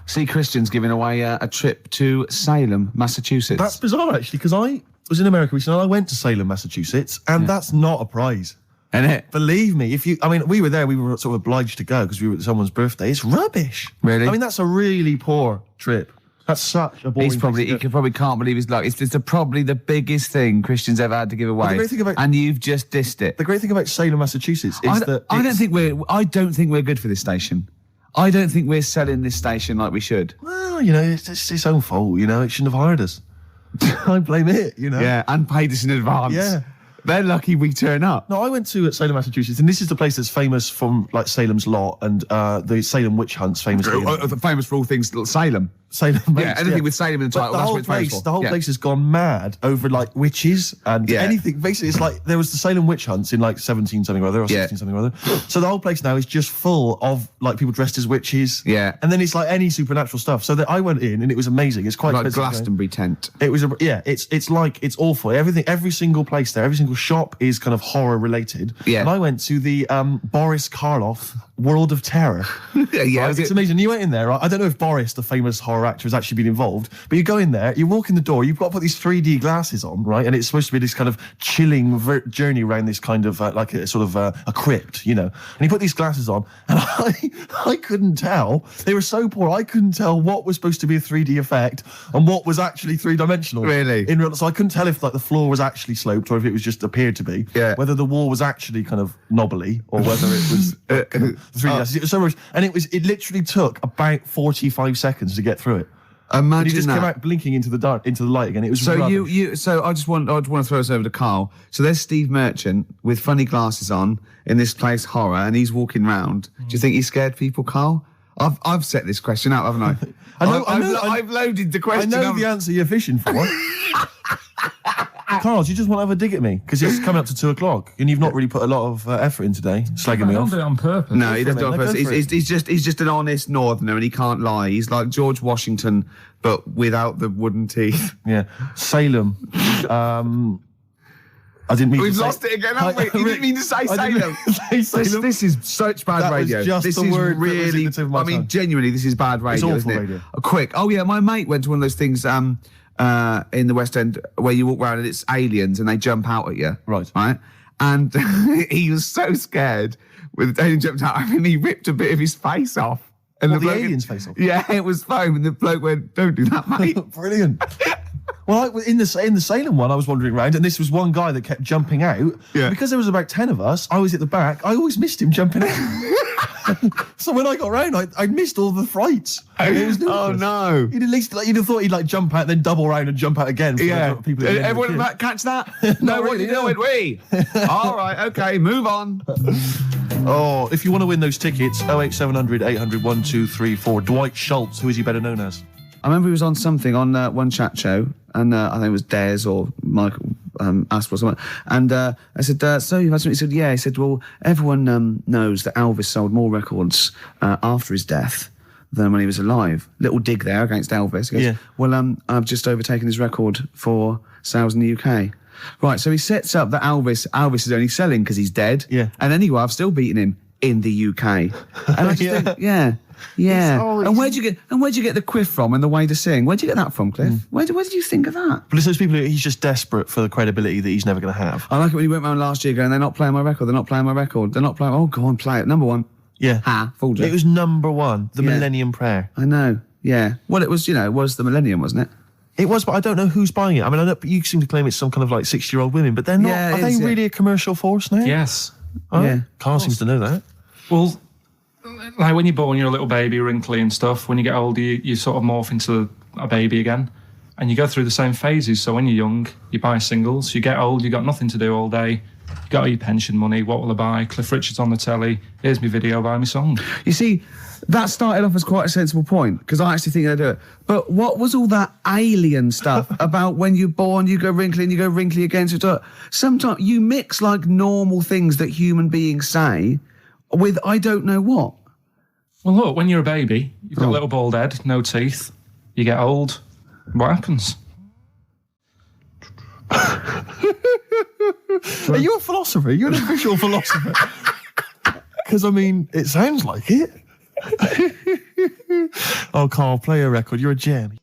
see Christians giving away a trip to Salem, Massachusetts. That's bizarre, actually, because I was in America recently and I went to Salem, Massachusetts, and that's not a prize. Isn't it? Believe me, we were there, we were sort of obliged to go because we were at someone's birthday. It's rubbish. Really? I mean, that's a really poor trip. That's such a boring He probably can't believe his luck. It's probably the biggest thing Christians ever had to give away. The great thing about, and you've just dissed it. The great thing about Salem, Massachusetts is that I don't think we're good for this station. I don't think we're selling this station like we should. Well, it's its own fault. It shouldn't have hired us. I blame it. Yeah, and paid us in advance. Yeah. They're lucky we turn up. No, I went to Salem, Massachusetts, and this is the place that's famous from like Salem's Lot and the Salem witch hunts, famously. Famous for all things Salem. Salem. Yeah, anything with Salem in the title. The whole place has gone mad over like witches and anything. Basically, it's like there was the Salem witch hunts in like 17 something or other or 16 something or other. So the whole place now is just full of like people dressed as witches. Yeah. And then it's like any supernatural stuff. So that I went in and it was amazing. It's quite like Glastonbury tent. It was it's awful. Every single place there, every single shop is kind of horror related. Yeah. And I went to the Boris Karloff World of Terror. Yeah, right? It's amazing. You went in there, right? I don't know if Boris, the famous horror actor, has actually been involved, but you go in there, you walk in the door, you've got to put these 3D glasses on, right? And it's supposed to be this kind of chilling journey around this kind of like a sort of a crypt, And you put these glasses on, and I couldn't tell. They were so poor. I couldn't tell what was supposed to be a 3D effect and what was actually three-dimensional. Really? So I couldn't tell if like the floor was actually sloped or if it was just appeared to be. Yeah. Whether the wall was actually kind of knobbly or whether it was 3D glasses. It was so much, and it literally took about 45 seconds to get through it. Imagine and he just that. came out blinking into the light again. It was so rubbish. So I just want to throw us over to Carl. So there's Steve Merchant with funny glasses on in this place horror, and he's walking round. Do you think he scared people, Carl? I've set this question out, haven't I? I've loaded the question. I know the answer you're fishing for. Carl, do you just want to have a dig at me? Because it's coming up to 2:00 and you've not really put a lot of effort in today, slagging me off. I don't do it on purpose. No, he doesn't do it on purpose. He's just an honest northerner and he can't lie. He's like George Washington, but without the wooden teeth. Yeah. Salem. I didn't mean We've to say... lost it again, haven't we? You didn't mean to say Salem. This is such bad radio. Was just this the is word really... that was I mean, genuinely, this is bad radio, awful isn't it? radio. Quick. Oh, yeah, my mate went to one of those things... in the West End where you walk around and it's aliens and they jump out at you. Right. And he was so scared when the alien jumped out. I mean, he ripped a bit of his face off. And the alien's face off? Yeah, it was foam. And the bloke went, don't do that, mate. Brilliant. Well, in the Salem one, I was wandering around, and this was one guy that kept jumping out. Yeah. Because there was about 10 of us, I was at the back, I always missed him jumping out. So when I got round, I missed all the frights. Oh, no. You'd have thought he'd like jump out, then double round and jump out again. Yeah. People everyone catch that? No, what are you doing? We. All right, okay, move on. Oh, if you want to win those tickets, 08700 800 1234. Dwight Schultz, who is he better known as? I remember he was on something on one chat show, and I think it was Des or Michael Asper or something. And I said, so you've had something? He said, yeah. He said, well, everyone knows that Elvis sold more records after his death than when he was alive. Little dig there against Elvis. He goes, yeah. Well, I've just overtaken his record for sales in the UK. Right, so he sets up that Elvis is only selling because he's dead. Yeah. And anyway, I've still beaten him in the UK. And I just think, yeah. And where'd you get the quiff from and the way to sing? Where'd you get that from, Cliff? Where did you think of that? But it's those people he's just desperate for the credibility that he's never going to have. I like it when he went round last year going, they're not playing my record. Oh, go on, play it. Number one. Yeah. Fooled you. It was number one, the Millennium Prayer. I know, yeah. Well, it was the Millennium, wasn't it? It was, but I don't know who's buying it. I mean, you seem to claim it's some kind of like 60-year-old women, but they're not. Yeah, are they really a commercial force now? Yes. Oh, yeah. Carl seems to know that. Well, like when you're born, you're a little baby, wrinkly and stuff. When you get older, you sort of morph into a baby again. And you go through the same phases. So when you're young, you buy singles. You get old, you got nothing to do all day. You got all your pension money. What will I buy? Cliff Richard's on the telly. Here's my video, buy me song. You see, that started off as quite a sensible point, because I actually think they do it. But what was all that alien stuff about when you're born, you go wrinkly and you go wrinkly again? Sometimes you mix like normal things that human beings say with I don't know what. Well, look, when you're a baby, you've got a little bald head, no teeth. You get old. What happens? Are you a philosopher? You're an official philosopher. Because, I mean, it sounds like it. Oh, Carl, play a record. You're a gem.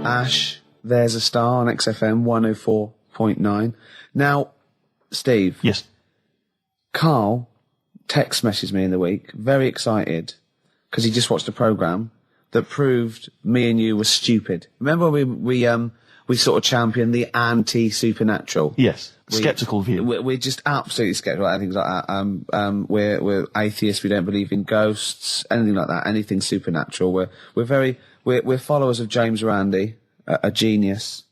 Ash, there's a star on XFM 104.9. Now, Steve. Yes. Carl text messaged me in the week, very excited, because he just watched a programme that proved me and you were stupid. Remember we sort of championed the anti-supernatural? Yes. Skeptical view. We're just absolutely skeptical about things like that. We're atheists. We don't believe in ghosts, anything like that, anything supernatural. We're followers of James Randi, a genius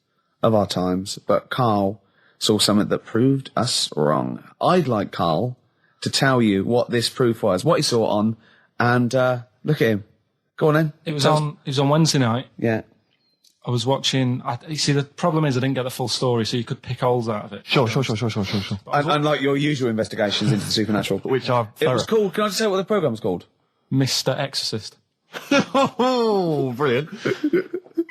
of our times. But Carl saw something that proved us wrong. I'd like Carl to tell you what this proof was, what he saw on, and look at him. Go on then. It was on Wednesday night. Yeah. I was watching. You see, the problem is I didn't get the full story, so you could pick holes out of it. Sure. Unlike your usual investigations into the supernatural. Which are It was called, can I just say what the programme was called? Mr. Exorcist. Oh, brilliant.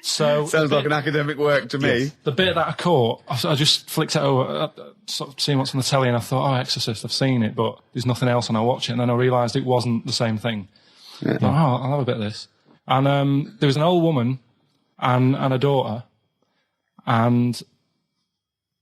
So Sounds like an academic work to me. the bit that I caught, I just flicked it over, sort of seeing what's on the telly, and I thought, oh, Exorcist, I've seen it, but there's nothing else, and I watch it, and then I realised it wasn't the same thing. Yeah. I thought, oh, I'll have a bit of this. And there was an old woman and a daughter, and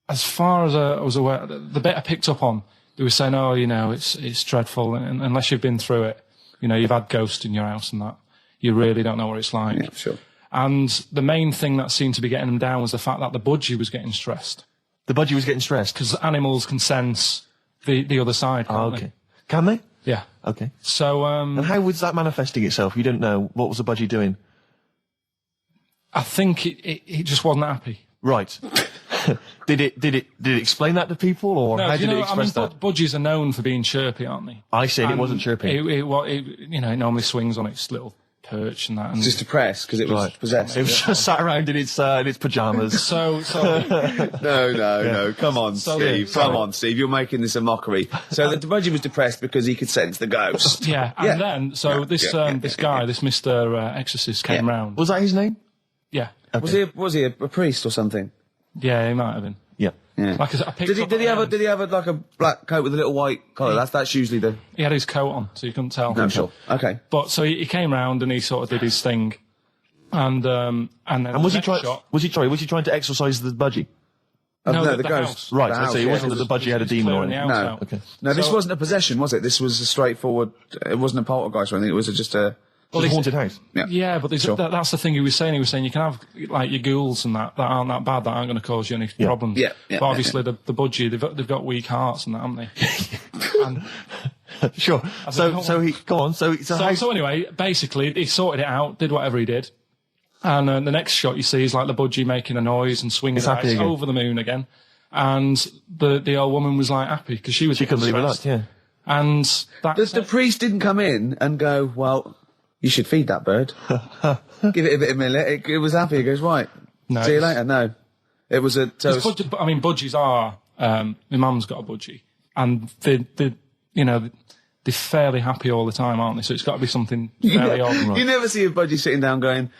as far as I was aware, the bit I picked up on, they were saying, oh, it's dreadful, and unless you've been through it, you've had ghosts in your house and that, you really don't know what it's like. Yeah, sure. And the main thing that seemed to be getting them down was the fact that the budgie was getting stressed. The budgie was getting stressed? Because animals can sense the other side, can't okay. they? Can they? Yeah. Okay. So, and how was that manifesting itself? You didn't know. What was the budgie doing? I think it just wasn't happy. Right. Did it explain that to people, or how did it express that? Budgies are known for being chirpy, aren't they? I said it wasn't chirping. It normally swings on its little perch and that. And Just depressed because it was possessed. It was just sat around in its pajamas. So No. Come on, Steve. Come on, Steve. You're making this a mockery. So the budgie was depressed because he could sense the ghost. Yeah. And then this guy, this Mr. Exorcist, came round. Was that his name? Yeah. Okay. Was he a priest or something? Yeah, he might have been. Yeah. Yeah. Like I picked up Did he have like a black coat with a little white collar? That's usually the. He had his coat on, so you couldn't tell. No, sure. Okay. But so he came round and he sort of did his thing, and then was he trying? Was he trying to exorcise the budgie? No, the ghost. house. Right. The so house, it wasn't that the budgie had a demon or anything. No. Okay. No, this wasn't a possession, was it? This was a straightforward. It wasn't a poltergeist or anything. It was just a. Well, it's a haunted house. Yeah, but that's the thing he was saying. He was saying you can have like your ghouls and that aren't that bad, that aren't going to cause you any problems. Yeah. But obviously the budgie, they've got weak hearts and that, haven't they? And Sure. So he go on. So anyway, basically he sorted it out, did whatever he did, and the next shot you see is like the budgie making a noise and swinging happy again. over the moon again, and the old woman was like happy because she couldn't believe it. Yeah. And The priest didn't come in and go, well, you should feed that bird. Give it a bit of millet. It was happy. He goes, right. No, See you later. No. It was a toast. Budgies are, my mum's got a budgie, and they're fairly happy all the time, aren't they? So it's got to be something fairly odd. Right? You never see a budgie sitting down going,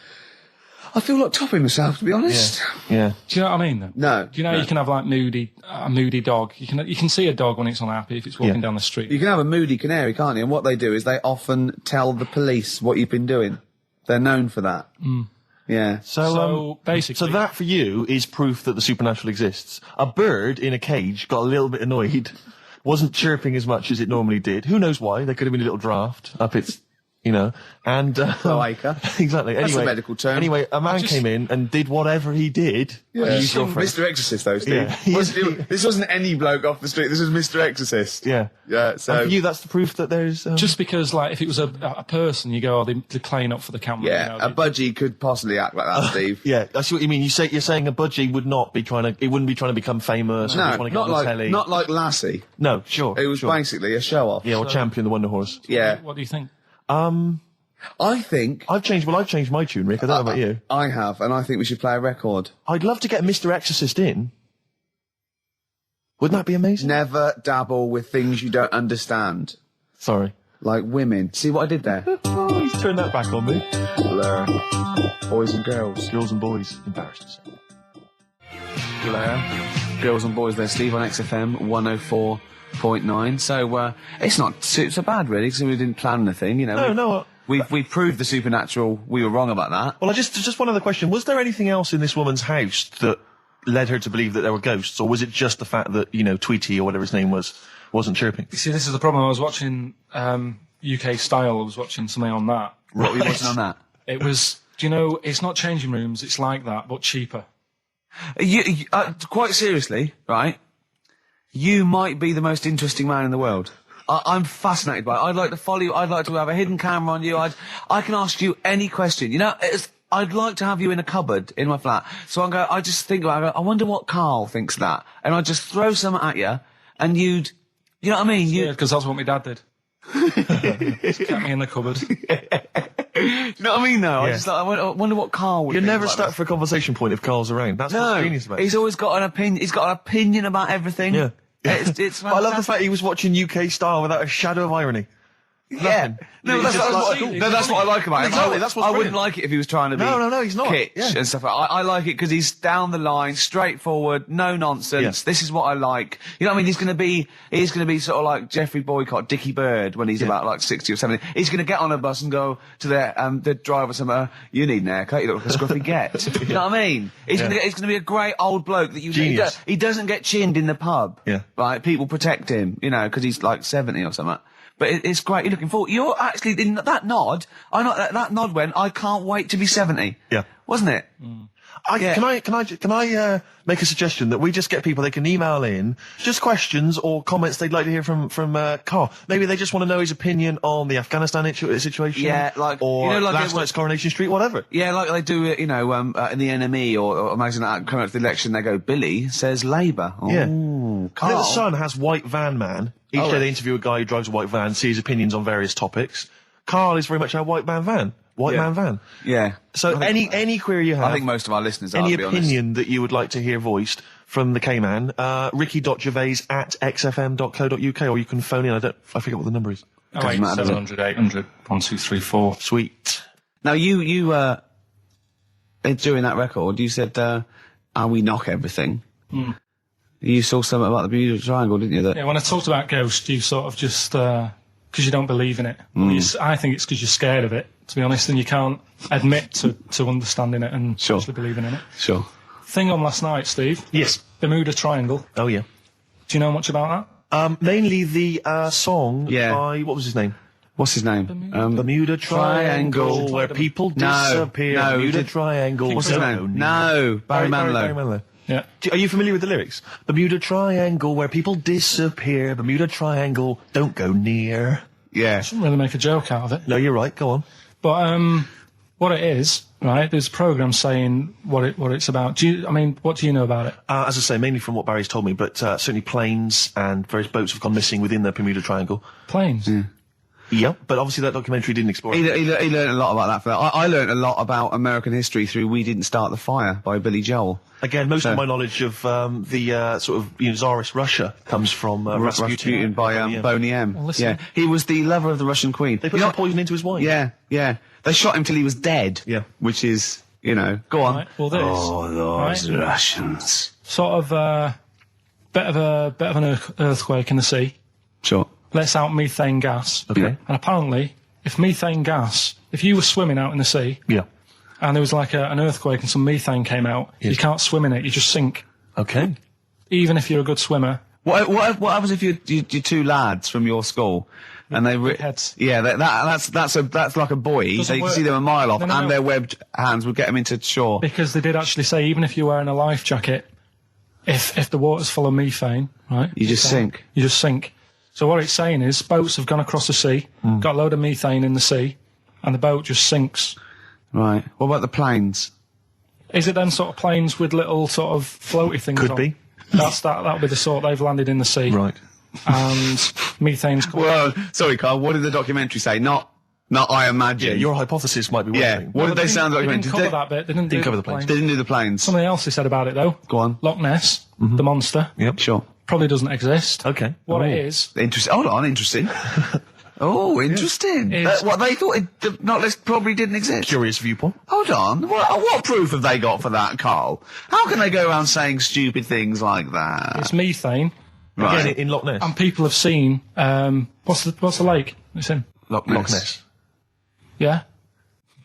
I feel like topping myself, to be honest. Yeah. Do you know what I mean, though? No. Do you know you can have like a moody dog? You can see a dog when it's unhappy if it's walking down the street. You can have a moody canary, can't you? And what they do is they often tell the police what you've been doing. They're known for that. Mm. Yeah. So basically, so that for you is proof that the supernatural exists. A bird in a cage got a little bit annoyed, wasn't chirping as much as it normally did. Who knows why? There could have been a little draft up its. And Cloaca. Exactly. That's anyway, a medical term. Anyway, a man came in and did whatever he did. Yeah. Mr. Exorcist, though, Steve. Yeah. This wasn't any bloke off the street. This was Mr. Exorcist. Yeah. Yeah. So and for you, that's the proof that there's just because, like, if it was a person, you go, they're playing up for the camera. yeah, a budgie could possibly act like that, Steve. Yeah, I see what you mean. You're saying a budgie wouldn't be trying to become famous. No, or not like telly. not like Lassie. No, sure. It was basically a show off. Yeah, or Champion the Wonder Horse. Yeah. What do you think? I think I've changed my tune, Rick. I don't know about you. I have, and I think we should play a record. I'd love to get Mr. Exorcist in. Wouldn't that be amazing? Never dabble with things you don't understand. Sorry. Like women. See what I did there? Oh, he's turned that back on me. Blur. Boys and girls. Girls and boys. Embarrassed to say. Blur. Girls and boys there. Steve on XFM 104.9. So, it's not so bad, really, because we didn't plan anything, No, We've proved the supernatural. We were wrong about that. Well, just one other question. Was there anything else in this woman's house that led her to believe that there were ghosts, or was it just the fact that, Tweety or whatever his name wasn't chirping? You see, this is the problem. I was watching UK Style. I was watching something on that. What were you watching on that? It was, it's not changing rooms. It's like that, but cheaper. Quite seriously, right? You might be the most interesting man in the world. I'm fascinated by it. I'd like to follow you. I'd like to have a hidden camera on you. I can ask you any question. I'd like to have you in a cupboard in my flat. So I just think about it. I wonder what Karl thinks of that. And I'd just throw something at you, and you know what I mean? Yeah, because that's what my dad did. Just kept me in the cupboard. You know what I mean, though? Yeah. I wonder what Karl would You're think never about stuck this. for a conversation point if Carl's around. That's what's genius about it. He's always got an opinion. He's got an opinion about everything. Yeah. It's But I love the fact he was watching UK Style without a shadow of irony. Yeah. No, that's what I like about it. Exactly, that's what's I wouldn't brilliant. like it if he was trying to be No, he's not. kitsch Yeah. and stuff. I like it because he's down the line, straightforward, no nonsense. Yeah. This is what I like. You know what I mean? He's going to be sort of like Jeffrey Boycott, Dickie Bird when he's about like 60 or 70. He's going to get on a bus and go to the driver somewhere. You need an haircut. You look like a scruffy get. You know what I mean? He's going to be a great old bloke that Genius. he doesn't get chinned in the pub. Yeah. Right? People protect him, because he's like 70 or something. But it's great. You're looking forward. You're actually in that nod. That nod went. I can't wait to be 70. Yeah. Wasn't it? Can I make a suggestion that we just get people, they can email in just questions or comments they'd like to hear from Karl. Maybe they just want to know his opinion on the Afghanistan situation. Yeah, or last night's Coronation Street, whatever. Yeah, like they do it, in the NME or imagine that coming up to the election, they go, Billy says Labour. Oh, Yeah. Karl. I think the Sun has White Van Man. Each day they interview a guy who drives a white van, see his opinions on various topics. Karl is very much our white man van. Man van. Yeah. So any query you have, I think most of our listeners are, any to be honest. opinion that you would like to hear voiced from the K-Man, ricky.gervais@xfm.co.uk, or you can phone in. I forget what the number is. 700 800 1234. Sweet. Now you during that record, you said, we knock everything. You saw something about the Bermuda Triangle, didn't you? Yeah, when I talked about ghosts, you sort of just, because you don't believe in it. I think it's because you're scared of it, to be honest, and you can't admit to understanding it and actually believing in it. Sure. Thing on last night, Steve. Yes. Bermuda Triangle. Oh, yeah. Do you know much about that? Mainly the song by, what was his name? What's his name? Bermuda Triangle, where people disappear. No, Bermuda Triangle. What's his name? No, Barry Manilow. Yeah. Are you familiar with the lyrics? Bermuda Triangle, where people disappear. Bermuda Triangle, don't go near. Yeah. Shouldn't really make a joke out of it. No, you're right. Go on. But what it is, right? There's a program saying what it's about. What do you know about it? As I say, mainly from what Barry's told me, but certainly planes and various boats have gone missing within the Bermuda Triangle. Planes. Yep, but obviously that documentary didn't explore it. He learned a lot about that. I learned a lot about American history through We Didn't Start the Fire by Billy Joel. Again, most of my knowledge of the sort of Tsarist Russia comes from Rasputin by Boney M. Well, listen. Yeah, he was the lover of the Russian queen. They put some poison into his wine. Yeah. They shot him till he was dead. Yeah. Which is, go on. Right, well, this. Those Russians. Sort of bit of an earthquake in the sea. Sure. Lets out methane gas. Okay. And apparently, if you were swimming out in the sea, Yeah. and there was like an earthquake and some methane came out, Yes. you can't swim in it, you just sink. Okay. Even if you're a good swimmer. What happens if you're two lads from your school and they Big heads. Yeah, that's like a buoy. Doesn't You can work. see them a mile off, No. and their webbed hands would get them into shore. Because they did actually say, even if you're wearing a life jacket, if the water's full of methane, right? You just sink. You just sink. So what it's saying is, boats have gone across the sea, got a load of methane in the sea, and the boat just sinks. Right. What about the planes? Is it then sort of planes with little sort of floaty things Could on? be. That'll be the sort they've landed in the sea. Right. And methane's coming. Well, sorry, Carl. What did the documentary say? Not I imagine. Yeah, your hypothesis might be one Yeah. thing. What did they sound like? They didn't cover that bit. They didn't cover do the planes. They didn't do the planes. Something else they said about it, though. Go on. Loch Ness, the monster, Yep. Sure. probably doesn't exist. Okay. What Oh. it is, Interesting. Hold on. Interesting. Oh, interesting. It's- What they thought Not list probably didn't exist. Curious viewpoint. Hold on. What proof have they got for that, Carl? How can they go around saying stupid things like that? it's methane, Right. Again, in Loch Ness. and people have seen, what's the lake it's in? Loch Loch Ness. Yeah.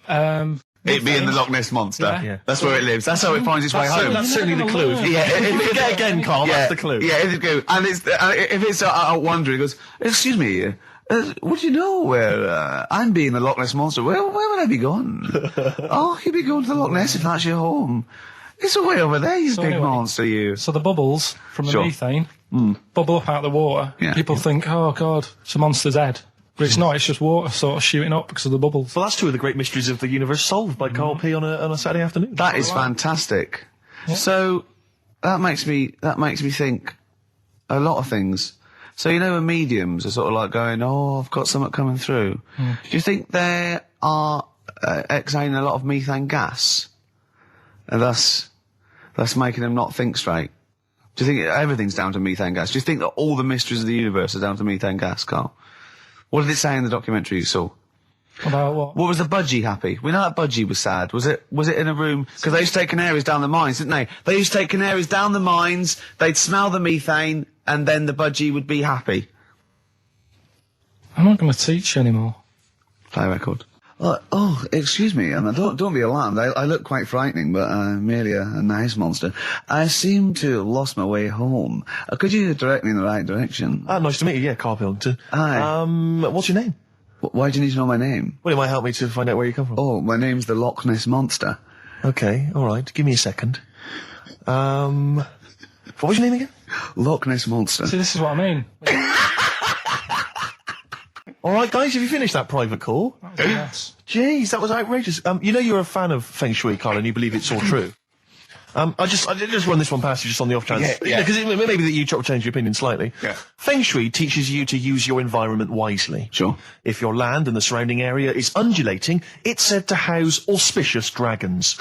It being the Loch Ness Monster. Yeah. That's where it lives. That's how it finds its way home. That's certainly the clue. Yeah, Get again, Carl. That's the clue. Yeah, if it go, and it's if it's out wandering, it goes, excuse me, would you know where I'm being the Loch Ness Monster? Where would I be going? Oh, you'd be going to the Loch Ness if that's your home. It's way over there, you big monster, you. So the bubbles from the Sure. methane bubble up out of the water. Yeah. People think, oh, God, it's a monster's head. But it's not, it's just water sort of shooting up because of the bubbles. Well, that's two of the great mysteries of the universe solved by Karl P on a Saturday afternoon. That is fantastic. So that makes me think a lot of things. So you know when mediums are sort of like going, oh, I've got something coming through. Do you think they are exhaling a lot of methane gas? And thus making them not think straight? Do you think everything's down to methane gas? Do you think that all the mysteries of the universe are down to methane gas, Carl? What did it say in the documentary you saw? About what? What was the budgie happy? We know that budgie was sad. Was it in a room? Because they used to take canaries down the mines, didn't they? They used to take canaries down the mines, they'd smell the methane, and then the budgie would be happy. I'm not going to teach you anymore. Play a record. Excuse me, and don't be alarmed. I look quite frightening, but I'm merely a nice monster. I seem to have lost my way home. Could you direct me in the right direction? Nice to meet you. Yeah, Karl Pilkington. Hi. What's your name? Why do you need to know my name? Well, it might help me to find out where you come from. Oh, my name's the Loch Ness Monster. Okay, all right. Give me a second. What was your name again? Loch Ness Monster. See, this is what I mean. All right, guys, have you finished that private call? Yes. Jeez, that was outrageous. You know you're a fan of Feng Shui, Carl, and you believe it's all true. I just run this one past you just on the off chance. Yeah. Because maybe that you change your opinion slightly. Yeah. Feng Shui teaches you to use your environment wisely. Sure. If your land and the surrounding area is undulating, it's said to house auspicious dragons.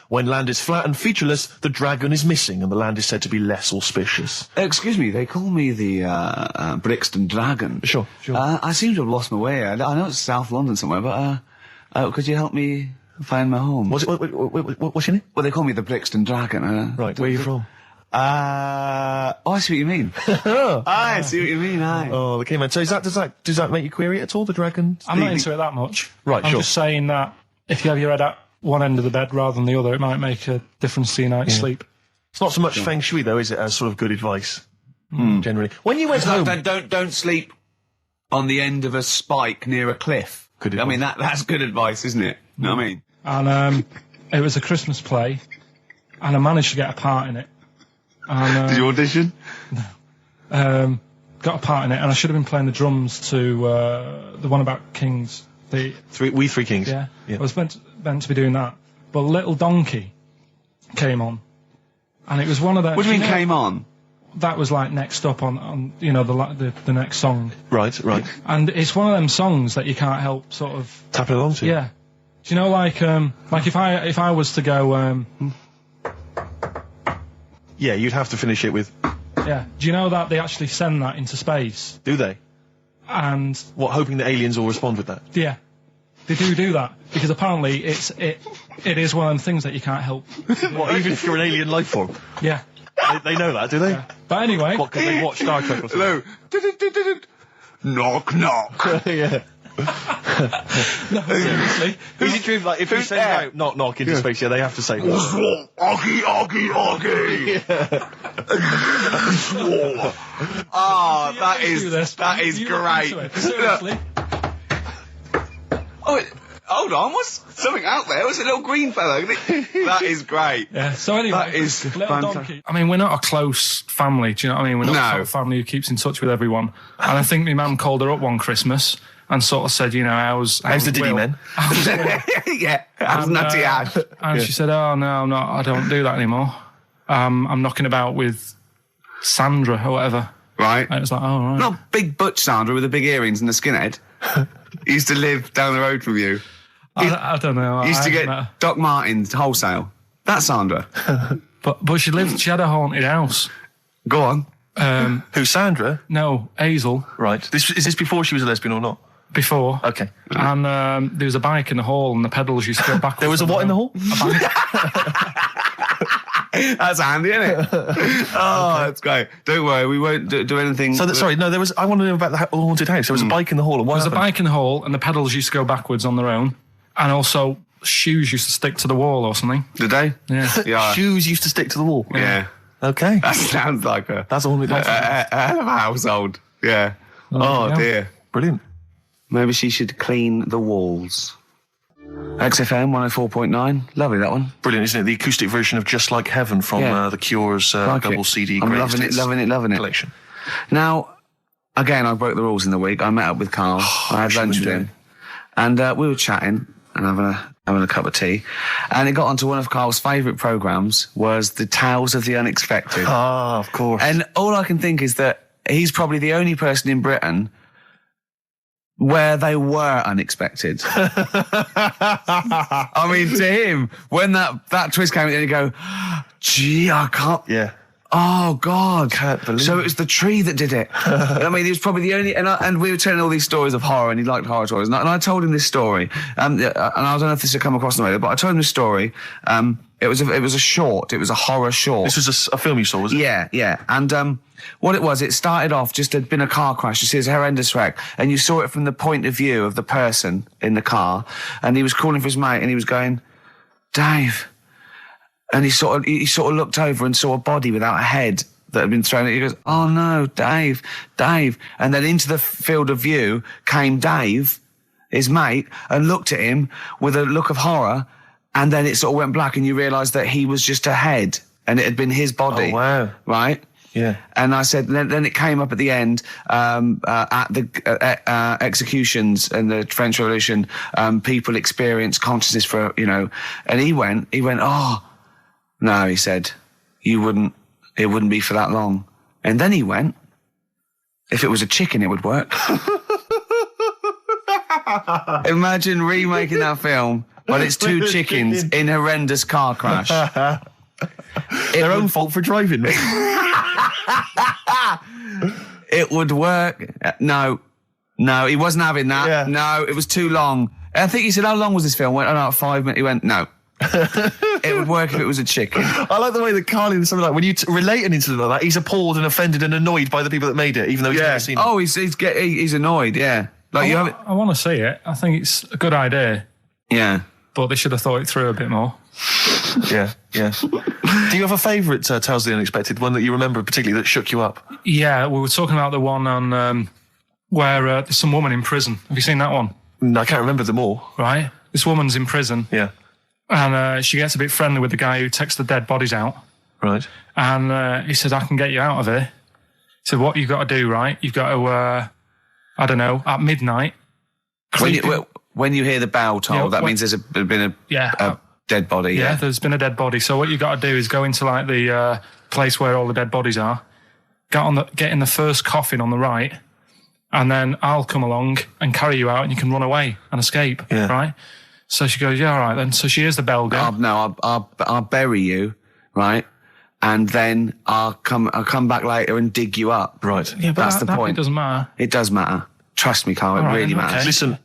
When land is flat and featureless, the dragon is missing and the land is said to be less auspicious. Excuse me, they call me the Brixton Dragon. Sure. I seem to have lost my way. I know it's South London somewhere, but could you help me find my home? What's your name? Well, they call me the Brixton Dragon. Right, where are you from? I see what you mean. I see what you mean, aye. Oh, okay, man. So does that make you query it at all, the dragon? I'm not into it that much. Right, I'm sure. just saying that if you have your head at one end of the bed rather than the other, it might make a difference to your night's sleep. It's not so much Feng Shui, though, is it, as sort of good advice, generally? When you went home... Don't sleep on the end of a spike near a cliff. Good advice. I mean, that's good advice, isn't it? You know what I mean? And it was a Christmas play, and I managed to get a part in it. And, Did you audition? got a part in it, and I should have been playing the drums to the one about kings. We Three Kings. Yeah. I was meant to be doing that, but Little Donkey came on, and it was one of the... What do you mean came on? That was like next up on the next song. Right. And it's one of them songs that you can't help sort of... Tapping along to. Yeah. Do you know, like if I was to go... Yeah, you'd have to finish it with... Yeah. Do you know that they actually send that into space? Do they? And... What, hoping that aliens will respond with that? Yeah. They do that. Because apparently it is one of them things that you can't help. What, even if you're an alien life form? Yeah. They know that, do they? Yeah. But anyway... What, because they watch Star Trek or something? Hello. Knock, knock. Yeah. No, seriously. Is it true, like, if you send out knock, knock into space, they have to say... What's wrong? Oggy, oggy, oggy. That is great. Seriously. Hold on, what's something out there? What's a little green fellow? That is great. Yeah, so anyway, That is Little fantastic. Donkey. I mean, we're not a close family, do you know what I mean? We're not a sort of family who keeps in touch with everyone. And I think my mum called her up one Christmas and sort of said, how's the Diddy Will? men? Yeah, how's Nutty Ash? And she said, oh, no, I don't do that anymore. I'm knocking about with Sandra or whatever. Right. And it was like, oh, right. Not big butch Sandra with the big earrings and the skinhead. He used to live down the road from you. I don't know. He used to I get met her. Doc Martens wholesale. That's Sandra. But she had a haunted house. Go on. Who, Sandra? No, Hazel, Right. Is this before she was a lesbian or not? before. Okay. And there was a bike in the hall and the pedals used to go backwards. There was a what in the hall? That's handy, isn't it? Oh, that's great. Don't worry, we won't do anything. So, I want to know about the haunted house. There was a bike in the hall. And There was a bike in the hall, and the pedals used to go backwards on their own. And also, shoes used to stick to the wall or something. Did they? Yeah. Shoes used to stick to the wall. Yeah. Okay. That sounds like That's all it does. a hell of a household. Yeah. Oh, yeah. dear. Brilliant. Maybe she should clean the walls. XFM 104.9. Lovely, that one. Brilliant, isn't it? The acoustic version of Just Like Heaven from The Cure's Like double it. CD I'm greatest loving hits it. collection. Now, again, I broke the rules in the week. I met up with Karl. I had lunch with him. And we were chatting and having a cup of tea. And it got onto one of Karl's favourite programmes was the Tales of the Unexpected. Ah, of course. And all I can think is that he's probably the only person in Britain where they were unexpected. I mean, to him, when that twist came in, you go, gee, I can't... Yeah. Oh, God. Can't believe So it was the tree that did it. I mean, he was probably the only... And we were telling all these stories of horror, and he liked horror stories. And I told him this story. And I don't know if this had come across on the radio, but I told him this story. It was a short. It was a horror short. This was a film you saw, was it? Yeah. And what it was, it started off, just had been a car crash. You see, it's a horrendous wreck. And you saw it from the point of view of the person in the car. And he was calling for his mate, and he was going, Dave... And he sort of looked over and saw a body without a head that had been thrown at. He goes, oh no, Dave. And then into the field of view came Dave, his mate, and looked at him with a look of horror. And then it sort of went black, and you realised that he was just a head, and it had been his body. Oh, wow. Right? Yeah. And I said, then it came up at the end, at the executions and the French Revolution, people experience consciousness for, and he went, oh, no, he said, it wouldn't be for that long. And then he went, if it was a chicken, it would work. Imagine remaking that film, but it's two chickens in horrendous car crash. Their own fault for driving. It would work. No, he wasn't having that. Yeah. No, it was too long. I think he said, how long was this film? I went, about 5 minutes. He went, no. It would work if it was a chicken. I like the way that Carl in something like when you relate an incident like that, he's appalled and offended and annoyed by the people that made it, even though he's never seen it. Oh, he's annoyed. Yeah, like I want to see it. I think it's a good idea. Yeah, but they should have thought it through a bit more. Yeah. Do you have a favourite Tales of the Unexpected, one that you remember particularly that shook you up? Yeah, we were talking about the one on where there's some woman in prison. Have you seen that one? No, I can't remember them all. Right, this woman's in prison. Yeah. And she gets a bit friendly with the guy who takes the dead bodies out. Right. And he said, I can get you out of here. He said, what you've got to do, right? You've got to, at midnight. When you hear the bell toll, that means there's been a dead body. Yeah, there's been a dead body. So what you've got to do is go into like the place where all the dead bodies are, get in the first coffin on the right, and then I'll come along and carry you out, and you can run away and escape, right? So she goes, yeah, all right then. So she hears the bell go. I'll bury you, right? And then I'll come back later and dig you up. Right. Yeah, but that's the point. It doesn't matter. It does matter. Trust me, Karl. It really matters. Okay. Listen,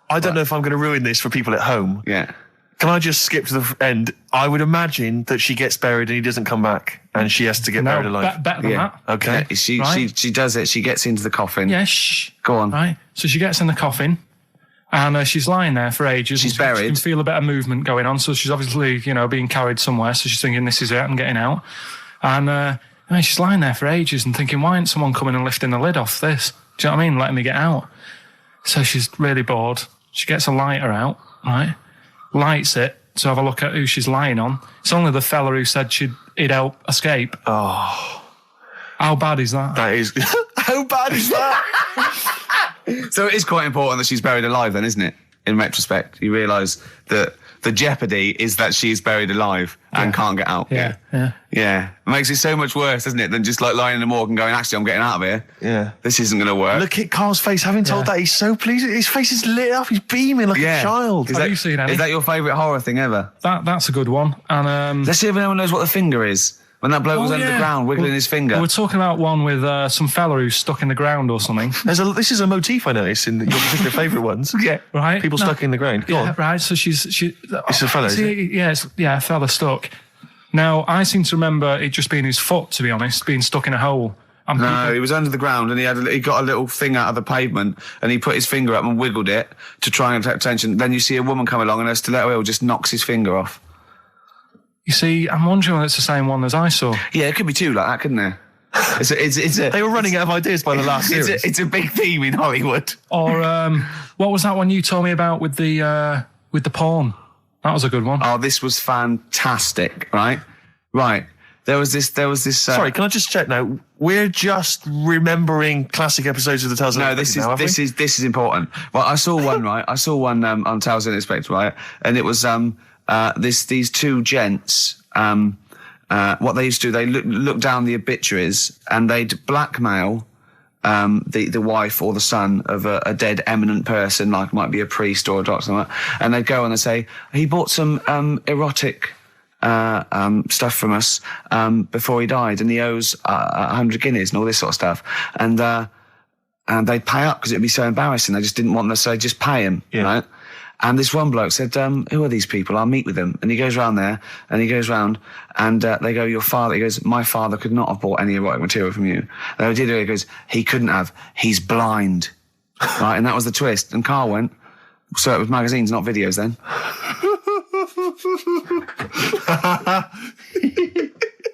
I don't know if I'm going to ruin this for people at home. Yeah. Can I just skip to the end? I would imagine that she gets buried and he doesn't come back, and she has to get buried alive. Better than that. Okay. Yeah, she does it. She gets into the coffin. Yeah, shh. Go on. Right. So she gets in the coffin. And she's lying there for ages. She's buried. She can feel a bit of movement going on. So she's obviously, being carried somewhere. So she's thinking, this is it, I'm getting out. And she's lying there for ages and thinking, why isn't someone coming and lifting the lid off this? Do you know what I mean? Letting me get out. So she's really bored. She gets a lighter out, right? Lights it to have a look at who she's lying on. It's only the fella who said he'd help escape. Oh. How bad is that? That is... How bad is that? So it is quite important that she's buried alive then, isn't it? In retrospect, you realise that the jeopardy is that she's buried alive and can't get out. Yeah. It makes it so much worse, doesn't it, than just like lying in the morgue and going, actually, I'm getting out of here. Yeah. This isn't going to work. Look at Carl's face. Having told that, he's so pleased. His face is lit up. He's beaming like a child. Have you seen any? Is that your favourite horror thing ever? That's a good one. And let's see if anyone knows what the finger is. When that bloke was under the ground wiggling his finger. We're talking about one with some fella who's stuck in the ground or something. This is a motif I noticed in your particular favourite ones. Yeah. Right. People stuck in the ground. Go on. Right. So it's a fella, is it? a fella stuck. Now, I seem to remember it just being his foot, to be honest, being stuck in a hole. And No, he was under the ground and he got a little thing out of the pavement and he put his finger up and wiggled it to try and attract attention. Then you see a woman come along and her stiletto heel just knocks his finger off. You see, I'm wondering whether it's the same one as I saw. Yeah, it could be two like that, couldn't there? They were running out of ideas by the last series. It's a big theme in Hollywood. Or what was that one you told me about with the porn? That was a good one. Oh, this was fantastic, right? Right. There was this. Sorry, can I just check now? We're just remembering classic episodes of the Tales No, Unexpected this is important. Well, I saw one, right? I saw one on Tales Unexpected, right? And it was these two gents. What they used to do, they look down the obituaries and they'd blackmail the wife or the son of a dead eminent person, like might be a priest or a doctor, like that, and they'd go and they'd say, he bought some erotic stuff from us before he died, and he owes 100 guineas and all this sort of stuff, and they'd pay up because it'd be so embarrassing. They just didn't want them to say, just pay him, right? And this one bloke said, who are these people? I'll meet with them. And he goes round there, and he goes round, and they go, your father, he goes, my father could not have bought any erotic material from you. They did it, he goes, he couldn't have, he's blind. Right, and that was the twist. And Karl went, so it was magazines, not videos then.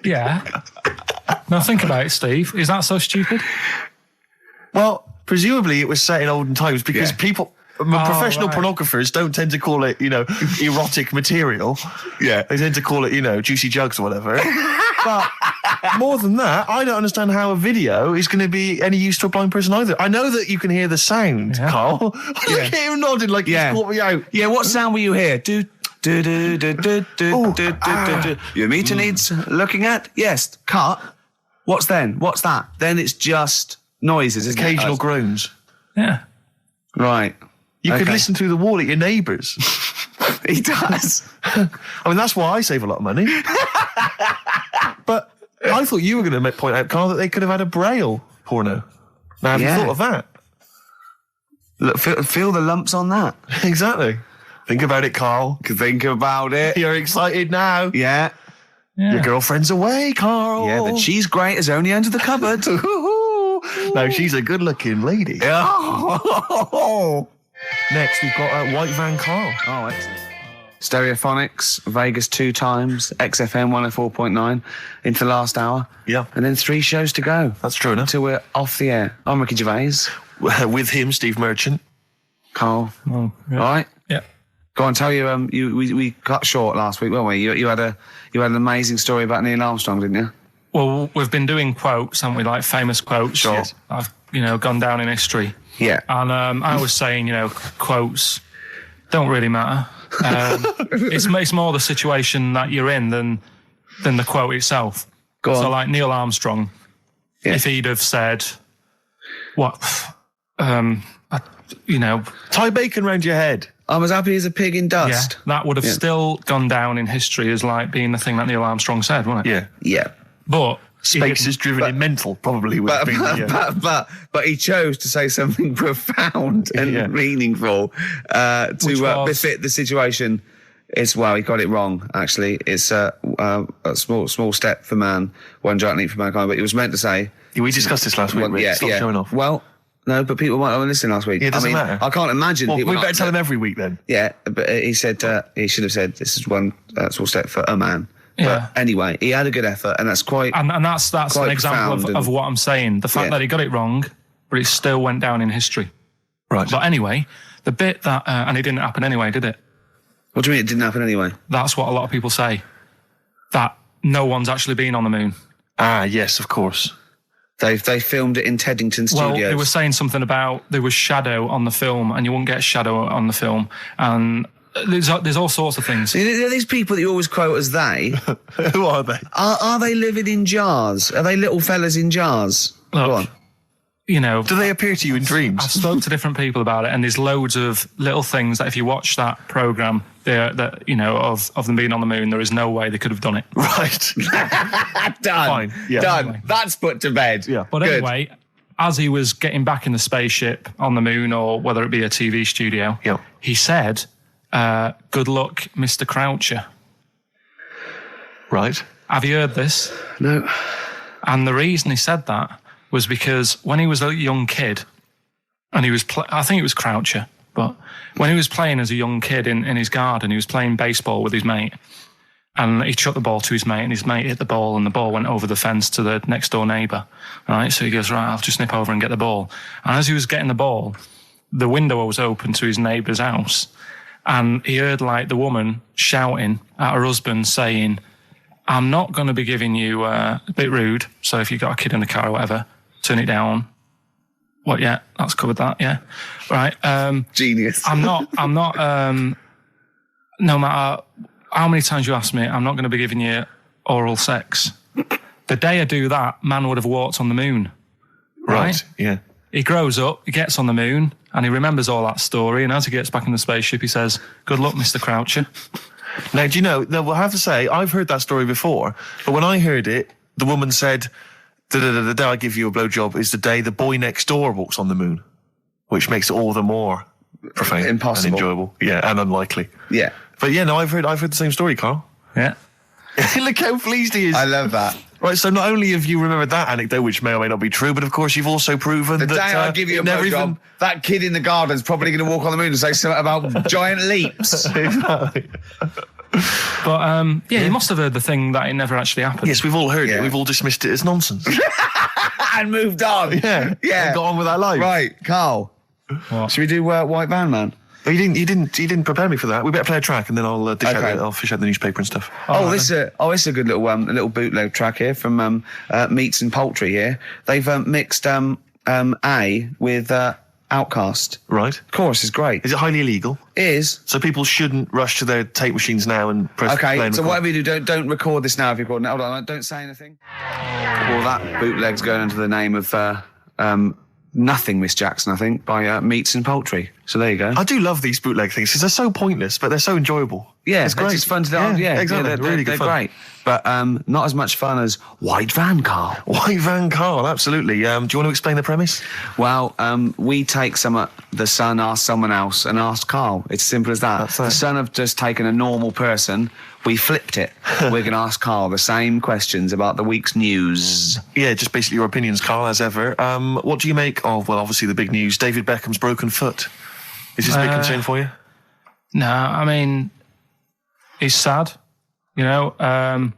Yeah. Now think about it, Steve. Is that so stupid? Well, presumably it was set in olden times because people... professional pornographers don't tend to call it, erotic material. Yeah. They tend to call it, juicy jugs or whatever. But more than that, I don't understand how a video is going to be any use to a blind person either. I know that you can hear the sound, Karl. Look at him nodding like he's caught me out. Yeah, what sound were you hear? Do. Your meter needs looking at? Yes. Cut. What's then? What's that? Then it's just noises, isn't it? Occasional groans. Yeah. Right. You could listen through the wall at your neighbours. He does. I mean, that's why I save a lot of money. But I thought you were going to point out, Karl, that they could have had a Braille porno. Now, have you thought of that? Look, feel the lumps on that. Exactly. Think about it, Karl. Think about it. You're excited now. Yeah. Your girlfriend's away, Karl. Yeah, but she's great as only under the cupboard. No, she's a good-looking lady. Oh. Next, we've got White Van Karl. Oh, excellent. Stereophonics, Vegas 2 times, XFM 104.9 into the last hour. Yeah. And then 3 shows to go. That's true enough. Until we're off the air. I'm Ricky Gervais. With him, Steve Merchant. Karl. Oh, yeah. All right? Yeah. Go on, tell you, we cut short last week, weren't we? You had an amazing story about Neil Armstrong, didn't you? Well, we've been doing quotes, haven't we? Like famous quotes. Sure. Yes. I've, gone down in history. Yeah. And I was saying, quotes don't really matter. It's more the situation that you're in than the quote itself. Go on. So like Neil Armstrong, if he'd have said, tie bacon round your head. I'm as happy as a pig in dust. Yeah, that would have still gone down in history as like being the thing that Neil Armstrong said, wouldn't it? Yeah. Yeah. But Space is driven in mental, probably would have been. But he chose to say something profound and meaningful to befit the situation. He got it wrong, actually. It's a small step for man, one giant leap for mankind. But he was meant to say... We discussed this last week, Rick. Stop showing off. Well, no, but people might have listened last week. Yeah, it doesn't matter. I can't imagine people... We better tell them every week, then. Yeah, but he said... he should have said, this is one small step for a man. Yeah. But anyway, he had a good effort, and that's quite... And that's an example of what I'm saying. The fact that he got it wrong, but it still went down in history. Right. But anyway, the bit that... and it didn't happen anyway, did it? What do you mean it didn't happen anyway? That's what a lot of people say. That no one's actually been on the moon. Ah, yes, of course. They filmed it in Teddington Studios. Well, they were saying something about there was shadow on the film, and you wouldn't get shadow on the film, and there's all sorts of things. These people that you always quote as they... Who are they? Are they living in jars? Are they little fellas in jars? Look, Go on. Do they appear to you in dreams? I've spoken to different people about it, and there's loads of little things that if you watch that programme, of them being on the moon, there is no way they could have done it. Right. Done. Fine. Yeah. Done. Anyway. That's put to bed. Yeah. But Good. anyway, as he was getting back in the spaceship on the moon, or whether it be a TV studio, he said, good luck, Mr. Croucher. Right. Have you heard this? No. And the reason he said that was because when he was a young kid, and he was, I think it was Croucher, but when he was playing as a young kid in his garden, he was playing baseball with his mate, and he chucked the ball to his mate, and his mate hit the ball, and the ball went over the fence to the next door neighbour. Right, so he goes, right, I'll just nip over and get the ball. And as he was getting the ball, the window was open to his neighbour's house, and he heard like the woman shouting at her husband saying, I'm not going to be giving you a bit rude, so if you've got a kid in the car or whatever, turn it down. What, yeah, that's covered that, yeah. Right. Genius. I'm not, no matter how many times you ask me, I'm not going to be giving you oral sex. The day I do that, man would have walked on the moon. Right? Yeah. He grows up, he gets on the moon, and he remembers all that story, and as he gets back in the spaceship, he says, good luck, Mr. Croucher. Now, do you know, I have to say, I've heard that story before, but when I heard it, the woman said, the day I give you a blowjob is the day the boy next door walks on the moon, which makes it all the more profane Impossible. and enjoyable. Yeah, and unlikely. Yeah. But yeah, no, I've heard the same story, Carl. Yeah. Look how pleased he is. I love that. Right, so not only have you remembered that anecdote, which may or may not be true, but of course you've also proven The that... day I give you a blowjob, that kid in the garden's probably going to walk on the moon and say something about giant leaps. Exactly. But, you must have heard the thing that it never actually happened. Yes, we've all heard Yeah. it. We've all dismissed it as nonsense. And moved on. Yeah. Yeah. And got on with our life. Right, Carl. What? Should we do White Van Man? Oh, you didn't prepare me for that. We better play a track and then I'll Okay. fish out the newspaper and stuff. This is a good little bootleg track here from Meats and Poultry here. They've mixed A with Outcast. Right. Chorus is great. Is it highly illegal? Is. So people shouldn't rush to their tape machines now and press play Okay, and so record. whatever you do, don't record this now if you're recording it. Hold on, don't say anything. Well, that bootleg's going under the name of Nothing Miss Jackson, I think, by Meats and Poultry. So there you go. I do love these bootleg things because they're so pointless, but they're so enjoyable. Yeah, it's great. It's fun to do. Yeah, exactly. they're really they're good fun. great. But not as much fun as White Van, Carl. White Van Carl, absolutely. Do you want to explain the premise? Well, we take the Sun asks someone else and asks Carl. It's simple as that. That's it. The Sun have just taken a normal person. We flipped it. We're going to ask Carl the same questions about the week's news. Yeah, just basically your opinions, Carl, as ever. What do you make of, well, obviously the big news, David Beckham's broken foot? Is this a big concern for you? No, I mean, he's sad. You know,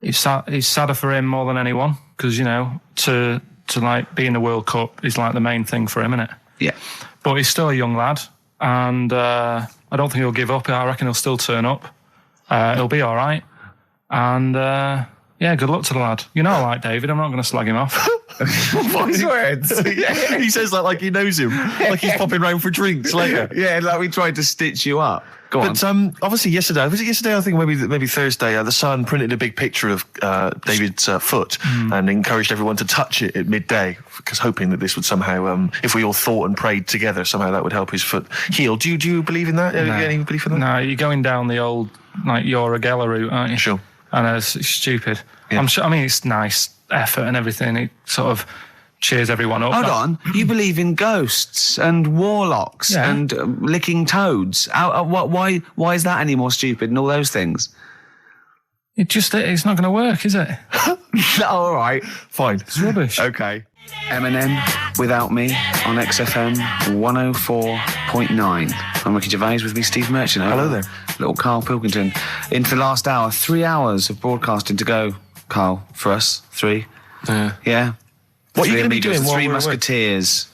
it's sadder for him more than anyone because, you know, to like be in the World Cup is like the main thing for him, isn't it? Yeah. But he's still a young lad, and I don't think he'll give up. I reckon he'll still turn up. He'll be all right. And, yeah, good luck to the lad. You know I like David. I'm not going to slag him off. Wise words. Yeah, he says that like he knows him, like he's popping round for drinks later. Yeah, like we tried to stitch you up. Go on. But obviously yesterday, was it yesterday? I think maybe Thursday. The Sun printed a big picture of David's foot and encouraged everyone to touch it at midday, because hoping that this would somehow, if we all thought and prayed together, somehow that would help his foot heal. Do you believe in that? No. Any belief in that? No, you're going down the old like Yora Geller route, aren't you? Sure. And it's stupid. Yeah. I'm sure. I mean, it's nice effort and everything. It sort of cheers everyone up. Hold on. You believe in ghosts and warlocks Yeah. and licking toads. Why is that any more stupid and all those things? It's not going to work, is it? All right. Fine. It's rubbish. Okay. Eminem, Without Me, on XFM 104.9. I'm Ricky Gervais, with me Steve Merchant. Hello there. Little Karl Pilkington. Into the last hour, 3 hours of broadcasting to go, Karl, for us. 3. Yeah. What are you Three going to be amigos, doing? the while Three we're away? Musketeers.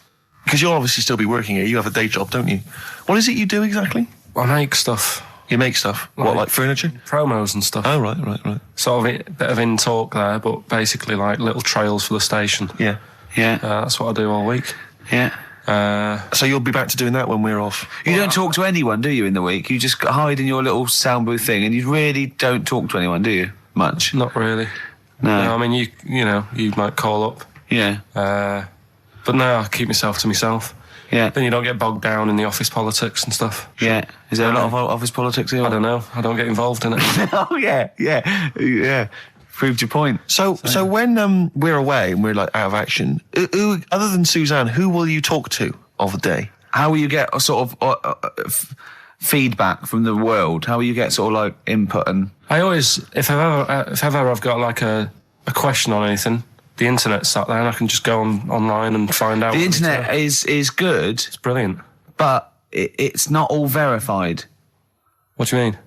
Because you'll obviously still be working here. You have a day job, don't you? What is it you do exactly? I make stuff, You make stuff. What, like furniture? promos and stuff. Oh, right. Sort of a bit of in talk there, but basically like little trails for the station. Yeah. Yeah. That's what I do all week. Yeah. So you'll be back to doing that when we're off? You don't talk to anyone, do you, in the week? You just hide in your little sound booth thing and you really don't talk to anyone, do you? Much? Not really. No. I mean, you might call up. Yeah. But no, I keep myself to myself. Yeah. Then you don't get bogged down in the office politics and stuff. Yeah. Is there a lot of office politics here? I don't know. I don't get involved in it. Oh, yeah. Proved your point. So when we're away and we're like out of action, who, other than Suzanne, who will you talk to of the day? How will you get a sort of feedback from the world? How will you get sort of like input and... I always, if ever I've got like a question on anything, the internet's sat there and I can just go online and find out. The internet is good. It's brilliant. But it's not all verified. What do you mean?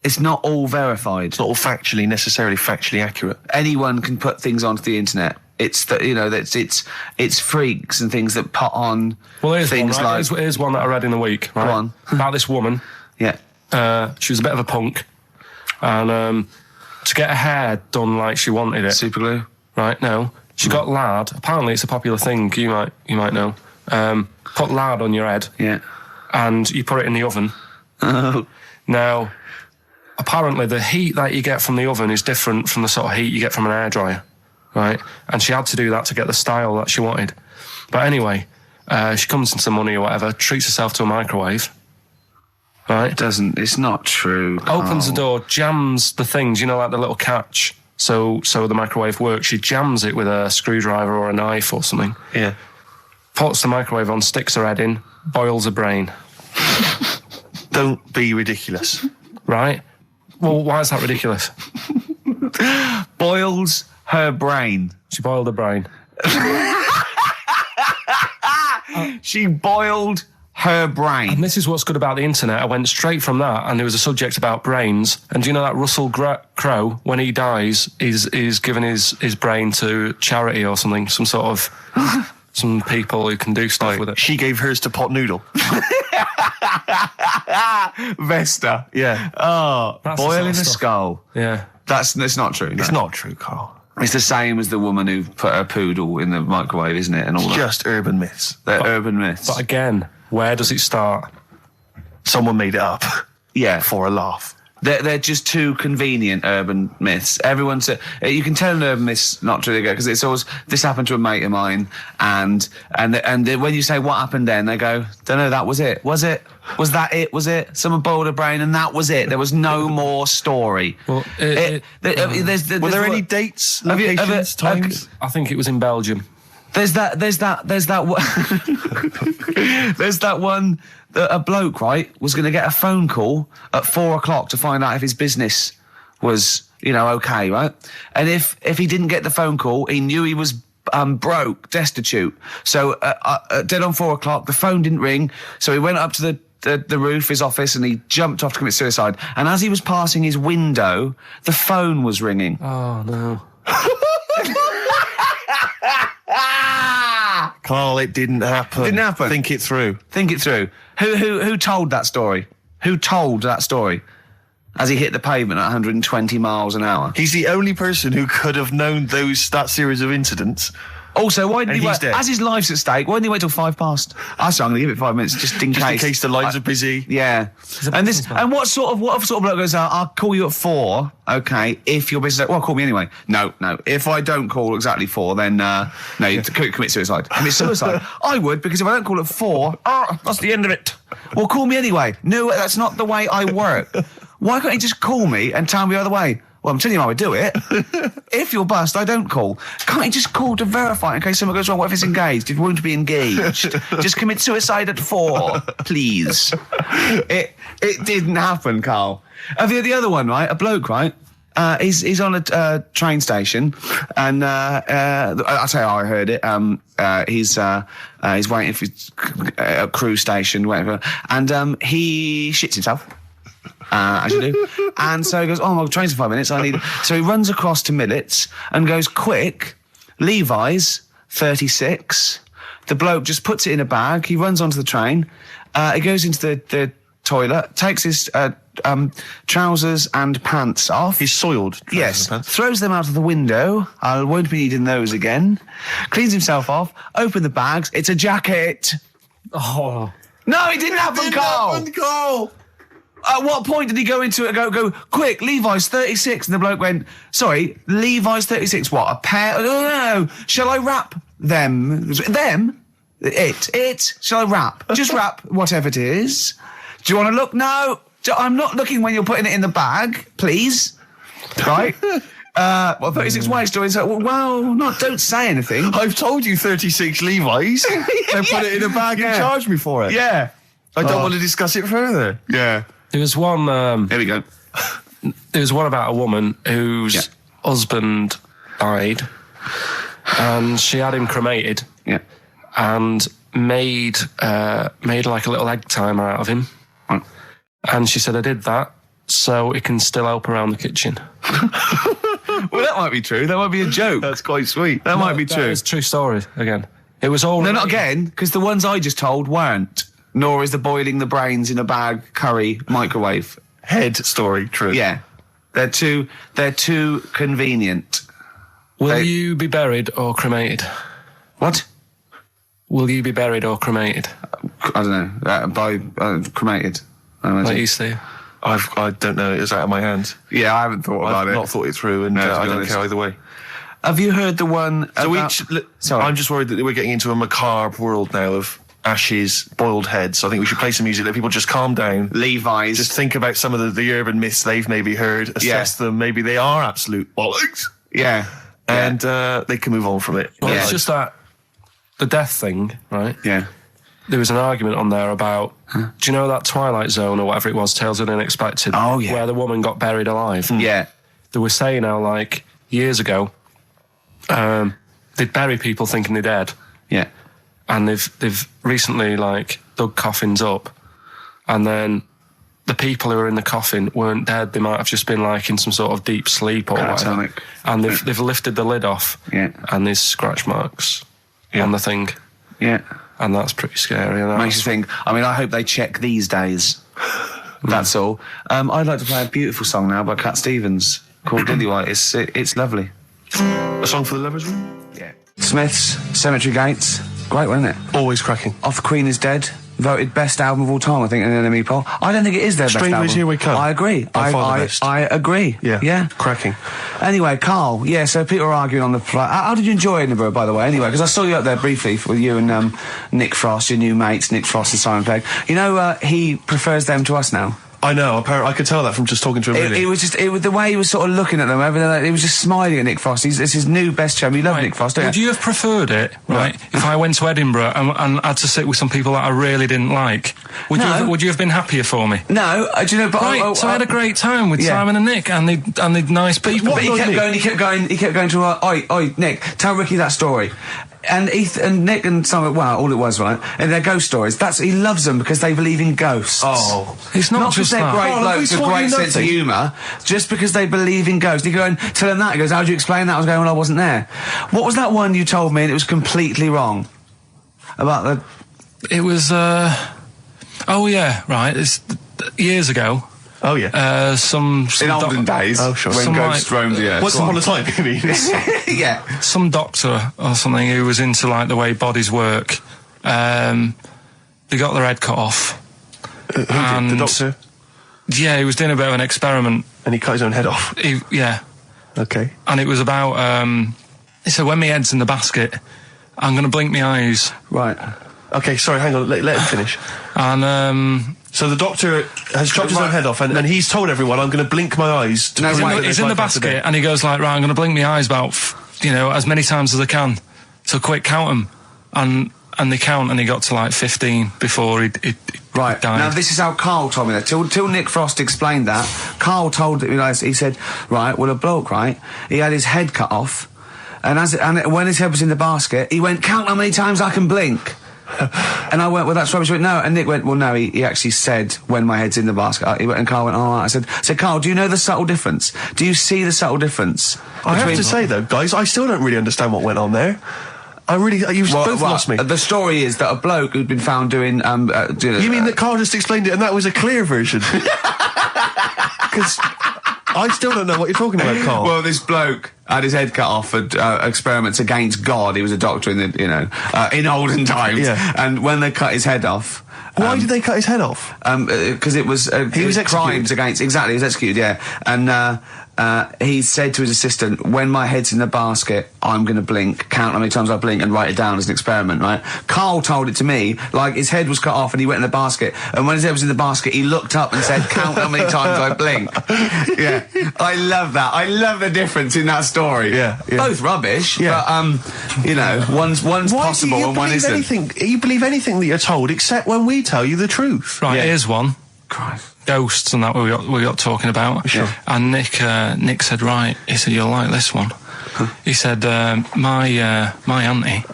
It's not all verified. It's not all necessarily factually accurate. Anyone can put things onto the internet. It's that, you know, it's freaks and things that put on things one, right? like... Here's one that I read in the week, right? Go on. About this woman. Yeah. She was a bit of a punk. And to get her hair done like she wanted it. Super glue? Right, no. She got lard. Apparently it's a popular thing, you might know. Put lard on your head. Yeah. And you put it in the oven. Oh. Now, apparently the heat that you get from the oven is different from the sort of heat you get from an hairdryer, right? And she had to do that to get the style that she wanted. But anyway, she comes into money or whatever, treats herself to a microwave, right? It's not true. Opens the door, jams the things, you know, like the little catch, so the microwave works. She jams it with a screwdriver or a knife or something. Yeah. Puts the microwave on, sticks her head in, boils her brain. Don't be ridiculous. Right? Well, why is that ridiculous? Boils her brain. She boiled her brain. She boiled her brain. And this is what's good about the internet. I went straight from that, and there was a subject about brains. And do you know that Russell Crowe, when he dies, is giving his brain to charity or something, some sort of... some people who can do stuff with it. She gave hers to Pot Noodle. Vesta. Yeah. Oh, That's boiling a the sort of stuff. skull. Yeah. It's not true. It's not true, Carl. It's the same as the woman who put her poodle in the microwave, isn't it? And all It's that. just urban myths. They're urban myths. But again, where does it start? Someone made it up yeah. for a laugh. They're just too convenient urban myths. Everyone's you can tell an urban myth's not true because it's always this happened to a mate of mine, and when you say what happened then, they go, don't know, that was it. Was it? Was that it? Was it? Someone boiled a brain and that was it. There was no more story. Well, Were there any dates, locations, times? I think it was in Belgium. There's that one that a bloke, right, was going to get a phone call at 4:00 to find out if his business was, okay, right? And if he didn't get the phone call, he knew he was broke, destitute. So dead on 4:00, the phone didn't ring. So he went up to the roof, his office, and he jumped off to commit suicide. And as he was passing his window, the phone was ringing. Oh, no. Carl, it didn't happen. Didn't happen. Think it through. Who told that story? Who told that story? As he hit the pavement at 120 miles an hour. He's the only person who could have known that series of incidents. Also, why didn't he wait? Dead. As his life's at stake, why didn't he wait till 5:00? I'm going to give it 5 minutes just in case. In case the lines are busy. Yeah. And what sort of bloke goes out? I'll call you at 4. Okay, if your business. Well, call me anyway. No. If I don't call exactly 4, then no, you commit suicide. Commit suicide. I would, because if I don't call at 4, that's the end of it. Well, call me anyway. No, that's not the way I work. Why can't he just call me and tell me the other way? Well, I'm telling you how I do it. If you're bust, I don't call. Can't you just call to verify in case something goes wrong? What if it's engaged? It won't be engaged. Just commit suicide at 4, please. It didn't happen, Carl. The other one, right? A bloke, right? He's on a train station, and I'll tell you how I heard it. He's waiting for a cruise station, whatever, and he shits himself. As you do. And so he goes, my train's in 5 minutes, So he runs across to Millets and goes, quick, Levi's, 36. The bloke just puts it in a bag. He runs onto the train. He goes into the toilet, takes his trousers and pants off. He's soiled trousers Yes. and pants. Throws them out of the window. I won't be needing those again. Cleans himself off. Open the bags. It's a jacket. Oh. No, it didn't happen, Carl. At what point did he go into it and go, quick, Levi's 36? And the bloke went, sorry, Levi's 36, what, a pair? No. Shall I wrap them? Them? It? Shall I wrap? Just wrap whatever it is. Do you want to look? No. I'm not looking when you're putting it in the bag, please. Right? 36 white stories. Don't say anything. I've told you 36 Levi's. They put it in a bag and charged me for it. Yeah. I don't want to discuss it further. Yeah. There was one. Here we go. There was one about a woman whose husband died, and she had him cremated. Yeah. And made like a little egg timer out of him. Right. And she said, I did that so it can still help around the kitchen. Well, that might be true. That might be a joke. That's quite sweet. That might be true. It's a true story, again. It was all... No, not again, because the ones I just told weren't. Nor is the boiling the brains in a bag curry microwave. Head story, true. Yeah. They're too convenient. Will you be buried or cremated? What? Will you be buried or cremated? I don't know. By cremated. I imagine. Like you, Steve? I don't know. It's out of my hands. Yeah, I haven't thought about I've it. not thought it through, and No, to I be don't honest. care either way. Have you heard the one So about... Sorry. I'm just worried that we're getting into a macabre world now of ashes, boiled heads. So I think we should play some music. Let people just calm down. Levi's. Just think about some of the urban myths they've maybe heard, assess them. Maybe they are absolute bollocks. Yeah. And they can move on from it. Well, Yeah. it's just that the death thing, right? Yeah. There was an argument on there about, do you know that Twilight Zone or whatever it was, Tales of the Unexpected? Oh, yeah. Where the woman got buried alive. Yeah. They were saying how, like, years ago, they'd bury people thinking they're dead. Yeah. And they've recently, like, dug coffins up. And then the people who were in the coffin weren't dead. They might have just been, like, in some sort of deep sleep or whatever. Catatonic. And they've lifted the lid off. Yeah. And there's scratch marks on the thing. Yeah. And that's pretty scary. And Makes you think. I mean, I hope they check these days. That's all. I'd like to play a beautiful song now by Cat Stevens called Lillywhite. It's lovely. A song for the lovers' room? Yeah. Smiths, Cemetery Gates. Great one, isn't it? Always cracking. Off the Queen is Dead. Voted best album of all time, I think, in an NME poll. I don't think it is their best album. Strangers Here We Come. I agree. By far the best. I agree. Yeah. Yeah. Cracking. Anyway, Carl, yeah, so people were arguing on the flight. How did you enjoy Edinburgh, by the way, anyway? Because I saw you up there briefly with you and Nick Frost, your new mates, Nick Frost and Simon Pegg. You know, he prefers them to us now. I know. Apparently, I could tell that from just talking to him. Really. It was just the way he was sort of looking at them. He was just smiling at Nick Frost. It's his new best chum. You love Nick Frost, don't Would you have preferred it, right, if I went to Edinburgh and had to sit with some people that I really didn't like? Would you have been happier for me? No, do you know? But Right, so I had a great time with yeah. Simon and Nick, and they're nice people. But he kept going to oi, Nick, tell Ricky that story. And Nick and Simon, well, all it was, right? And their ghost stories. He loves them because they believe in ghosts. Oh. It's not because just they're that. great blokes with taught great you sense of nothing. humour, just because they believe in ghosts. You go and tell him that. He goes, how do you explain that? I was going, well, I wasn't there. What was that one you told me and it was completely wrong? About the... It was, oh yeah, right, it's years ago. Oh, yeah. Some In olden days, Oh, sure. when Some ghosts like- roamed the earth. Once upon a time, you mean? Yeah. some doctor or something who was into like the way bodies work. They got their head cut off. Who did? The doctor? Yeah, he was doing a bit of an experiment. And he cut his own head off. Yeah, Okay. and it was about. He said, "When my head's in the basket, I'm going to blink my eyes." Right. Okay, sorry, hang on. Let him finish. And So the doctor has chopped his own head off, and he's told everyone, I'm going to blink my eyes. To No, prove wait, that he's there's in the life after basket, death. and he goes like, "Right, I'm going to blink my eyes about, as many times as I can. So quick, count them." And they count, and he got to like 15 before he Right. died. Now, this is how Carl told me that. Till Nick Frost explained that, Carl told me, he said, right, well, a bloke, right, he had his head cut off, and when his head was in the basket, he went, count how many times I can blink. And I went, well, that's rubbish. He went, no. And Nick went, well, no, he actually said, when my head's in the basket. And Carl went, all right. I said, Carl, do you know the subtle difference? Do you see the subtle difference? I have to say, though, guys, I still don't really understand what went on there. You've both lost me. The story is that a bloke who'd been found doing... You mean that Carl just explained it and that was a clear version? Because I still don't know what you're talking about, Carl. Well, this bloke had his head cut off for experiments against God. He was a doctor in in olden times. Yeah. And when they cut his head off... Why did they cut his head off? Because it was He was executed. crimes against... Exactly, he was executed, yeah. And he said to his assistant, when my head's in the basket, I'm going to blink, count how many times I blink and write it down as an experiment, right? Carl told it to me, like his head was cut off and he went in the basket, and when his head was in the basket, he looked up and said, count how many times I blink. Yeah, I love that. I love the difference in that story. Yeah. Both rubbish, but, you know, one's possible and one isn't. You believe anything that you're told, except when we tell you the truth. Right, here's one. Christ. Ghosts and that we got talking about. Sure. And Nick said, right, he said, you'll like this one. He said, my auntie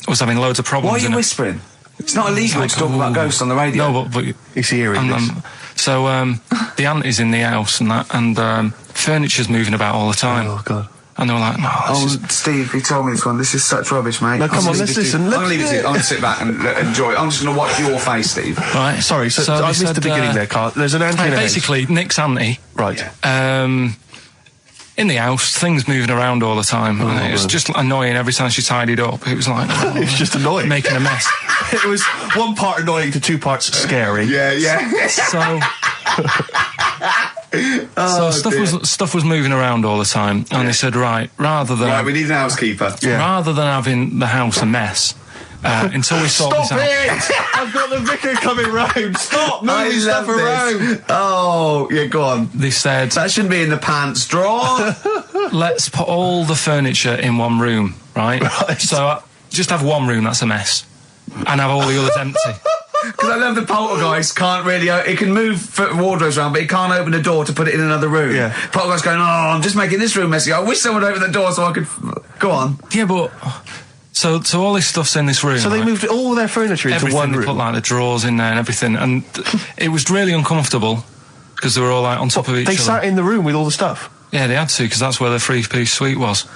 was having loads of problems. Why are you whispering? It's not illegal to talk about ghosts on the radio. No, but It's eerie. so the auntie's in the house and that, and furniture's moving about all the time. Oh, God. And they were like, no, Steve, he told me this one. This is such rubbish, mate. No, come on, let's listen. I'm going to leave it to you. I'm going to sit back and enjoy it. I'm just going to watch your face, Steve. Right. Sorry, so I missed the beginning there, Carl. There's an auntie in the house. Basically, Nick's auntie. Right. In the house, things moving around all the time. And it was just annoying every time she tidied up. It was like... It was just annoying. Making a mess. It was one part annoying to two parts scary. Yeah. So... stuff was moving around all the time, and they said, right, we need an housekeeper. Rather than having the house a mess, until we sort this out. I've got the vicar coming round. Stop moving stuff around. Oh, yeah, go on. They said That shouldn't be in the pants drawer. let's put all the furniture in one room, right? So just have one room that's a mess, and have all the others empty. Because I love the poltergeist can't really... It can move wardrobes around, but it can't open a door to put it in another room. Yeah. Poltergeist going, I'm just making this room messy. I wish someone would open the door so I could... Go on. Yeah, but... So all this stuff's in this room. So they moved all their furniture into one room. They put like the drawers in there and everything, and it was really uncomfortable because they were all like on top of each other. They sat in the room with all the stuff? Yeah, they had to, because that's where the three-piece suite was.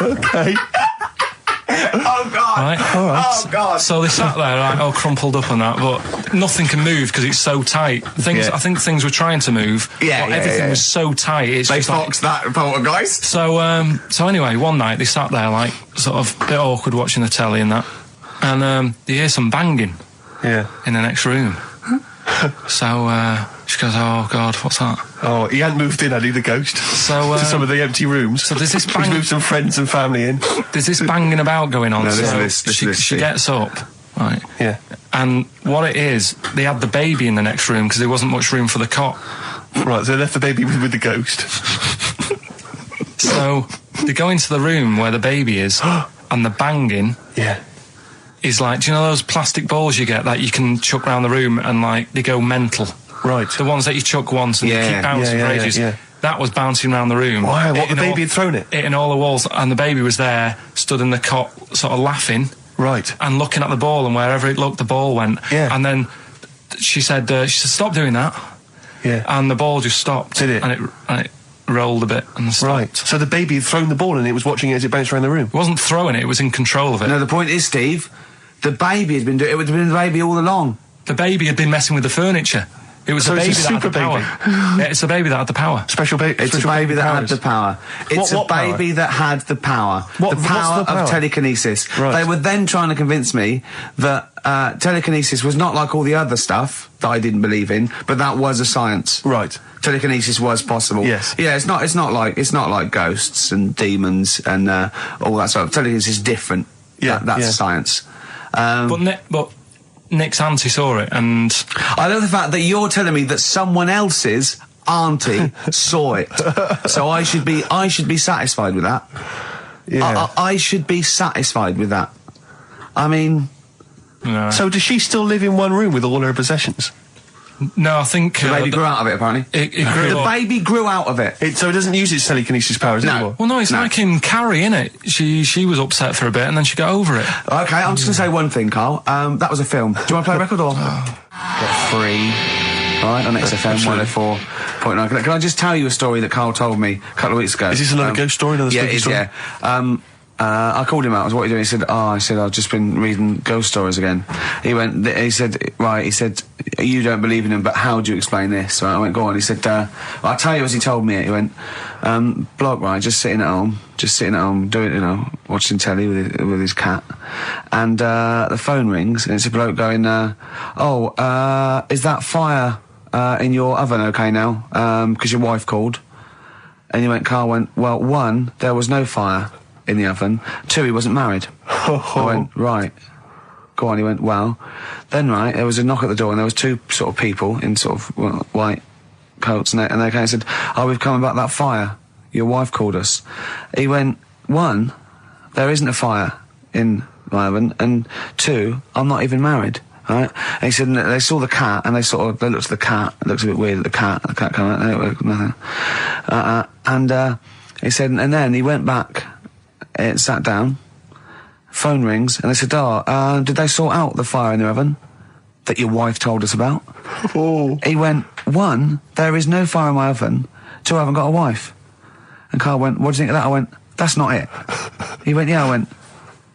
Okay. Oh, God. Right? All right. Oh, God. So they sat there, like, all crumpled up and that, but nothing can move because it's so tight. I think things were trying to move, but everything was so tight. They foxed that poltergeist. So anyway, one night they sat there, like, sort of a bit awkward watching the telly and that, and they hear some banging in the next room. So she goes, oh, God, what's that? Oh, he hadn't moved in, had he, the ghost? So to some of the empty rooms. So there's this He's moved some friends and family in. There's this banging about going on. No, so she gets up, right? Yeah. And what it is, they had the baby in the next room because there wasn't much room for the cot. Right, so they left the baby with the ghost. So they go into the room where the baby is, and the banging is like, do you know those plastic balls you get that you can chuck around the room and like they go mental? Right. The ones that you chuck once and they keep bouncing for ages. Yeah. That was bouncing around the room. Wow, what, the baby had thrown it? Hitting all the walls, and the baby was there, stood in the cot, sort of laughing. Right. And looking at the ball, and wherever it looked, the ball went. Yeah. And then she said, stop doing that. Yeah. And the ball just stopped. Did it? And it rolled a bit and stopped. Right. So the baby had thrown the ball and it was watching it as it bounced around the room? It wasn't throwing it, it was in control of it. No, the point is, Steve, the baby had been doing it. It would have been the baby all along. The baby had been messing with the furniture. It was So the it's baby a that had the super power. baby. Yeah, it's the baby that had the power. Special baby. It's a baby that had the power. It's What a baby that had the power. What's The the power power? of telekinesis. Right. They were then trying to convince me that telekinesis was not like all the other stuff that I didn't believe in, but that was a science. Right. Telekinesis was possible. Yes. Yeah, it's not like ghosts and demons and all that stuff. Telekinesis is different. Yeah, That's science. But Nick's auntie saw it, and I love the fact that you're telling me that someone else's auntie saw it. So I should be satisfied with that. Yeah. I should be satisfied with that. I mean, So does she still live in one room with all her possessions? no, I think the baby grew out of it, apparently. It grew The up. baby grew out of it. So it doesn't use its telekinesis powers anymore? Well, no, it's like in Carrie, innit? She was upset for a bit, and then she got over it. Okay, I'm just going to say one thing, Carl. That was a film. Do you want to play a record or? Get free. All right, on XFM 104.9. Can I just tell you a story that Carl told me a couple of weeks ago? Is this another ghost story? Another spooky story? Yeah. I called him out. I was, what are you doing? He said, I've just been reading ghost stories again. He said, you don't believe in them, but how do you explain this? So I went, go on. He said, I'll tell you as he told me it. He went, bloke, right, just sitting at home, doing, watching telly with his cat. And, the phone rings and it's a bloke going, is that fire, in your oven okay now? Because your wife called. And Carl went, well, 1, there was no fire in the oven. 2, he wasn't married. I went, right. Go on. He went, well. Then, right, there was a knock at the door and there was 2 sort of people in sort of white coats and they came and said, oh, we've come about that fire. Your wife called us. He went, 1, there isn't a fire in my oven, and 2, I'm not even married. Right? And he said, and they saw the cat, and they looked at the cat. It looks a bit weird at the cat came out, nothing. And he said, and then he went back, sat down, phone rings, and they said, did they sort out the fire in the oven that your wife told us about? Oh. He went, 1, there is no fire in my oven. 2, I haven't got a wife. And Carl went, what do you think of that? I went, that's not it. He went, yeah. I went,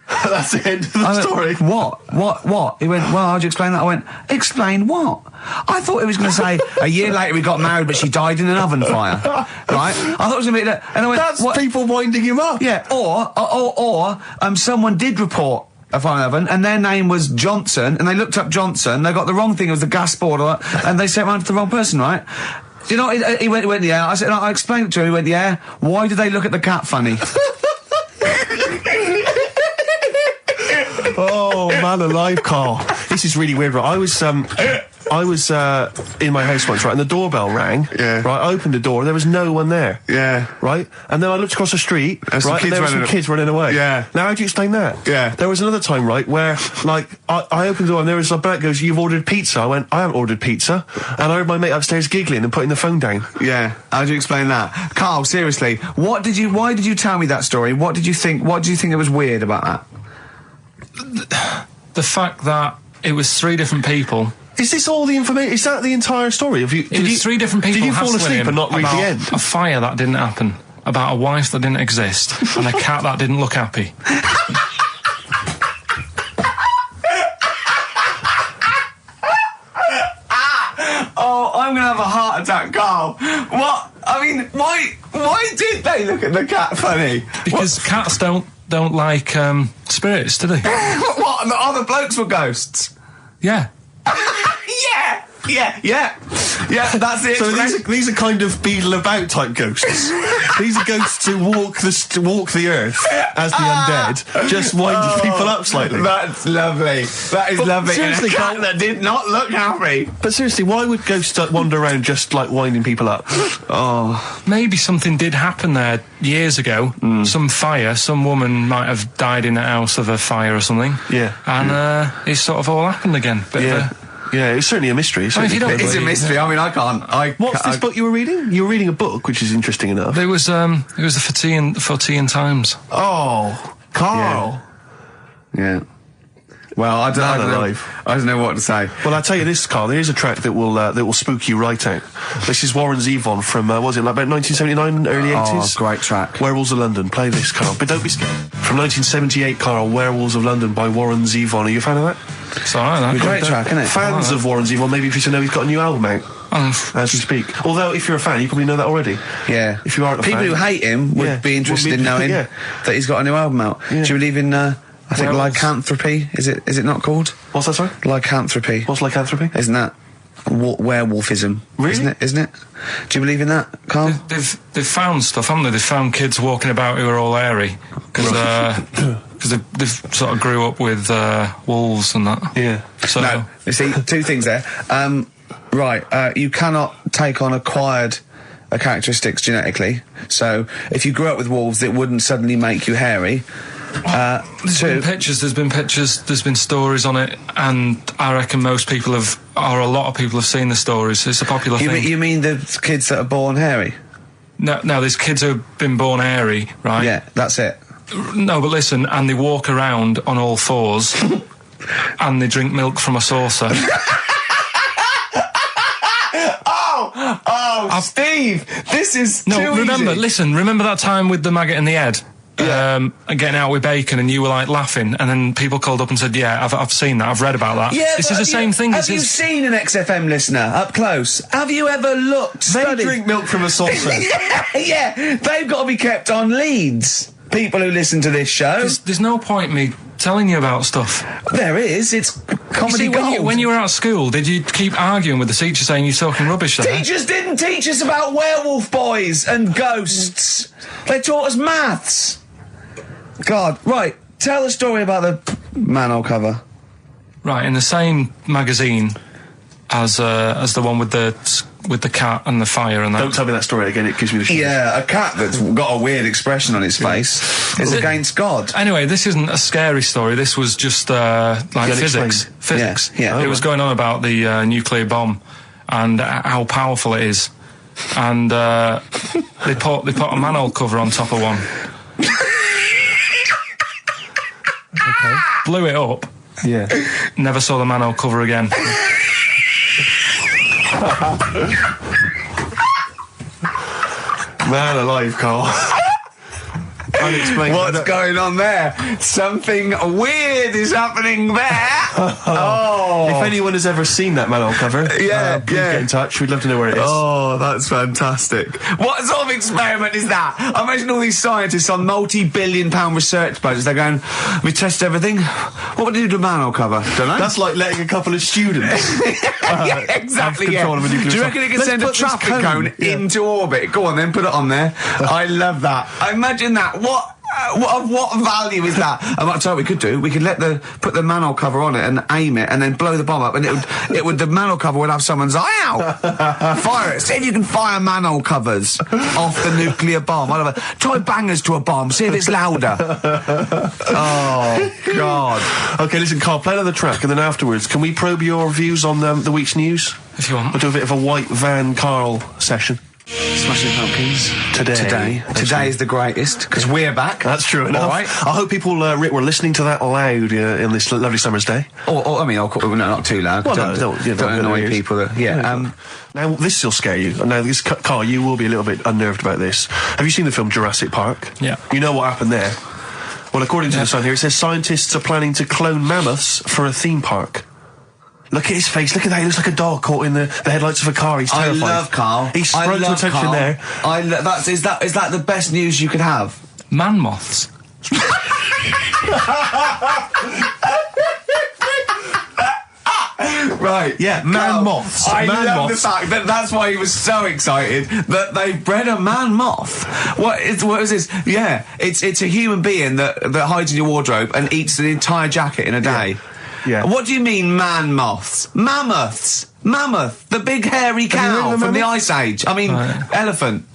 that's the end of the story. What? He went, well, how'd you explain that? I went, explain what? I thought he was going to say, a year later we got married, but she died in an oven fire. Right? I thought it was going to be that. And I went, that's what? People winding him up. Yeah, or someone did report a fire oven, and their name was Johnson, and they looked up Johnson, they got the wrong thing, it was the gas board, and they sent around to the wrong person, right? You know, he went, yeah. I said, I explained it to him, he went, yeah. Why did they look at the cat funny? Oh, man alive, Carl. This is really weird, right? I was in my house once, right, and the doorbell rang. Yeah. Right, I opened the door, there was no one there. Yeah. Right? And then I looked across the street, There's right, and there were some kids running away. Yeah. Now, how do you explain that? Yeah. There was another time, right, where, like, I opened the door and there was a bloke goes, you've ordered pizza. I went, I haven't ordered pizza. And I heard my mate upstairs giggling and putting the phone down. Yeah. How do you explain that? Carl, seriously, why did you tell me that story? What did you think it was weird about that? The fact that it was 3 different people. Is this all the information? Is that the entire story? It was 3 different people. Did you fall hassling asleep him and not read the about end? A fire that didn't happen, about a wife that didn't exist, and a cat that didn't look happy. Oh, I'm gonna have a heart attack, Carl. What? I mean, why did they look at the cat funny? Because cats don't like spirits, do they? What? And the other blokes were ghosts? Yeah. Yeah, that's it. So these are kind of beetle about type ghosts. These are ghosts who walk the earth as the undead, just winding people up slightly. That's lovely. That is lovely. Seriously, and a cat that did not look happy. But seriously, why would ghosts wander around just like winding people up? Oh, Maybe something did happen there years ago. Some fire. Some woman might have died in a house of a fire or something. Yeah. And it's sort of all happened again. Yeah, it's certainly a mystery. I mean, if you don't it's a mystery. I mean, I can't. What's this book you were reading? You were reading a book, which is interesting enough. It was the Fortean Times. Oh, Carl. Yeah. Well, I don't know what to say. Well, I'll tell you this, Carl. There is a track that will spook you right out. This is Warren Zevon from was it like about 1979, early 80s? Oh, great track. Werewolves of London. Play this, Carl. But don't be scared. From 1978, Carl. Werewolves of London by Warren Zevon. Are you a fan of that? It's alright, Great track, isn't it? Fans of Warren Zevon, maybe if you know he's got a new album out as we speak. Although, if you're a fan, you probably know that already. Yeah. If you aren't a People fan, who hate him would be interested in knowing that he's got a new album out. Yeah. Do you believe in? I think lycanthropy. Is it not called? What's that, sorry? Lycanthropy. What's lycanthropy? Isn't that werewolfism? Really? Isn't it? Do you believe in that, Carl? They've found stuff, haven't they? They've found kids walking about who are all hairy because they've sort of grew up with wolves and that. Yeah. So No, you see, 2 things there. You cannot take on acquired characteristics genetically. So if you grew up with wolves, it wouldn't suddenly make you hairy. There's been pictures, there's been stories on it, and I reckon a lot of people have seen the stories. It's a popular thing. You mean the kids that are born hairy? No, there's kids who have been born hairy, right? Yeah, that's it. No, but listen, and they walk around on all 4s, and they drink milk from a saucer. Steve, this is remember that time with the maggot in the head? Yeah. Getting out with bacon, and you were like laughing, and then people called up and said, yeah, I've seen that, I've read about that. Yeah, this is the same thing. Have you seen an XFM listener up close? Have you ever looked? They drink milk from a saucer. Yeah, they've got to be kept on leads. People who listen to this show. There's no point me telling you about stuff. There is. It's comedy You see, gold. when you were at school, did you keep arguing with the teacher saying you're talking rubbish there? Teachers didn't teach us about werewolf boys and ghosts. They taught us maths. God, right. Tell the story about the manhole cover. Right, in the same magazine as the one with the cat and the fire and that. Don't tell me that story again, it gives me the shivers. Yeah, a cat that's got a weird expression on its face is against God. Anyway, this isn't a scary story. This was just like physics. Explain. Physics. Yeah. It was going on about the nuclear bomb and how powerful it is. And they put a manhole cover on top of one. Okay. Blew it up. Yeah. Never saw the manhole cover again. Man alive, Carl. Unexplained. What's going on there? Something weird is happening there. Oh. If anyone has ever seen that manhole cover, please get in touch. We'd love to know where it is. Oh, that's fantastic. What sort of experiment is that? I imagine all these scientists on multi-billion-pound research budgets, they're going, we test everything. What would you do to a manhole cover? Don't know. That's like letting a couple of students Yeah, exactly, have control of a nuclear Do you reckon it can Let's send a put this traffic cone Yeah. into orbit? Go on then, put it on there. I love that. Imagine that. What value is that? I might tell you what we could do. We could put the manhole cover on it and aim it and then blow the bomb up, and the manhole cover would have someone's eye out. Fire it. See if you can fire manhole covers off the nuclear bomb. I love it. Try bangers to a bomb. See if it's louder. Oh God. Okay, listen, Carl, play another track, and then afterwards, can we probe your views on the week's news? If you want. We'll do a bit of a white van Carl session. Smashing Pumpkins. Today is the greatest because we're back. That's true enough. All right. I hope people, Rick, were listening to that loud in this lovely summer's day. I mean, no, not too loud. Well, don't don't annoy ears. people. Now, this will scare you. Now, Carl, you will be a little bit unnerved about this. Have you seen the film Jurassic Park? Yeah. You know what happened there? Well, according to the Sun here, it says scientists are planning to clone mammoths for a theme park. Look at his face. Look at that. He looks like a dog caught in the headlights of a car. He's terrified. I love Carl. He sprung to attention Carl. there. Is that the best news you could have? Man-moths. Right. Yeah, man-moths. I love the Man-moths. fact that that's why he was so excited that they bred a man-moth. What is this? Yeah, it's a human being that hides in your wardrobe and eats an entire jacket in a day. Yeah. What do you mean man-moths? Mammoths. Mammoth, the big hairy you heard cow of a from the mammoth? Ice Age. I mean, elephant.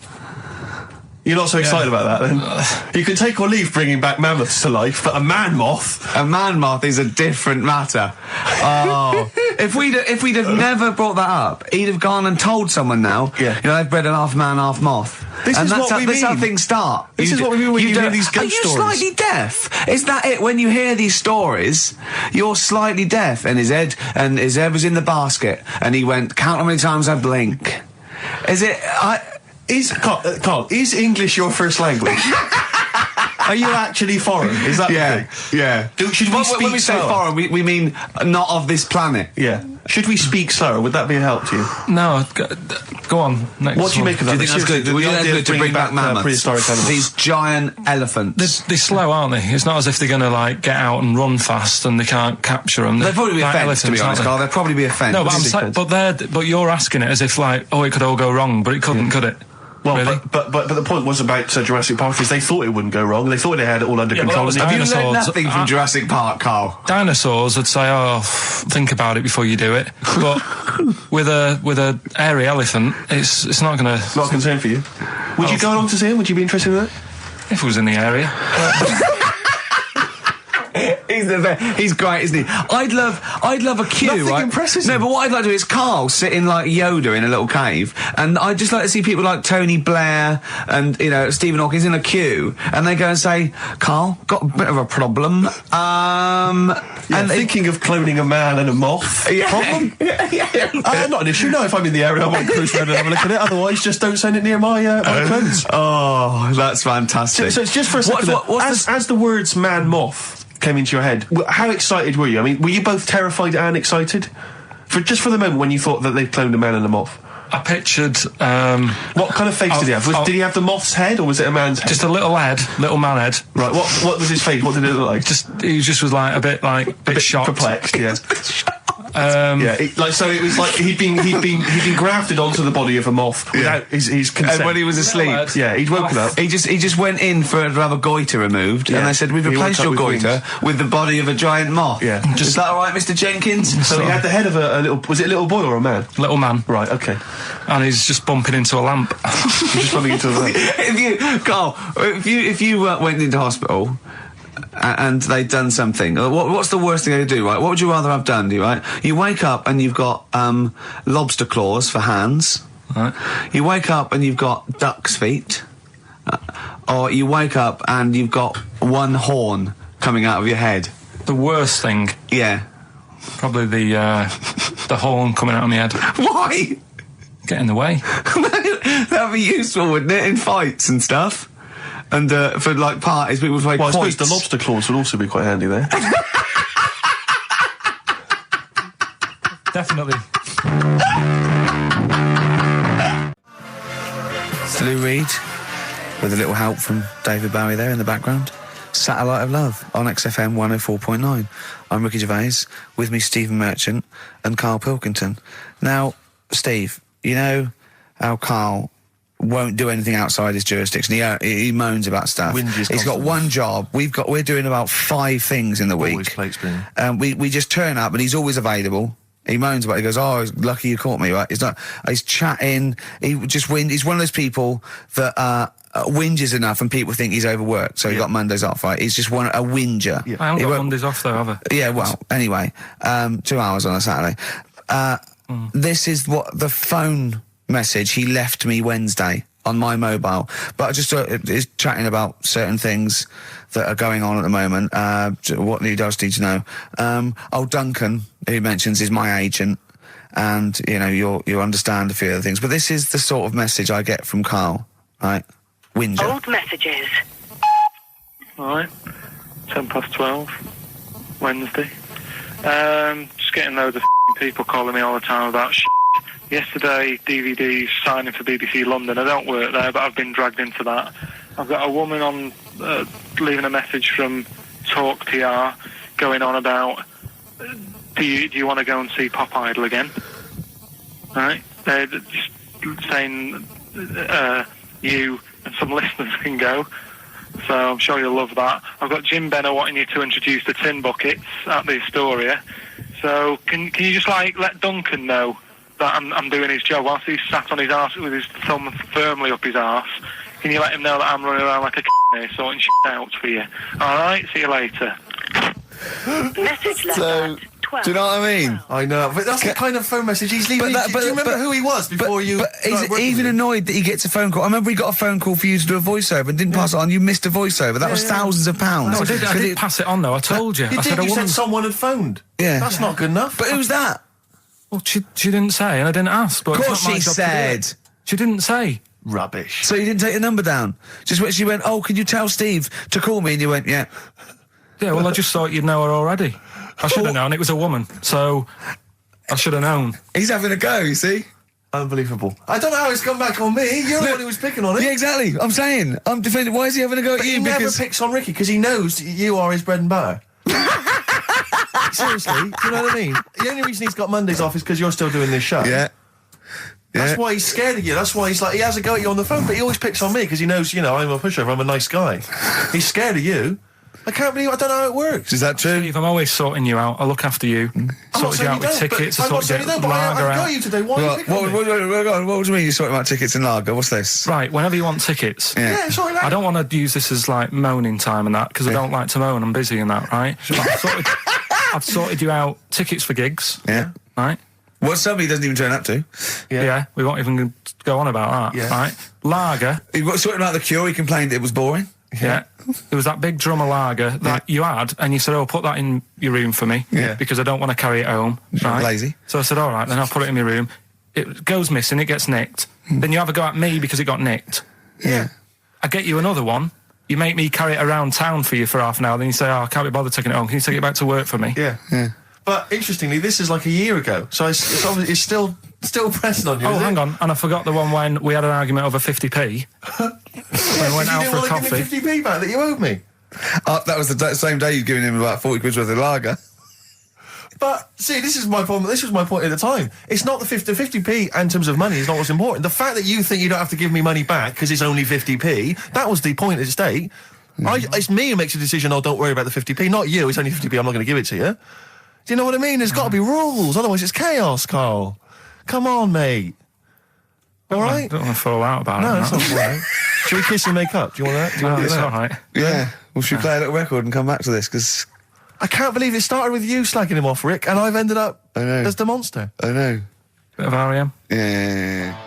You're not so excited about that, then? You can take or leave bringing back mammoths to life, but a man-moth... A man-moth is a different matter. Oh. If we'd have never brought that up, he'd have gone and told someone now, Yeah. you know, they've bred an half man, half moth. This is what we That's how mean. things start. This is what we mean when you hear don't- these ghost Are you stories. slightly deaf? Is that it? When you hear these stories, you're slightly deaf. And his head was in the basket, and he went, count how many times I blink. Is it... Carl, is English your first language? Are you actually foreign? Is that the thing? Yeah. Should we speak when we say slower? foreign, we mean not of this planet. Yeah. Should we speak slower? Would that be a help to you? No, go on. Next What do you one. make of Do that? you think that's good? The Do you think idea that's of good to bring back mammoths? prehistoric animals. These giant elephants. They're slow, aren't they? It's not as if they're going to like get out and run fast and they can't capture them. They'd probably be a Like fence, to be elephants, honest, aren't Carl. They'd probably be a fence. they? No, but you're asking it as if like, oh, it could all go wrong, but it couldn't, could it? Well, Really? but the point was about Jurassic Park is they thought it wouldn't go wrong. They thought they had it all under Yeah, but control. that was and Have you learned dinosaurs. nothing from Jurassic Park, Carl? Dinosaurs would say, "Oh, think about it before you do it." But with a hairy elephant, it's not going to. not a concern for you. Would you go along to see him? Would you be interested in that? If it was in the area, He's great, isn't he? I'd love a queue, Nothing right? impresses No, him. but what I'd like to do is Carl sitting like Yoda in a little cave, and I'd just like to see people like Tony Blair and, you know, Stephen Hawking's in a queue, and they go and say, Carl, got a bit of a problem. And thinking of cloning a man and a moth. Problem? Not an issue. No, if I'm in the area, I might cruise around and have a look at it. Otherwise, just don't send it near my clothes. Oh, that's fantastic. So it's just for a second. As the words man-moth came into your head, how excited were you? I mean, were you both terrified and excited? For the moment when you thought that they'd cloned a man and a moth? I pictured What kind of face did he have? Did he have the moth's head, or was it a man's head? just a little man head. Right. What was his face? What did it look like? He just was like a bit shocked, perplexed. Yeah. Um, So it was like he'd been grafted onto the body of a moth without his consent. And when he was asleep, Yeah, he'd woken up. he just went in to have a goiter removed, and they said, "We've He replaced woke your up with goiter with the body of a giant moth." Yeah. Is that all right, Mr. Jenkins? So he had the head of a little. Was it a little boy or a man? little man, Right. Okay. and he's just bumping into a lamp. Just bumping into a lamp. if you went into hospital and they'd done something, what's the worst thing they could do, right? What would you rather have done, right? You wake up and you've got lobster claws for hands. Right. You wake up and you've got duck's feet. Or you wake up and you've got one horn coming out of your head. The worst thing, Yeah. probably the horn coming out of my head. Why? Get in the way. That'd be useful, wouldn't it, in fights and stuff? And for like parties, people would play Well, I suppose quoits. the lobster claws would also be quite handy there. Definitely. Lou Reed, with a little help from David Bowie there in the background. Satellite of Love on XFM 104.9. I'm Ricky Gervais, with me Stephen Merchant and Karl Pilkington. Now, Steve, you know how Karl won't do anything outside his jurisdiction. He moans about stuff. Whinges He's got constantly. one job. We're doing about 5 things in the Always week. plate spinning. We just turn up and he's always available. He moans about it. He goes, "Oh, lucky you caught me," right? He's chatting. He just He's one of those people that whinges enough and people think he's overworked. So he got Mondays off, right? He's just a whinger. Yeah. I haven't He got won't- Mondays off though, have I? Yeah, well, anyway, 2 hours on a Saturday. This is what the phone message he left me Wednesday on my mobile. But I just is chatting about certain things that are going on at the moment. What he does need to know. Duncan, who he mentions, is my agent. And, you know, you'll understand a few other things. But this is the sort of message I get from Karl, right? Whinger. Old messages. Alright, 12:10, Wednesday. Just getting loads of people calling me all the time about shit. Yesterday, DVD's signing for BBC London. I don't work there, but I've been dragged into that. I've got a woman on leaving a message from Talk TR going on about, do you want to go and see Pop Idol again? Right? They're just saying you and some listeners can go. So I'm sure you'll love that. I've got Jim Benner wanting you to introduce the tin buckets at the Astoria. So can you just let Duncan know that I'm doing his job whilst he's sat on his arse with his thumb firmly up his arse? Can you let him know that I'm running around like a here sorting shit out for you? Alright, see you later. Message left So, at 12. do you know what I mean? I know, but that's the kind of phone message he's leaving. Do you remember who he was before you? But he's started working even with him? annoyed that he gets a phone call. I remember he got a phone call for you to do a voiceover and didn't pass it on. You missed a voiceover. That was thousands of pounds. No, I did 'Cause it- pass it on though. I told you. You I did. said a You woman. said someone had phoned. Yeah. That's not good enough. But who's that? Well, she didn't say, and I didn't ask. But Of it's course not my she job to do it. said. She didn't say. Rubbish. So you didn't take the number down. She went, "Oh, can you tell Steve to call me?" And you went, "Yeah." Yeah, well, I just thought you'd know her already. I should have known. It was a woman, so I should have known. He's having a go, you see? Unbelievable. I don't know how it's come back on me. You're the one who was picking on it. Yeah, exactly. I'm saying. I'm defending. Why is he having a go at But you? he never Because picks on Ricky because he knows you are his bread and butter. Seriously, do you know what I mean? The only reason he's got Mondays off is because you're still doing this show. yeah. That's why he's scared of you. That's why he's he has a go at you on the phone, but he always picks on me because he knows, I'm a pushover, I'm a nice guy. He's scared of you. I don't know how it works. Is that true? Steve, I'm always sorting you out. I look after you. I'm not Sorted you saying out you with don't, tickets. I I'm not sorted saying you you out don't, with but lager I've got out. you today. Why are you picking on me? What do you mean you're sorting about tickets and lager? What's this? Right, whenever you want tickets. Yeah, sorry, I don't want to use this as moaning time and that because I don't like to moan. I'm busy and that, right? But I've sorted you out tickets for gigs. Yeah. Right? What somebody doesn't even turn up to. Yeah, we won't even go on about that. Yeah. Right? Lager. He got sorting out the Cure. He complained it was boring. Yeah. There was that big drum of lager that you had, and you said, "Oh, put that in your room for me," Yeah. because I don't want to carry it home. Right? Lazy. So I said, "All right, then I'll put it in my room." It goes missing. It gets nicked. Then you have a go at me because it got nicked. Yeah. I get you another one. You make me carry it around town for you for half an hour. Then you say, "Oh, I can't be bothered taking it home. Can you take it back to work for me?" Yeah. But interestingly, this is like a year ago, so it's still Still pressing on you. Oh, is hang it? on. And I forgot the one when we had an argument over 50p. When we went out You for a didn't want to coffee. give me 50p back that you owed me. That was the same day you'd given him about 40 quid worth of lager. But see, this is my problem. This was my point at the time. It's not the 50p in terms of money is not what's important. The fact that you think you don't have to give me money back because it's only 50p, that was the point at stake. It's me who makes a decision. Oh, don't worry about the 50p, not you. It's only 50p. I'm not going to give it to you. Do you know what I mean? There's got to be rules, otherwise it's chaos, Carl. Come on, mate. All right. I don't want to fall out about No, it. it's not all right. Should we kiss and make up? Do you want that? Do you want to do It's that? all right. Yeah. Well, should we play a little record and come back to this? Because I can't believe it started with you slagging him off, Rick, and I've ended up I know. as the monster. I know. Bit of REM. Yeah.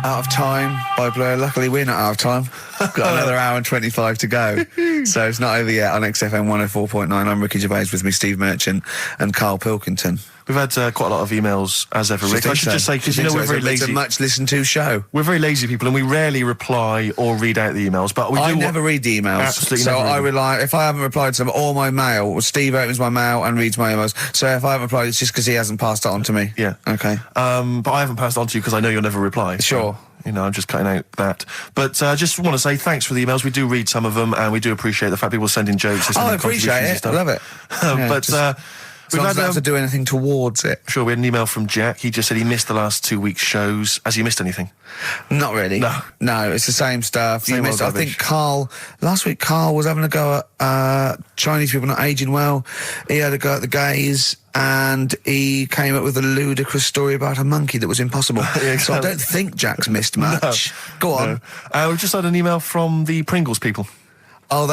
Out of Time by Blur. Luckily, we're not out of time. Got another hour and 25 to go. So it's not over yet on XFM 104.9. I'm Ricky Gervais, with me Steve Merchant and Karl Pilkington. We've had quite a lot of emails, as ever, Rick. I should just say, because we're very It's lazy. a much listened to show. We're very lazy people, and we rarely reply or read out the emails. But we I do. never read the emails. Absolutely so never read I them. rely, if I haven't replied to them, or my mail, or Steve opens my mail and reads my emails. So if I haven't replied, it's just because he hasn't passed it on to me. Yeah. Okay. But I haven't passed it on to you because I know you'll never reply. Sure. So, you know, I'm just cutting out that. But I just want to say thanks for the emails. We do read some of them, and we do appreciate the fact people send in jokes. I appreciate it. I love it. Yeah, But just- we've As long as I had don't have to do anything towards it. Sure, we had an email from Jack. He just said he missed the last 2 weeks' shows. Has he missed anything? Not really. No. It's the same stuff. Same You missed, old I think rubbish. last week Carl was having a go at Chinese people not aging well. He had a go at the gays, and he came up with a ludicrous story about a monkey that was impossible. Yeah, So I exactly. don't think Jack's missed much. Go on. No. We've just had an email from the Pringles people. Oh,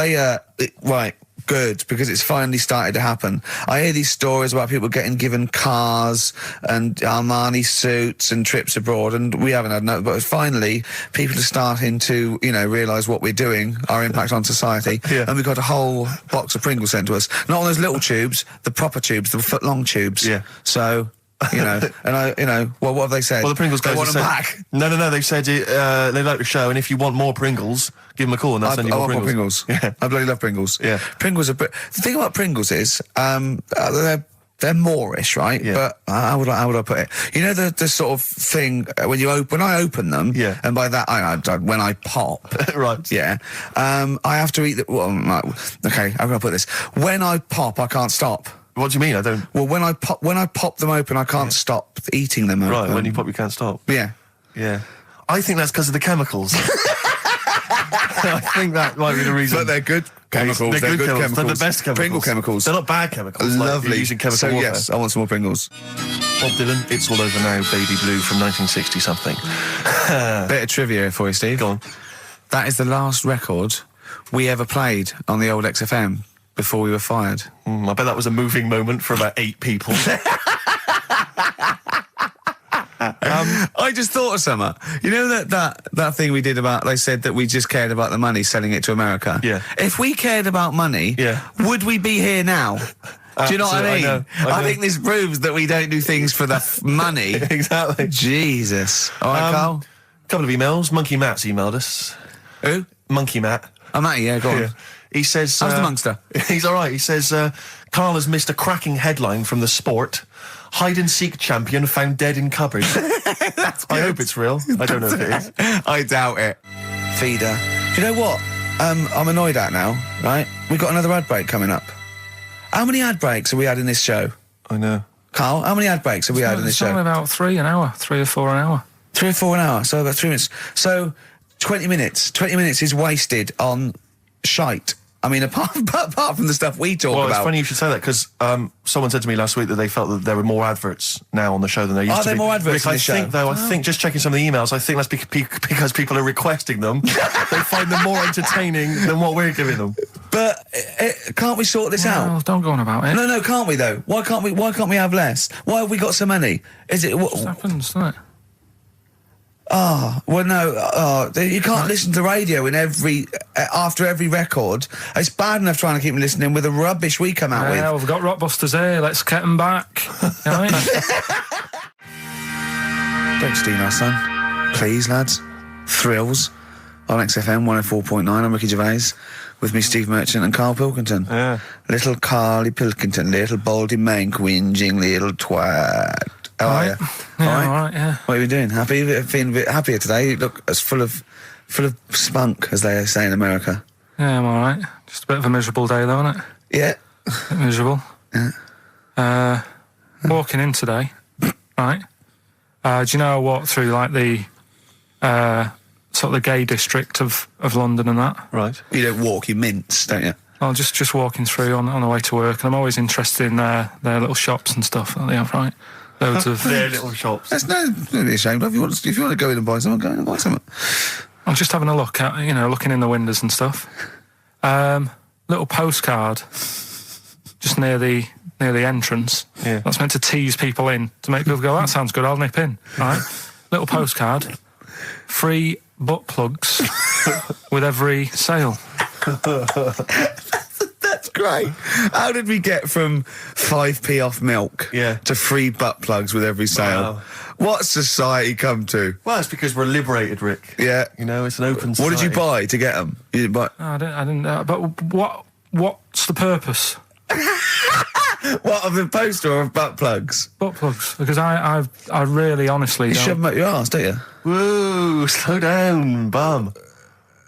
right. Good, because it's finally started to happen. I hear these stories about people getting given cars and Armani suits and trips abroad, and we haven't had no, but finally people are starting to, realise what we're doing, our impact on society, Yeah. and we've got a whole box of Pringles sent to us. Not on those little tubes, the proper tubes, the foot-long tubes. Yeah. So, and what have they said? Well, the Pringles they guys want have them said, back. No. They've said they like the show, and if you want more Pringles, give them a call, and they'll send you I more want Pringles. more Pringles. Yeah. I bloody love Pringles. Yeah. Pringles are. The thing about Pringles is, they're Moorish, right? Yeah. But how would I put it? You know the sort of thing when I open them. Yeah. And by that when I pop. Right. Yeah. I have to eat the. Well, okay. How can I put this? When I pop, I can't stop. What do you mean? I don't. Well, when I pop them open, I can't stop eating them. Right. open. When you pop, you can't stop. Yeah. Yeah. I think that's because of the chemicals. I think that might be the reason. But they're good chemicals. They're good chemicals. They're the best chemicals. Pringle chemicals. They're not bad chemicals. Like Lovely. you're using chemical so warfare. yes, I want some more Pringles. Bob Dylan, It's All Over Now, Baby Blue from 1960 something. Bit of trivia for you, Steve. Go on. That is the last record we ever played on the old XFM before we were fired. I bet that was a moving moment for about 8 people. I just thought of something. You know that thing we did about, they said that we just cared about the money, selling it to America? Yeah. If we cared about money, Yeah. would we be here now? Do you know what I mean? Absolutely, I know. think this proves that we don't do things for the money. Exactly. Jesus. All right, Carl? Couple of emails. Monkey Matt's emailed us. Who? Monkey Matt. Oh, Matty, yeah, go on. Yeah. He says... How's the Monkster? He's all right. He says, Carl has missed a cracking headline from the Sport. Hide-and-seek champion found dead in cupboard. I hope it's real. I don't know if it is. I doubt it. Feeder. Do you know what? I'm annoyed at now, right? We've got another ad break coming up. How many ad breaks have we had in this show? I know. Carl, how many ad breaks have we had in this It's only show? about 3 an hour, 3 or 4 an hour. 3 or 4 an hour, so about 3 minutes. So 20 minutes. 20 minutes is wasted on shite. I mean, apart from the stuff we talk Well, about. it's funny you should say that, because someone said to me last week that they felt that there were more adverts now on the show than there used Are to there be. more adverts Rick, in this I think, show? though, I think, just checking some of the emails, I think that's because people are requesting them. They find them more entertaining than what we're giving them. But can't we sort this Well, out? don't go on about it. No, can't we though? Why can't we have less? Why have we got so many? Is it? It happens, doesn't it? Well, no, you can't listen to radio in after every record. It's bad enough trying to keep them listening with the rubbish we come out Yeah, with. we've got Rockbusters here. Let's get them back. You know what I mean? Don't steal our son. Please, lads. Thrills on XFM 104.9. I'm Ricky Gervais. With me, Steve Merchant and Karl Pilkington. Yeah. Little Carly Pilkington, little baldy mank whinging little twat. How are you? Yeah, all right, yeah. What are you doing? Happy? Feeling a bit happier today? You look as full of spunk, as they say in America. Yeah, I'm all right. Just a bit of a miserable day, though, isn't it? Yeah. A bit miserable. Yeah. Walking in today, right? Do you know I walked through, like, the sort of the gay district of London and that? Right. You don't walk, you mince, don't you? Well, just walking through on the way to work, and I'm always interested in their little shops and stuff that they have, right? Loads of Their little shops. That's don't be ashamed of. If you want to go in and buy something, go in and buy something. I'm just having a look at, looking in the windows and stuff. Little postcard just near the entrance. Yeah. That's meant to tease people in, to make people go, that sounds good, I'll nip in. Right? Little postcard. Free butt plugs with every sale. That's great. How did we get from 5p off milk to free butt plugs with every sale? Wow. What society come to? Well, it's because we're liberated, Rick. Yeah. It's an open What society. did you buy to get them? You didn't buy... No, I didn't. But what's the purpose? What, of the poster or of butt plugs? Butt plugs, because I really honestly You don't. shove them up your arse, don't you? Whoa, slow down, bum.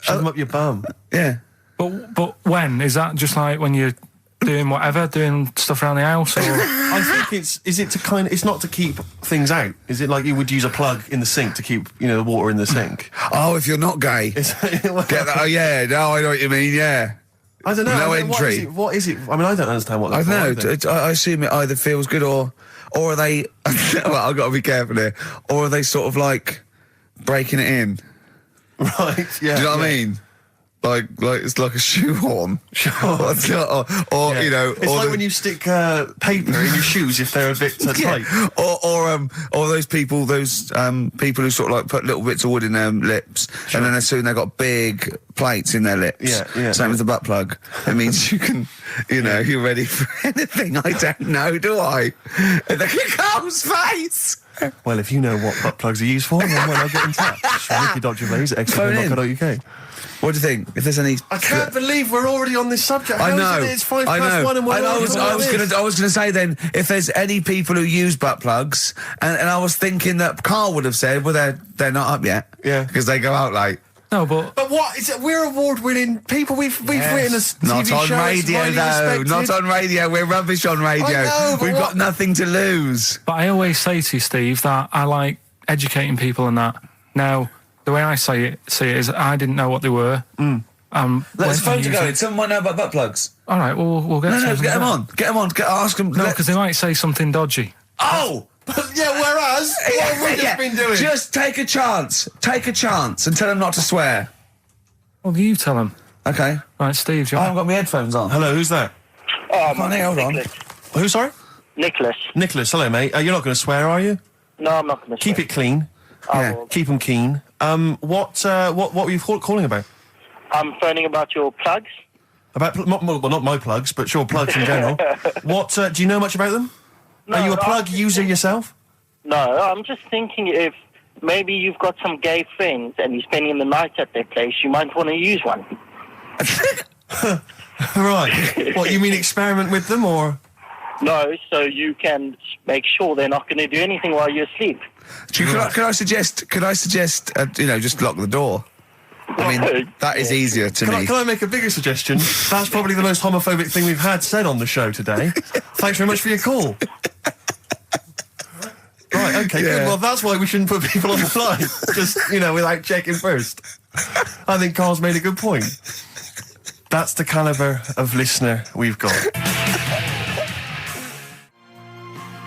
Shove them up your bum. Yeah. But when? Is that just like when you're doing whatever, doing stuff around the house? Or? I think it's not to keep things out. Is it like you would use a plug in the sink to keep, the water in the sink? Oh, if you're not gay. Get that? Oh, yeah. No, I know what you mean, yeah. I don't know. No entry. What is it? I mean, I don't understand what I that's don't know. I assume it either feels good or are they... well, I've got to be careful here. Or are they sort of like breaking it in? Right, yeah. Do you know what I mean? Like it's like a shoehorn. Sure. or It's like when you stick paper in your shoes if they're a bit tight. Or those people who sort of like put little bits of wood in their lips, and then as soon they've got big plates in their lips. Yeah. Same with the butt plug. It means you can, you're ready for anything. I don't know, do I? The Carl's face. Well, if you know what butt plugs are used for, then why not get in touch? Ricky.Gervais at XFM.co.uk. What do you think? If there's any... I can't believe we're already on this subject. I know. How is it? It's 1:05 and we're I was going to say then, if there's any people who use butt plugs, and I was thinking that Carl would have said, well, they're not up yet. Yeah. Because they go out late. No, but what is it? We're award-winning people. We've written a TV Not on show. radio, It's though. highly respected. Not on radio. We're rubbish on radio. I know, but We've got nothing to lose. But I always say to you, Steve, that I like educating people and that. Now, the way I see it is I didn't know what they were. Let's phone to go. Someone might know about butt plugs. All right, we'll get No, get them on. Get them on. Ask them. No, because they might say something dodgy. Oh! Yeah, whereas, what have we just been doing? Just take a chance. Take a chance and tell them not to swear. Well, you tell them. Okay. Right, Steve, I haven't got my headphones on. Hello, who's that? Hold on. Who, sorry? Nicholas. Nicholas, hello, mate. You're not going to swear, are you? No, I'm not going to Keep it clean. Yeah. Keep them keen. What were you calling about? I'm phoning about your plugs. About, not my plugs, but sure, plugs in general. What, do you know much about them? No, Are you a plug user yourself? No, I'm just thinking if maybe you've got some gay friends and you're spending the night at their place, you might want to use one. Right. What, you mean experiment with them, or...? No, so you can make sure they're not going to do anything while you're asleep. Could I suggest, just lock the door? I mean, that is easier to me. Can I make a bigger suggestion? That's probably the most homophobic thing we've had said on the show today. Thanks very much for your call. Right, okay, good. Well, that's why we shouldn't put people on the line. Just, without checking first. I think Carl's made a good point. That's the calibre of listener we've got.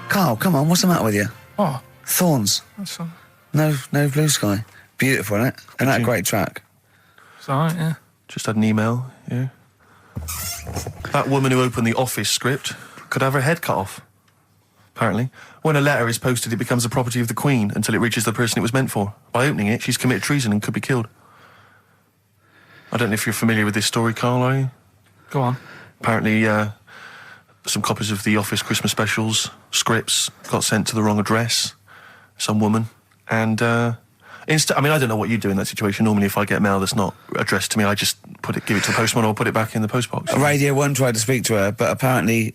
Carl, come on, what's the matter with you? Oh, Thorns. that's all. No blue sky. Beautiful, isn't it? And that great track. It's all right, yeah. Just had an email, yeah. That woman who opened the Office script could have her head cut off, apparently. When a letter is posted, it becomes the property of the Queen until it reaches the person it was meant for. By opening it, she's committed treason and could be killed. I don't know if you're familiar with this story, Carl, are you? Go on. Apparently, some copies of the Office Christmas specials, scripts, got sent to the wrong address, some woman, and I don't know what you do in that situation. Normally, if I get mail that's not addressed to me, I just give it to the postman or put it back in the postbox. Radio 1 tried to speak to her, but apparently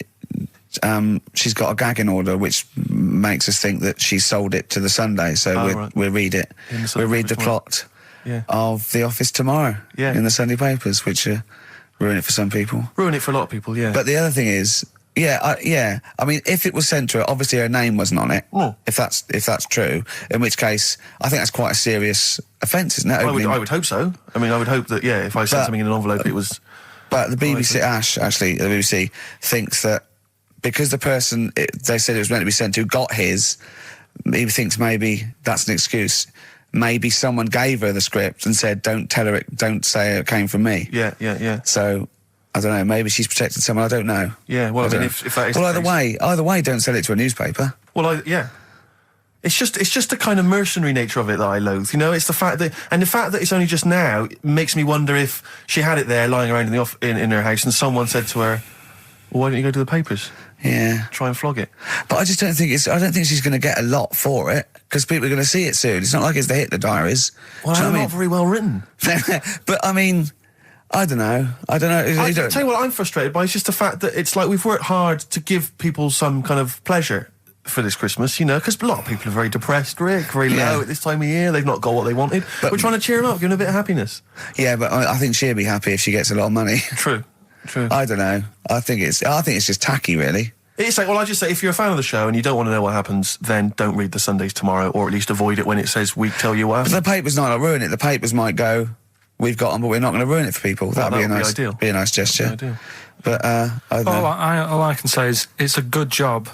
she's got a gagging order, which makes us think that she sold it to the Sunday. So we'll read it. We'll read the plot of The Office tomorrow in the Sunday papers, which ruin it for some people. Ruin it for a lot of people, yeah. But the other thing is, I mean, if it was sent to her, obviously her name wasn't on it. If that's true, in which case I think that's quite a serious offence, isn't it? I would hope so. I mean, I would hope that if I sent something in an envelope, it was. But the BBC, the BBC thinks that because the person they said it was meant to be sent to got his, he thinks maybe that's an excuse. Maybe someone gave her the script and said, "Don't tell her, don't say it came from me." Yeah. So. I don't know, maybe she's protected someone, I don't know. Yeah, well, I mean, if that is... Well, either way, don't sell it to a newspaper. Well, It's just the kind of mercenary nature of it that I loathe, you know? It's the fact that it's only just now makes me wonder if she had it there lying around in her house and someone said to her, well, why don't you go to the papers? Yeah. Try and flog it. But I just don't think she's going to get a lot for it, because people are going to see it soon. It's not like it's the Hitler Diaries. Well, they're not very well written. But, I mean... I don't know. I tell you what I'm frustrated by is just the fact that it's like we've worked hard to give people some kind of pleasure for this Christmas, you know, because a lot of people are very depressed, Rick, very low at this time of year. They've not got what they wanted. But we're trying to cheer them up, give them a bit of happiness. Yeah, but I think she'll be happy if she gets a lot of money. True. I don't know. I think it's just tacky, really. It's like, well, I just say, if you're a fan of the show and you don't want to know what happens, then don't read the Sundays tomorrow, or at least avoid it when it says we tell you what happens. But the papers might not ruin it. The papers might go... We've got them, but we're not going to ruin it for people. That'd be a nice gesture. But I don't know. All I can say is it's a good job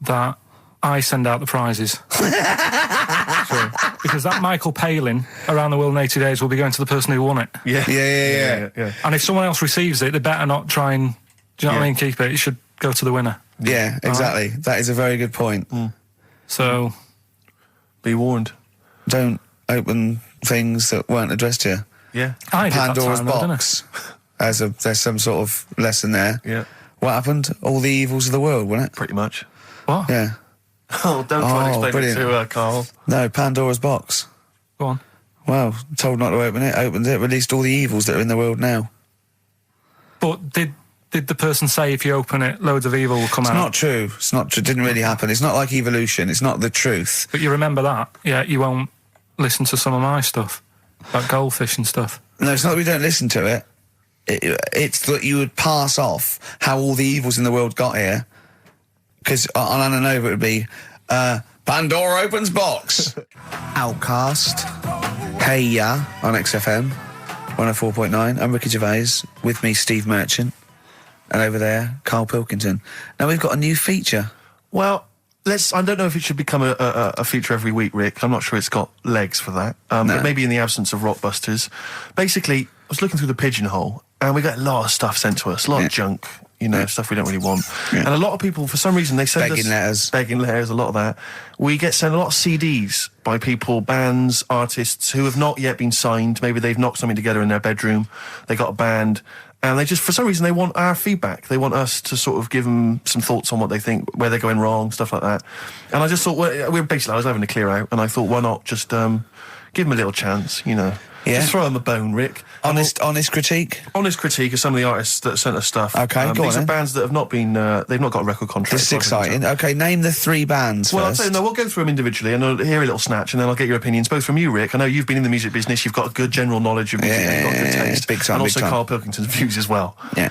that I send out the prizes. Because that Michael Palin around the world in 80 days will be going to the person who won it. Yeah. And if someone else receives it, they better not try and, do you know what I mean, keep it. It should go to the winner. Yeah, exactly. That is a very good point. So... Be warned. Don't open things that weren't addressed to you. Yeah. Pandora's box. There's some sort of lesson there. Yeah. What happened? All the evils of the world, wasn't it? Pretty much. What? Yeah. Oh, don't try and explain brilliant. it to Carl. No, Pandora's box. Go on. Well, told not to open it, opened it, released all the evils that are in the world now. But did the person say if you open it, loads of evil will come out? It's not true. It's not true. It didn't really happen. It's not like evolution. It's not the truth. But you remember that? Yeah, you won't listen to some of my stuff. Like goldfish and stuff. No, it's not that we don't listen to it. It's that you would pass off how all the evils in the world got here. Because on Ananova it would be, Pandora opens box. Outcast. Hey Ya on XFM 104.9. I'm Ricky Gervais. With me, Steve Merchant. And over there, Karl Pilkington. Now we've got a new feature. Well... I don't know if it should become a feature every week, Rick. I'm not sure it's got legs for that. But maybe in the absence of Rockbusters. Basically, I was looking through the pigeonhole, and we got a lot of stuff sent to us, a lot of junk, stuff we don't really want. Yeah. And a lot of people, for some reason, they send us... Begging letters, a lot of that. We get sent a lot of CDs by people, bands, artists, who have not yet been signed. Maybe they've knocked something together in their bedroom. They got a band... And they just, for some reason, they want our feedback. They want us to sort of give them some thoughts on what they think, where they're going wrong, stuff like that. And I just thought, I was having a clear out, and I thought, why not just give them a little chance, Just throw them a bone, Rick. Honest critique? Honest critique of some of the artists that sent us stuff. Okay, go on. These are bands that have not been, they've not got a record contract. This is exciting. Okay, name the 3 bands Well, first. we'll go through them individually, and I'll hear a little snatch, and then I'll get your opinions, both from you, Rick. I know you've been in the music business, you've got a good general knowledge of music, you've got good taste. Big time, and also big time. Karl Pilkington's views as well. Yeah.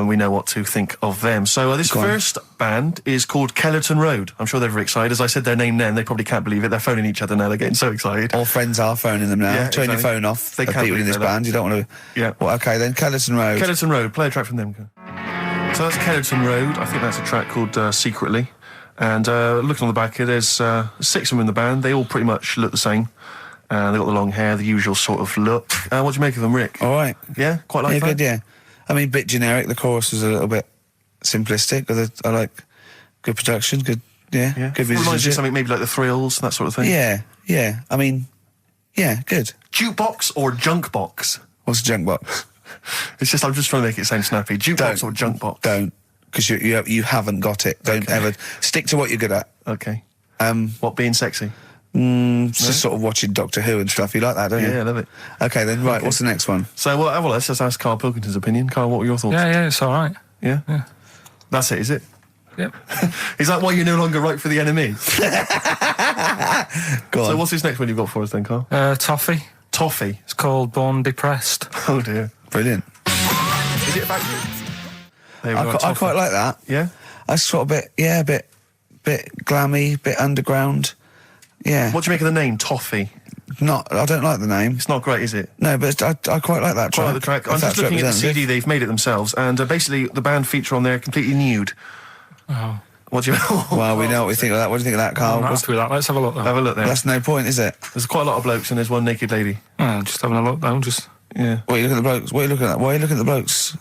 We know what to think of them. So this first band is called Kellerton Road. I'm sure they're very excited. As I said their name then, they probably can't believe it. They're phoning each other now. They're getting so excited. All friends are phoning them now. Yeah, Turn your phone off. They can't people in this band. You don't want to... Yeah. Well, okay, then Kellerton Road. Kellerton Road. Play a track from them. So that's Kellerton Road. I think that's a track called Secretly. And looking on the back here, there's 6 of them in the band. They all pretty much look the same. They got the long hair, the usual sort of look. What do you make of them, Rick? All right. Yeah? Quite like that? Good, yeah. I mean, a bit generic. The chorus was a little bit simplistic, but I like good production, good Good musicianship. Reminds you of something maybe like the Thrills, that sort of thing? Yeah. I mean, good. Jukebox or junk box? What's a junk box? I'm just trying to make it sound snappy. Jukebox or junk box? Don't, because you haven't got it. Don't ever stick to what you're good at. Okay. What, being sexy? Just sort of watching Doctor Who and stuff. You like that, don't you? Yeah, I love it. Okay, then, right, what's the next one? So, well, let's just ask Karl Pilkington's opinion. Karl, what were your thoughts? Yeah, it's all right. Yeah? That's it, is it? Yep. Is that why you're no longer right for the enemy? Go on. So what's this next one you've got for us then, Carl? Toffee. Toffee. It's called Born Depressed. Oh dear. Brilliant. Is it about you? There we go, I Toffee. quite like that. Yeah? That's sort of a bit glammy, bit underground. Yeah. What do you make of the name, Toffee? I don't like the name. It's not great, is it? No, but I quite like that track. Quite like the track. I'm If just that's looking at the representative. CD, they've made it themselves, and basically the band feature on there completely nude. Oh. What do you... Well, we know what we think of that. What do you think of that, Carl? I'm not happy with that. Let's have a look, though. Have a look there. That's no point, is it? There's quite a lot of blokes and there's one naked lady. Just having a look, though. Just... Yeah. What are you looking at the blokes? What are you looking at? Why are you looking at the blokes?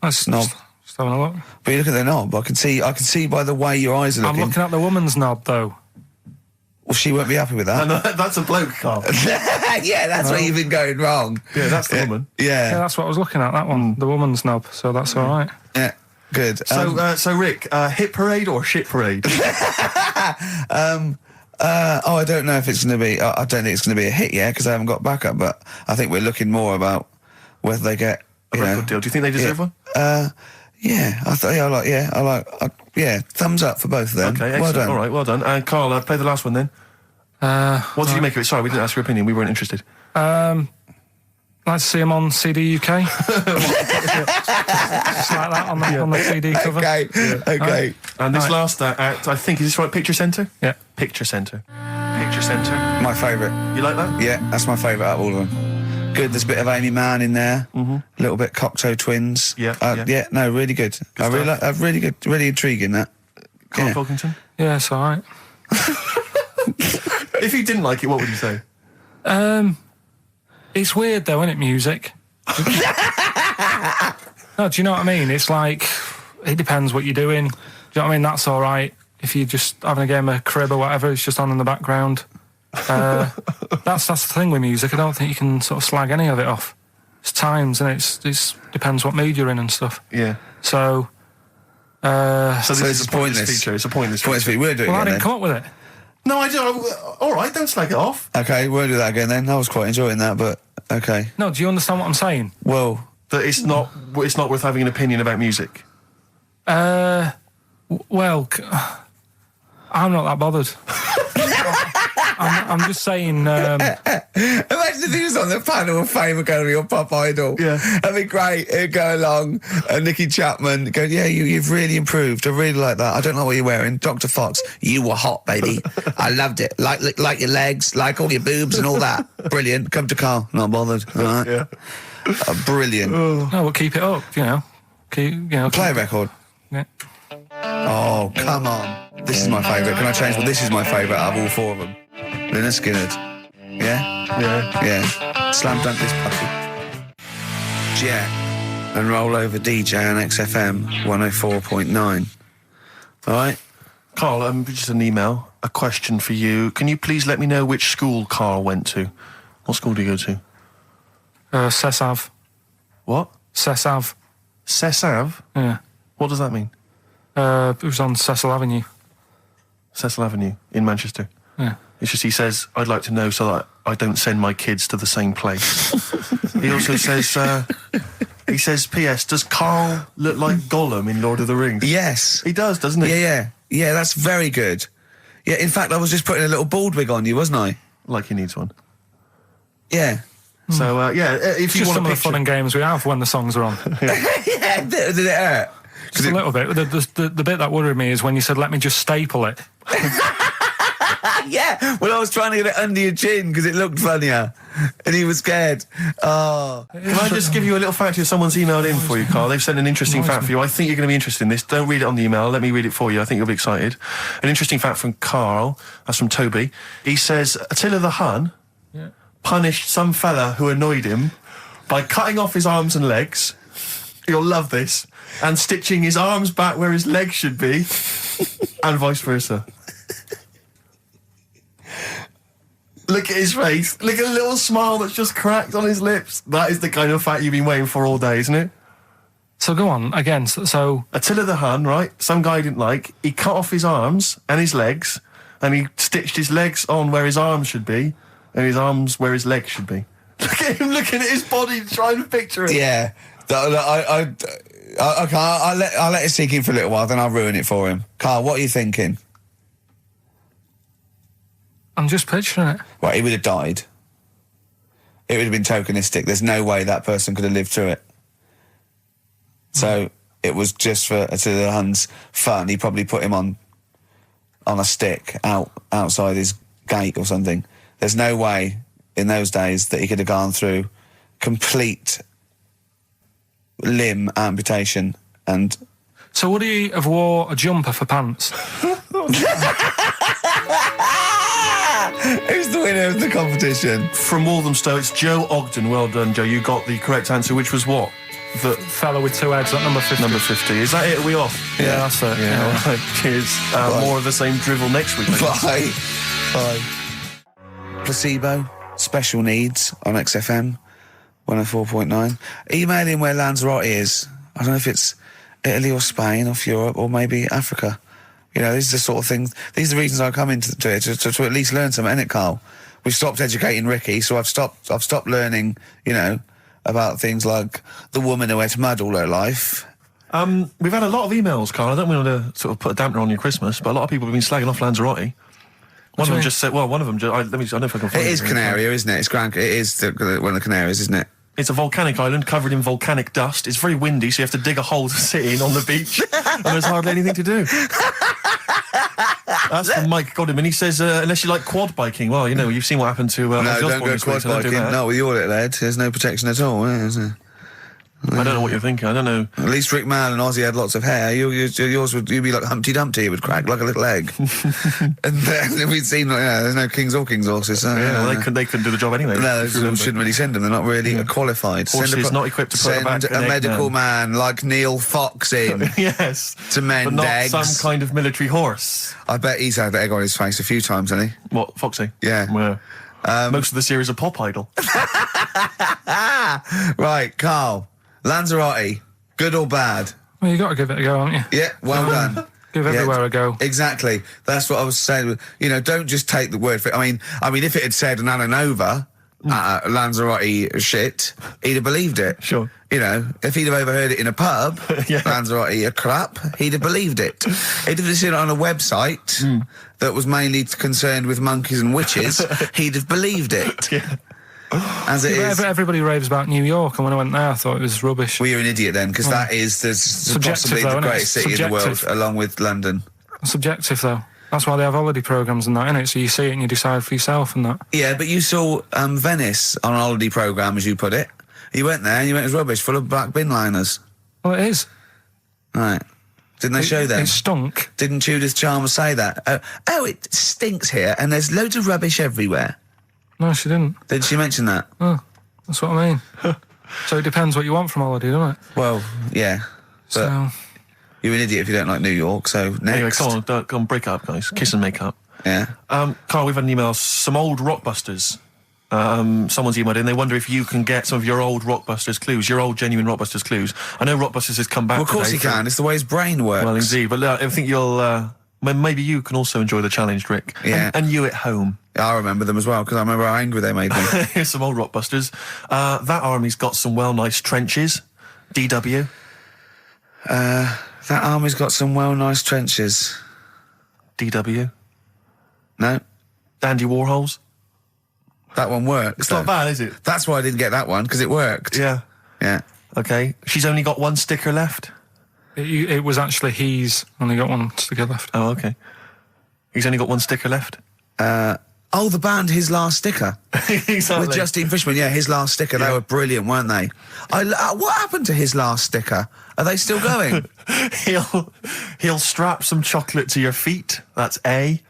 That's Knob. just having a look. But you look at their knob. I can see by the way your eyes are I'm looking. looking at the woman's knob, though. Well, she won't be happy with that. No, that's a bloke, Carl. Yeah, that's where you've been going wrong. Yeah, that's the woman. Yeah, Yeah, that's what I was looking at, that one. The woman's knob, so that's all right. yeah, good. So Rick, hit parade or shit parade? I don't know if it's going to be. I don't think it's going to be a hit yet because I haven't got backup. But I think we're looking more about whether they get A record deal. Do you think they deserve one? Yeah, I like. Thumbs up for both of them. Okay, excellent. Well done. All right, well done. And Carl, play the last one then. What did you make of it? Sorry, we didn't ask your opinion. We weren't interested. Like to see him on CD UK. Just like that on the CD cover. Okay. And this last act, I think, is this right? Picture Centre? Yeah. Picture Centre. Picture Centre. My favourite. You like that? Yeah, that's my favourite out of all of them. Good. There's a bit of Amy Mann in there. A little bit Cocteau Twins. Yeah. No, really good. Really good. Really intriguing that. Karl Yeah. Pilkington? Yeah, it's all right. If you didn't like it, what would you say? It's weird, though, isn't it, music? No, do you know what I mean? It's like, it depends what you're doing. Do you know what I mean? That's all right. If you're just having a game of crib or whatever, it's just on in the background. That's the thing with music. I don't think you can sort of slag any of it off. It's times, and it depends what mood you're in and stuff. Yeah. So this is it's a pointless pointless. feature. It's a pointless Points feature. for you. We'll do it well, I again didn't come up with it. No, I don't. All right, don't slag it off. then. Okay, we'll do that again then. I was quite enjoying that, but okay. No, do you understand what I'm saying? Well, That it's not worth having an opinion about music. Well, I'm not that bothered. I'm just saying. imagine if he was on the panel of Fame Academy or Pop Idol. Yeah. That'd be great. He'd go along, and Nicky Chapman go, yeah, you've really improved. I really like that. I don't know what you're wearing. Dr. Fox, you were hot, baby. I loved it. Like your legs, like all your boobs and all that. Brilliant. Come to Carl. Not bothered. All right. Yeah. Brilliant. No, we'll keep it up. Play a record. Yeah. Oh, come on. This is my favourite. Can I change? Well, this is my favourite out of all four of them. Lynyrd Skynyrd. Yeah? Yeah. Yeah. Slam dunk this puppy. Jet. And roll over DJ on XFM 104.9. All right? Carl, just an email. A question for you. Can you please let me know which school Carl went to? What school did he go to? Cessav. What? Cessav. Cessav? Yeah. What does that mean? It was on Cecil Avenue. Cecil Avenue in Manchester. Yeah. It's just he says, I'd like to know so that I don't send my kids to the same place. He also says, P.S., does Carl look like Gollum in Lord of the Rings? Yes. He does, doesn't he? Yeah. Yeah, that's very good. Yeah, in fact, I was just putting a little bald wig on you, wasn't I? Like he needs one. Yeah. So, if It's you just want some a of the fun picture... and games we have when the songs are on. Yeah, did it hurt? Just a little bit. The bit that worried me is when you said, let me just staple it. Yeah, well, I was trying to get it under your chin because it looked funnier, and he was scared. Oh, Can I just give you a little fact here? Someone's emailed in for you, Carl. They've sent an interesting fact for you. I think you're going to be interested in this. Don't read it on the email. Let me read it for you. I think you'll be excited. An interesting fact from Carl. That's from Toby. He says, Attila the Hun punished some fella who annoyed him by cutting off his arms and legs. You'll love this. And stitching his arms back where his legs should be, and vice versa. Look at his face. Look at the little smile that's just cracked on his lips. That is the kind of fact you've been waiting for all day, isn't it? So go on, again, so... Attila the Hun, right? Some guy didn't like. He cut off his arms and his legs, and he stitched his legs on where his arms should be, and his arms where his legs should be. Look at him looking at his body, trying to picture it. yeah. Okay, I'll let it sink in for a little while, then I'll ruin it for him. Carl, what are you thinking? I'm just picturing it. Right, he would have died. It would have been tokenistic. There's no way that person could have lived through it. So it was just to the Hun's fun. He probably put him on a stick outside his gate or something. There's no way in those days that he could have gone through complete limb amputation and... So would he have wore a jumper for pants? Who's the winner of the competition? From Walthamstow, it's Joe Ogden. Well done, Joe. You got the correct answer, which was what? The Fellow with two heads at number 50. number 50. Is that it? Are we off? Yeah, that's it. Yeah, all right. Cheers. More of the same drivel next week. Bye. Bye. Placebo, special needs on XFM 104.9. Email in where Lanzarote is. I don't know if it's Italy or Spain or Europe or maybe Africa. You know, these are the sort of things, these are the reasons I come into it, to at least learn something, innit, Carl? We've stopped educating Ricky, so I've stopped learning, you know, about things like the woman who ate mud all her life. We've had a lot of emails, Carl. I don't want to sort of put a dampener on your Christmas, but a lot of people have been slagging off Lanzarote. One of them just said, well, one of them, I don't know if I can find it. It is Canaria, isn't it? It is one of the Canaries, isn't it? It's a volcanic island covered in volcanic dust. It's very windy, so you have to dig a hole to sit in on the beach, and there's hardly anything to do. That's from Mike Godham, and he says, unless you like quad biking, well, you know, you've seen what happened to... no, don't go quad biking. Not with your little head. There's no protection at all, is there? I don't know what you're thinking. I don't know. At least Rick Mann and Ozzy had lots of hair. Yours would be like Humpty Dumpty. It would crack like a little egg. And then we'd seen, there's no kings or king's horses. So, they couldn't do the job anyway. No, they shouldn't really send them. They're not really qualified. Horses not equipped to put back a medical man like Neil Fox in. Yes. To mend but not eggs. Some kind of military horse. I bet he's had the egg on his face a few times, hasn't he? What, Foxy? Yeah. Well, most of the series are Pop Idol. Right, Carl. Lanzarote, good or bad? Well, you got to give it a go, haven't you? Yeah, well done. Give everywhere a go. Exactly. That's what I was saying. You know, don't just take the word for it. I mean, if it had said Nananova, Lanzarote shit, he'd have believed it. Sure. You know, if he'd have overheard it in a pub, Lanzarote a crap, he'd have believed it. He'd have seen it on a website that was mainly concerned with monkeys and witches, he'd have believed it. Yeah. As it is. Everybody raves about New York, and when I went there, I thought it was rubbish. Well, you're an idiot then, because that is possibly the greatest city in the world, along with London. Subjective, though. That's why they have holiday programmes and that, innit? So you see it and you decide for yourself and that. Yeah, but you saw Venice on a holiday programme, as you put it. You went there and you went, it was rubbish, full of black bin liners. Well, it is. Right. Didn't they show them? It stunk. Didn't Judith Chalmers say that? Oh, it stinks here and there's loads of rubbish everywhere. No, she didn't. Did she mention that? Oh, that's what I mean. So it depends what you want from holiday, doesn't it? Well, yeah. So... You're an idiot if you don't like New York, so next. Anyway, come on, break up, guys. Kiss and make up. Yeah. Carl, we've had an email. Some old Rockbusters. Someone's emailed in. They wonder if you can get some of your old Rockbusters clues, your old genuine Rockbusters clues. I know Rockbusters has come back. Well, of course he can. It's the way his brain works. Well, indeed. But I think you'll... maybe you can also enjoy the challenge, Rick. Yeah. And you at home. I remember them as well, because I remember how angry they made me. Here's some old Rockbusters. That army's got some nice trenches. DW. That army's got some nice trenches. DW. No. Dandy Warhols. That one works. It's not bad, is it? That's why I didn't get that one, because it worked. Yeah. Yeah. Okay. She's only got one sticker left. It was actually he's only got one sticker left. Oh, okay. He's only got one sticker left. The band His Last Sticker. Exactly. With Justine Fishman, His Last Sticker. They were brilliant, weren't they? What happened to His Last Sticker? Are they still going? He'll strap some chocolate to your feet. That's A.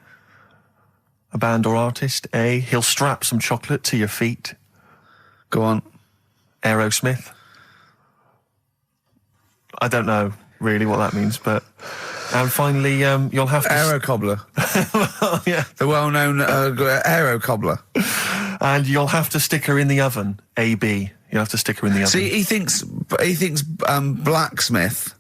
A band or artist. A. He'll strap some chocolate to your feet. Go on. Aerosmith. I don't know really what that means, but... And finally, you'll have to... Aero Cobbler. Well, yeah. The well-known Aero Cobbler. And you'll have to stick her in the oven. AB. You'll have to stick her in the oven. See, he thinks blacksmith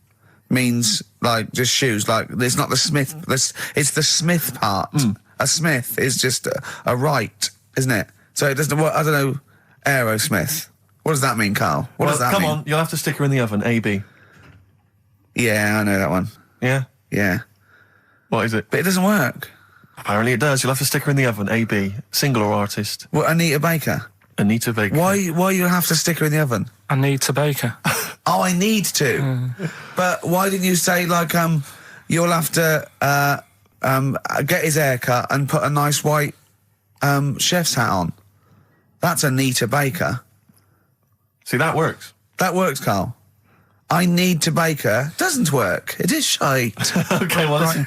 means, like, just shoes. Like, it's not the smith. It's the smith part. A smith is just a right, isn't it? So it doesn't... I don't know, Aerosmith. What does that mean, Carl? What does that mean? Come on, you'll have to stick her in the oven. AB. Yeah, I know that one. Yeah? Yeah. What is it? But it doesn't work. Apparently it does. You'll have to stick her in the oven. AB. Single or artist? Well, Anita Baker. Anita Baker. Why you have to stick her in the oven? I need to bake her. Oh, I need to. But why didn't you say, like, you'll have to get his hair cut and put a nice white chef's hat on? That's Anita Baker. See, that works. That works, Carl. I need to bake her. Doesn't work. It is shite. Okay, well, listen,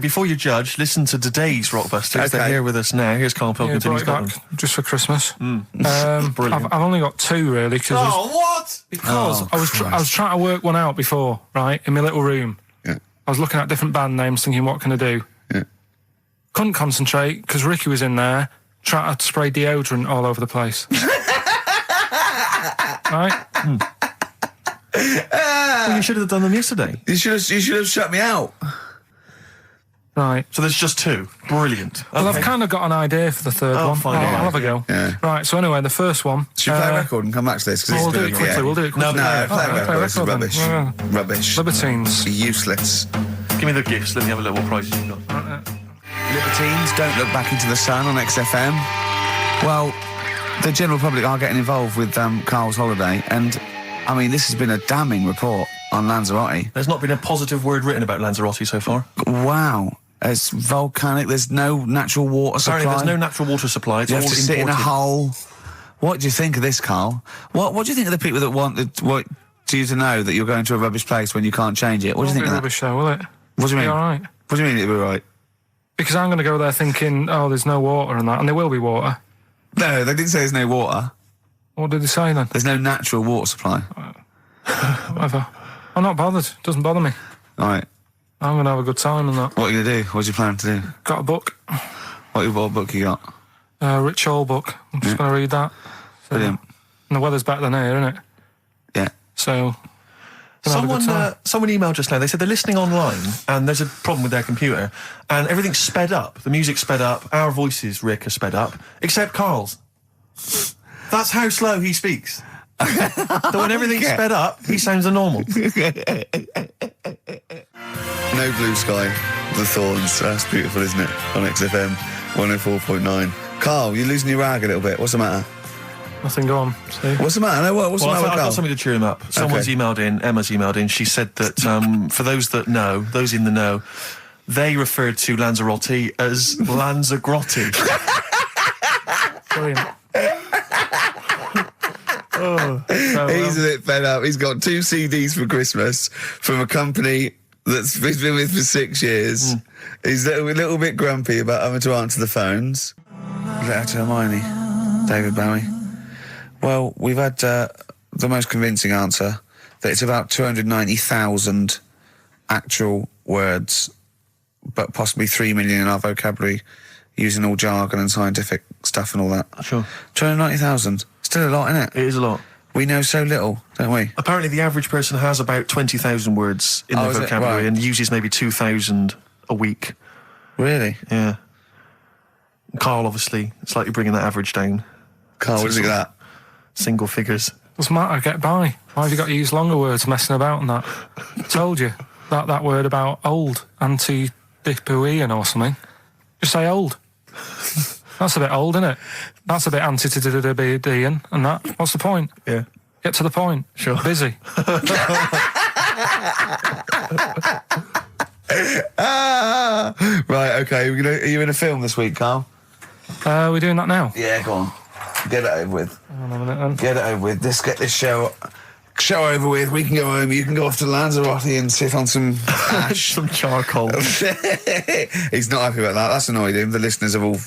before you judge, listen to today's Rockbusters. Okay. They're here with us now. Here's Karl Pilkington. He's got them. Just for Christmas. Brilliant. I've only got 2 really. What? Because I was trying to work one out before, right, in my little room. Yeah. I was looking at different band names, thinking, what can I do? Yeah. Couldn't concentrate because Ricky was in there trying to spray deodorant all over the place. Right? Well, you should have done them yesterday. You should have shut me out. Right. So there's just 2. Brilliant. Well, Okay. I've kind of got an idea for the third one. fine, I'll yeah. have a go. Yeah. Right, so anyway, the first one... Should we play a record and come back to this? 'Cause We'll it's do been it a- quickly, yeah. we'll do it quickly. No, play a record. This is then. rubbish. Yeah. Rubbish. Libertines. Useless. Give me the gifts. Let me have a look what prizes you've got. Libertines, Don't Look Back Into the Sun on XFM. Well, the general public are getting involved with Carl's holiday, and, I mean, this has been a damning report on Lanzarote. There's not been a positive word written about Lanzarote so far. Wow. It's volcanic, there's no natural water supply. Apparently there's no natural water supply. It's You all have to sit in a imported. hole. What do you think of this, Carl? What do you think of the people that want you to know that you're going to a rubbish place when you can't change it? What do you think of that? Rubbish show, will it? What do you mean? Be all right. What do you mean it'll be right? Because I'm going to go there thinking, oh, there's no water and that, and there will be water. No, they didn't say there's no water. What did they say then? There's no natural water supply. Whatever. I'm not bothered. Doesn't bother me. All right. I'm going to have a good time and that. What are you going to do? What do you plan to do? Got a book. What book you got? Rich Hall book. I'm just going to read that. Brilliant. And the weather's better than here, isn't it? Yeah. So... gonna have a good time. Someone emailed just now. They said they're listening online and there's a problem with their computer and everything's sped up. The music's sped up. Our voices, Rick, are sped up, except Carl's. That's how slow he speaks. So when everything's sped up, he sounds a normal. No Blue Sky, The Thorns. That's beautiful, isn't it? On XFM 104.9. Carl, you're losing your rag a little bit. What's the matter? Nothing, go on. See? What's the matter? No, what's the matter with I've Carl? got something to cheer him up. Someone's emailed in, Emma's emailed in, she said that for those that know, those in the know, they referred to Lanzarote as Lanzagrotte. Brilliant. He's a bit fed up. He's got 2 CDs for Christmas from a company that's he's been with for 6 years. He's a little bit grumpy about having to answer the phones. Letter to Hermione, David Bowie. Well, we've had the most convincing answer that it's about 290,000 actual words, but possibly 3 million in our vocabulary, using all jargon and scientific stuff and all that. Sure. 290,000. Still a lot, isn't it? It is a lot. We know so little, don't we? Apparently the average person has about 20,000 words in their is it? vocabulary Right. and uses maybe 2,000 a week. Really? Yeah. Carl, obviously, slightly bringing that average down. Carl, what do you think of that? Single figures. Doesn't matter, get by. Why have you got to use longer words messing about and that? Told you. That word about old, anti-dipuian or something. Just say old. That's a bit old, isn't it? That's a bit anti-dipuian and that. What's the point? Yeah. Get to the point. Sure. Busy. Right, okay. Are you in a film this week, Carl? We're doing that now. Yeah, go on. Get it over with. Hang on a minute then. Get it over with. Let's get this show over with. We can go home. You can go off to Lanzarote and sit on some ash. Some charcoal. He's not happy about that. That's annoyed him. The listeners have all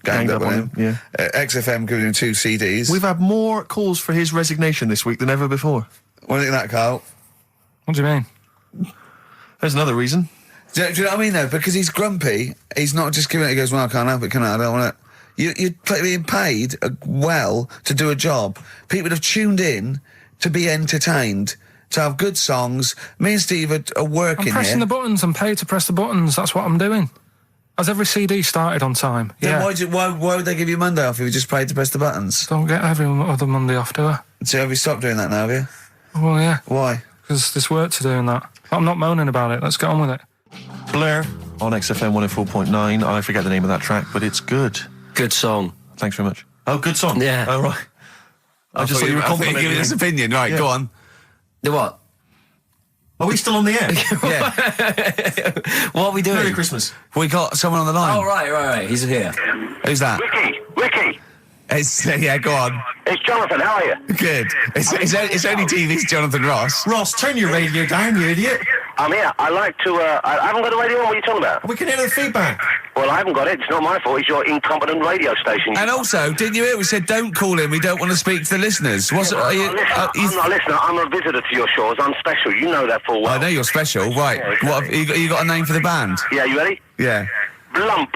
ganged up on him. Yeah. XFM giving him 2 CDs. We've had more calls for his resignation this week than ever before. What do you think of that, Carl? What do you mean? There's another reason. Do you know what I mean, though? Because he's grumpy. He's not just giving it. He goes, well, I can't help it, can I? I don't want it. You're being paid well to do a job. People have tuned in to be entertained, to have good songs. Me and Steve are working I'm pressing here. the buttons. I'm paid to press the buttons. That's what I'm doing. Has every CD started on time? Then Yeah. why would they give you Monday off if you just paid to press the buttons? Don't get every other Monday off, do I? So have you stopped doing that now, have you? Well, yeah. Why? Because there's work to do and that. I'm not moaning about it. Let's get on with it. Blur on XFM 104.9. I forget the name of that track, but it's good. Good song. Thanks very much. Oh, good song. Yeah. Oh, right. I just thought you were complimenting giving his opinion. Right, Yeah. go on. The what? Are we still on the air? Yeah. What are we doing? Merry Christmas. We got someone on the line. Oh, right. He's here. Who's that? Ricky, It's, yeah, go on. it's Jonathan. How are you? Good. It's only TV's Jonathan Ross. Ross, turn your radio down, you idiot. I'm here. I like to. I haven't got a radio on. What are you talking about? We can hear the feedback. Well, I haven't got it. It's not my fault. It's your incompetent radio station. And also, didn't you hear? We said don't call him. We don't want to speak to the listeners. Are you, I'm not a listener. I'm a visitor to your shores. I'm special. You know that full well. I know you're special, right? Yeah, What have you got a name for the band? Yeah, you ready? Yeah. Blump.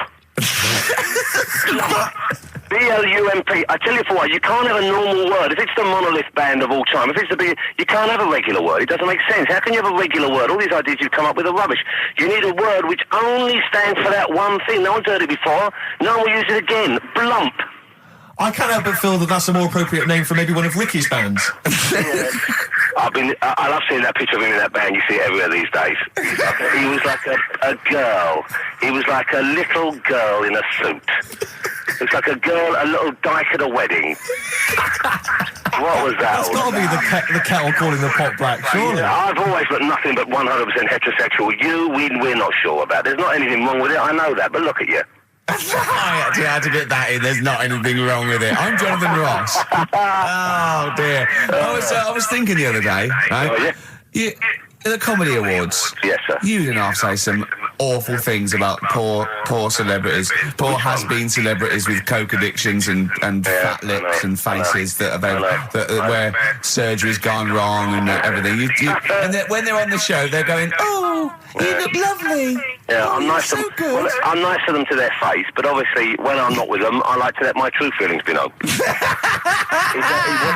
B-L-U-M-P. I tell you for what, you can't have a normal word. If it's the monolith band of all time, if it's the big, you can't have a regular word. It doesn't make sense. How can you have a regular word? All these ideas you've come up with are rubbish. You need a word which only stands for that one thing. No one's heard it before. No one will use it again. Blump. I can't help but feel that that's a more appropriate name for maybe one of Ricky's bands. Yeah. I love seeing that picture of him in that band. You see it everywhere these days. He was like a girl. He was like a little girl in a suit. It's like a little dyke at a wedding. What was that? It's got to be the kettle calling the pot black, surely. Yeah, I've always looked nothing but 100% heterosexual. We're not sure about. There's not anything wrong with it. I know that, but look at you. I actually had to get that in. There's not anything wrong with it. I'm Jonathan Ross. Oh dear. I was thinking the other day, right? Oh, yeah? The Comedy Awards. Yes, sir. You didn't half say some awful things about poor celebrities, poor has-been celebrities with coke addictions and fat lips and faces that where surgery's gone wrong and everything. And when they're on the show, they're going, "Oh, you look lovely." Yeah, I'm nice so to them. good. Well, I'm nice to them to their face, but obviously when I'm not with them, I like to let my true feelings be known. What's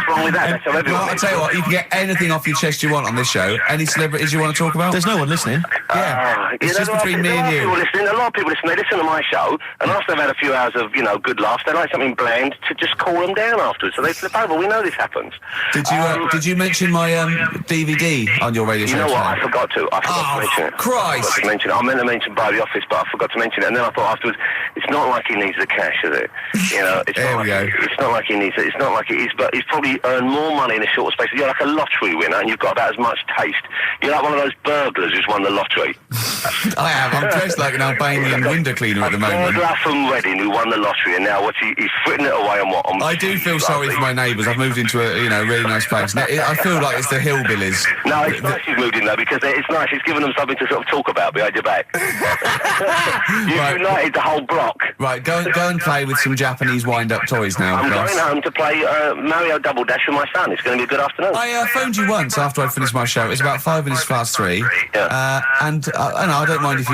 wrong with that? That's how everyone Well, I'll tell you what, you can get anything off your chest you want on this show. Any celebrities you want to talk about? There's no one listening. Yeah, it's just between me and you. A lot of people listen. They listen to my show, and after they've had a few hours of good laughs, they like something bland to just cool them down afterwards. So they flip over. We know this happens. Did you mention my DVD on your radio show? You know what? today? I forgot to. I forgot to mention it. Christ! I meant to mention by the office, but I forgot to mention it. And then I thought afterwards, it's not like he needs the cash, is it? It's not like he needs it. It's not like it is, but he's probably earned more money in a short space. You're like a lottery winner, and you've got about as much taste. You're like one of those burglars who's won the lottery. I am. I'm dressed like an Albanian window cleaner at the moment. Burglar from Reading who won the lottery, and now he's fritting it away on what? I do feel sorry for my neighbours. I've moved into a really nice place. I feel like it's the hillbillies. No, it's nice you've moved in though, because it's nice. It's given them something to sort of talk about behind your back. You've united the whole block. Right, go and play with some Japanese wind-up toys now. I'm Ross. going home to play Mario Double Dash with my son. It's going to be a good afternoon. I phoned you once after I finished my show. It's about 5 minutes past 3. Yeah. And I don't mind if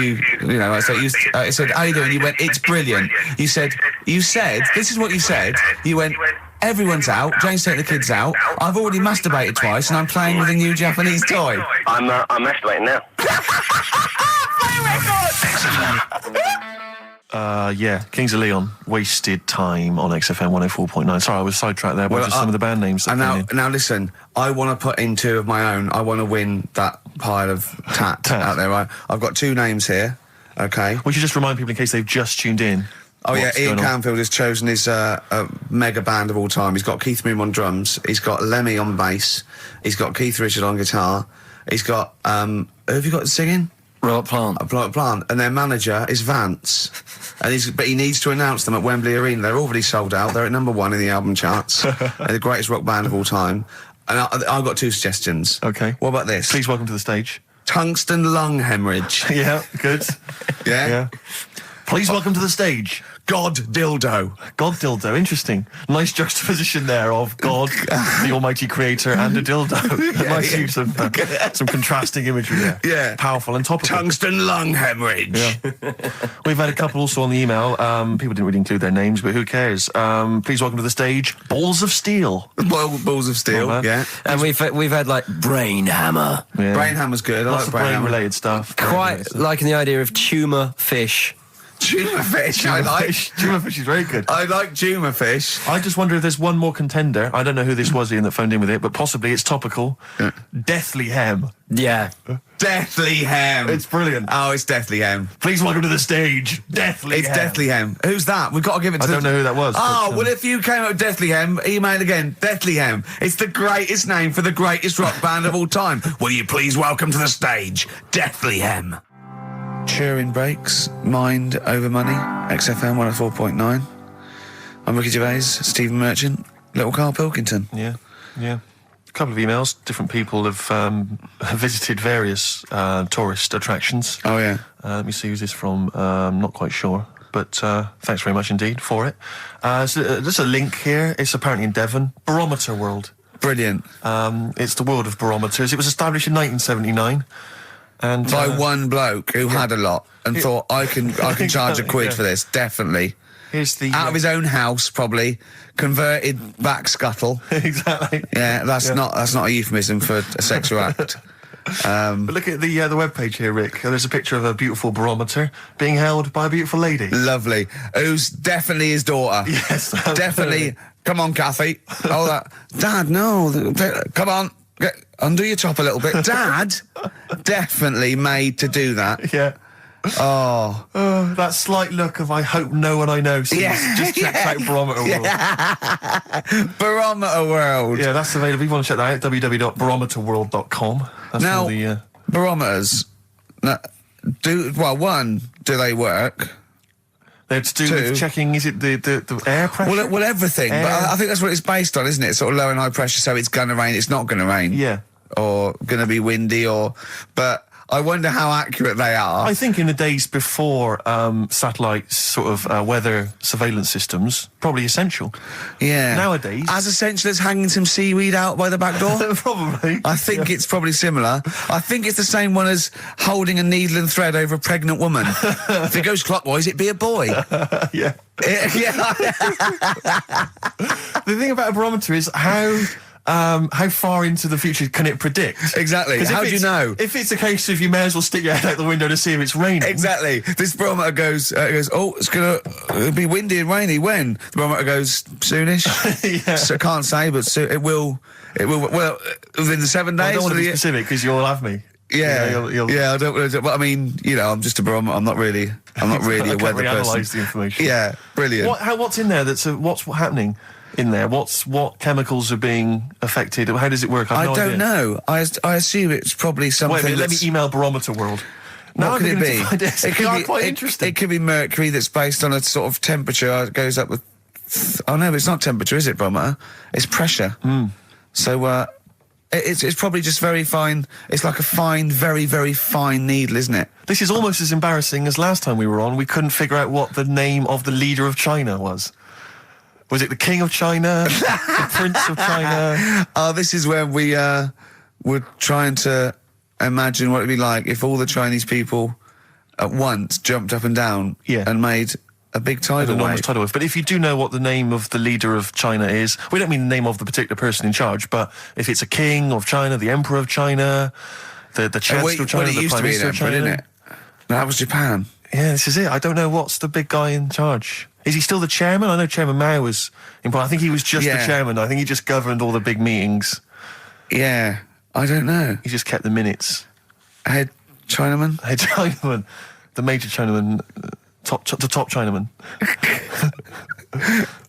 I said, how you doing? You went, it's brilliant. You said, this is what you said. You went, everyone's out. Jane's taking the kids out. I've already masturbated twice, and I'm playing with a new Japanese toy. I'm masturbating now. Yeah, Kings of Leon, Wasted Time on XFM 104.9. Sorry, I was sidetracked there by just some of the band names. Now listen, I want to put in 2 of my own. I want to win that pile of tat out there. Right? I've got 2 names here. Okay. We should just remind people in case they've just tuned in. Oh yeah, what's Ian going on. Canfield has chosen his mega band of all time. He's got Keith Moon on drums. He's got Lemmy on bass. He's got Keith Richard on guitar. He's got who have you got singing? Robert Plant. Robert Plant, and their manager is Vance, but he needs to announce them at Wembley Arena. They're already sold out. They're at number 1 in the album charts. They're the greatest rock band of all time. And I've got 2 suggestions. Okay. What about this? Please welcome to the stage. Tungsten lung hemorrhage. Yeah, good. Yeah. Please welcome to the stage. God dildo. God dildo, interesting. Nice juxtaposition there of God, the Almighty Creator, and a dildo. Nice use of some contrasting imagery there. Yeah. Powerful and topical. Tungsten lung hemorrhage. Yeah. We've had a couple also on the email. People didn't really include their names, but who cares? Please welcome to the stage, Balls of Steel. Balls of Steel, Oh, yeah. And we've had like Brain Hammer. Brain Hammer's good. I Lots like of Brain Hammer. brain-related stuff. Quite liking the idea of tumour fish. Juma fish. I like. Juma fish is very good. I like Juma fish. I just wonder if there's one more contender. I don't know who this was, Ian, that phoned in with it, but possibly it's topical. Deathly Hem. Yeah. Deathly Hem. It's brilliant. Oh, it's Deathly Hem. Please welcome to the stage, Deathly Hem. It's Deathly Hem. Who's that? We've got to give it to I don't know who that was. Oh, but, well, if you came up with Deathly Hem, email again. Deathly Hem. It's the greatest name for the greatest rock band of all time. Will you please welcome to the stage, Deathly Hem. Turing breaks, mind over money, XFM 104.9. I'm Ricky Gervais, Stephen Merchant, little Karl Pilkington. Yeah. A couple of emails. Different people have visited various tourist attractions. Oh, yeah. Let me see who's this from. I'm not quite sure. But thanks very much indeed for it. So there's a link here. It's apparently in Devon. Barometer World. Brilliant. It's the world of barometers. It was established in 1979. And By one bloke who had a lot and thought, I can charge a quid for this, definitely. Here's the Out of his own house, probably, converted back scuttle. Exactly. Yeah, that's not a euphemism for a sexual act. But look at the webpage here, Rick. There's a picture of a beautiful barometer being held by a beautiful lady. Lovely. Who's definitely his daughter. Yes. Definitely. Come on, Kathy. Oh, that. Dad, no. Come on. Undo your top a little bit. Dad, definitely made to do that. Yeah. Oh. That slight look of I hope no one I know sees. Yeah. Just check out Barometer World. Barometer World. Yeah, that's available. If you want to check that out, www.barometerworld.com. That's Now, all the, barometers, one, do they work? they're to do with checking, is it the air pressure? Well, everything. But I think that's what it's based on, isn't it? Sort of low and high pressure, so it's going to rain, it's not going to rain. Yeah. Or going to be windy, but I wonder how accurate they are. I think in the days before satellite sort of weather surveillance systems, probably essential. Yeah. Nowadays. As essential as hanging some seaweed out by the back door? Probably. I think it's probably similar. I think it's the same one as holding a needle and thread over a pregnant woman. If it goes clockwise, it'd be a boy. Yeah. Yeah. The thing about a barometer is how far into the future can it predict? Exactly. How do you know? If it's a case of you may as well stick your head out the window to see if it's raining. Exactly. This barometer goes, oh, it's going to be windy and rainy. When? The barometer goes, soonish. Yeah. So I can't say, but it will, well, within the 7 days. I don't want to be specific because you'll have me. Yeah, you'll yeah. I don't. But I mean, I'm just a barometer. I'm not really a weather person. Analyse the information. Yeah, brilliant. What's in there? What's happening in there? What chemicals are being affected? How does it work? I don't know. I assume it's probably something. Wait a minute, let me email Barometer World. What could it be? It could be quite interesting. It could be mercury that's based on a sort of temperature. It goes up with. Oh no, but it's not temperature, is it, barometer? It's pressure. So it's probably just very fine. It's like a fine, very, very fine needle, isn't it? This is almost as embarrassing as last time we were on. We couldn't figure out what the name of the leader of China was. Was it the King of China? The Prince of China? Oh, this is when we were trying to imagine what it'd be like if all the Chinese people at once jumped up and down and made a big tidal wave. Tidal wave. But if you do know what the name of the leader of China is, we don't mean the name of the particular person in charge, but if it's a king of China, the emperor of China, the chancellor of China, the prime minister of China, didn't it? No, that was Japan. Yeah, this is it. I don't know what's the big guy in charge. Is he still the chairman? I know Chairman Mao was important. I think he was just the chairman. I think he just governed all the big meetings. Yeah, I don't know. He just kept the minutes. Head Chinaman? Head Chinaman. The major Chinaman. The top Chinaman.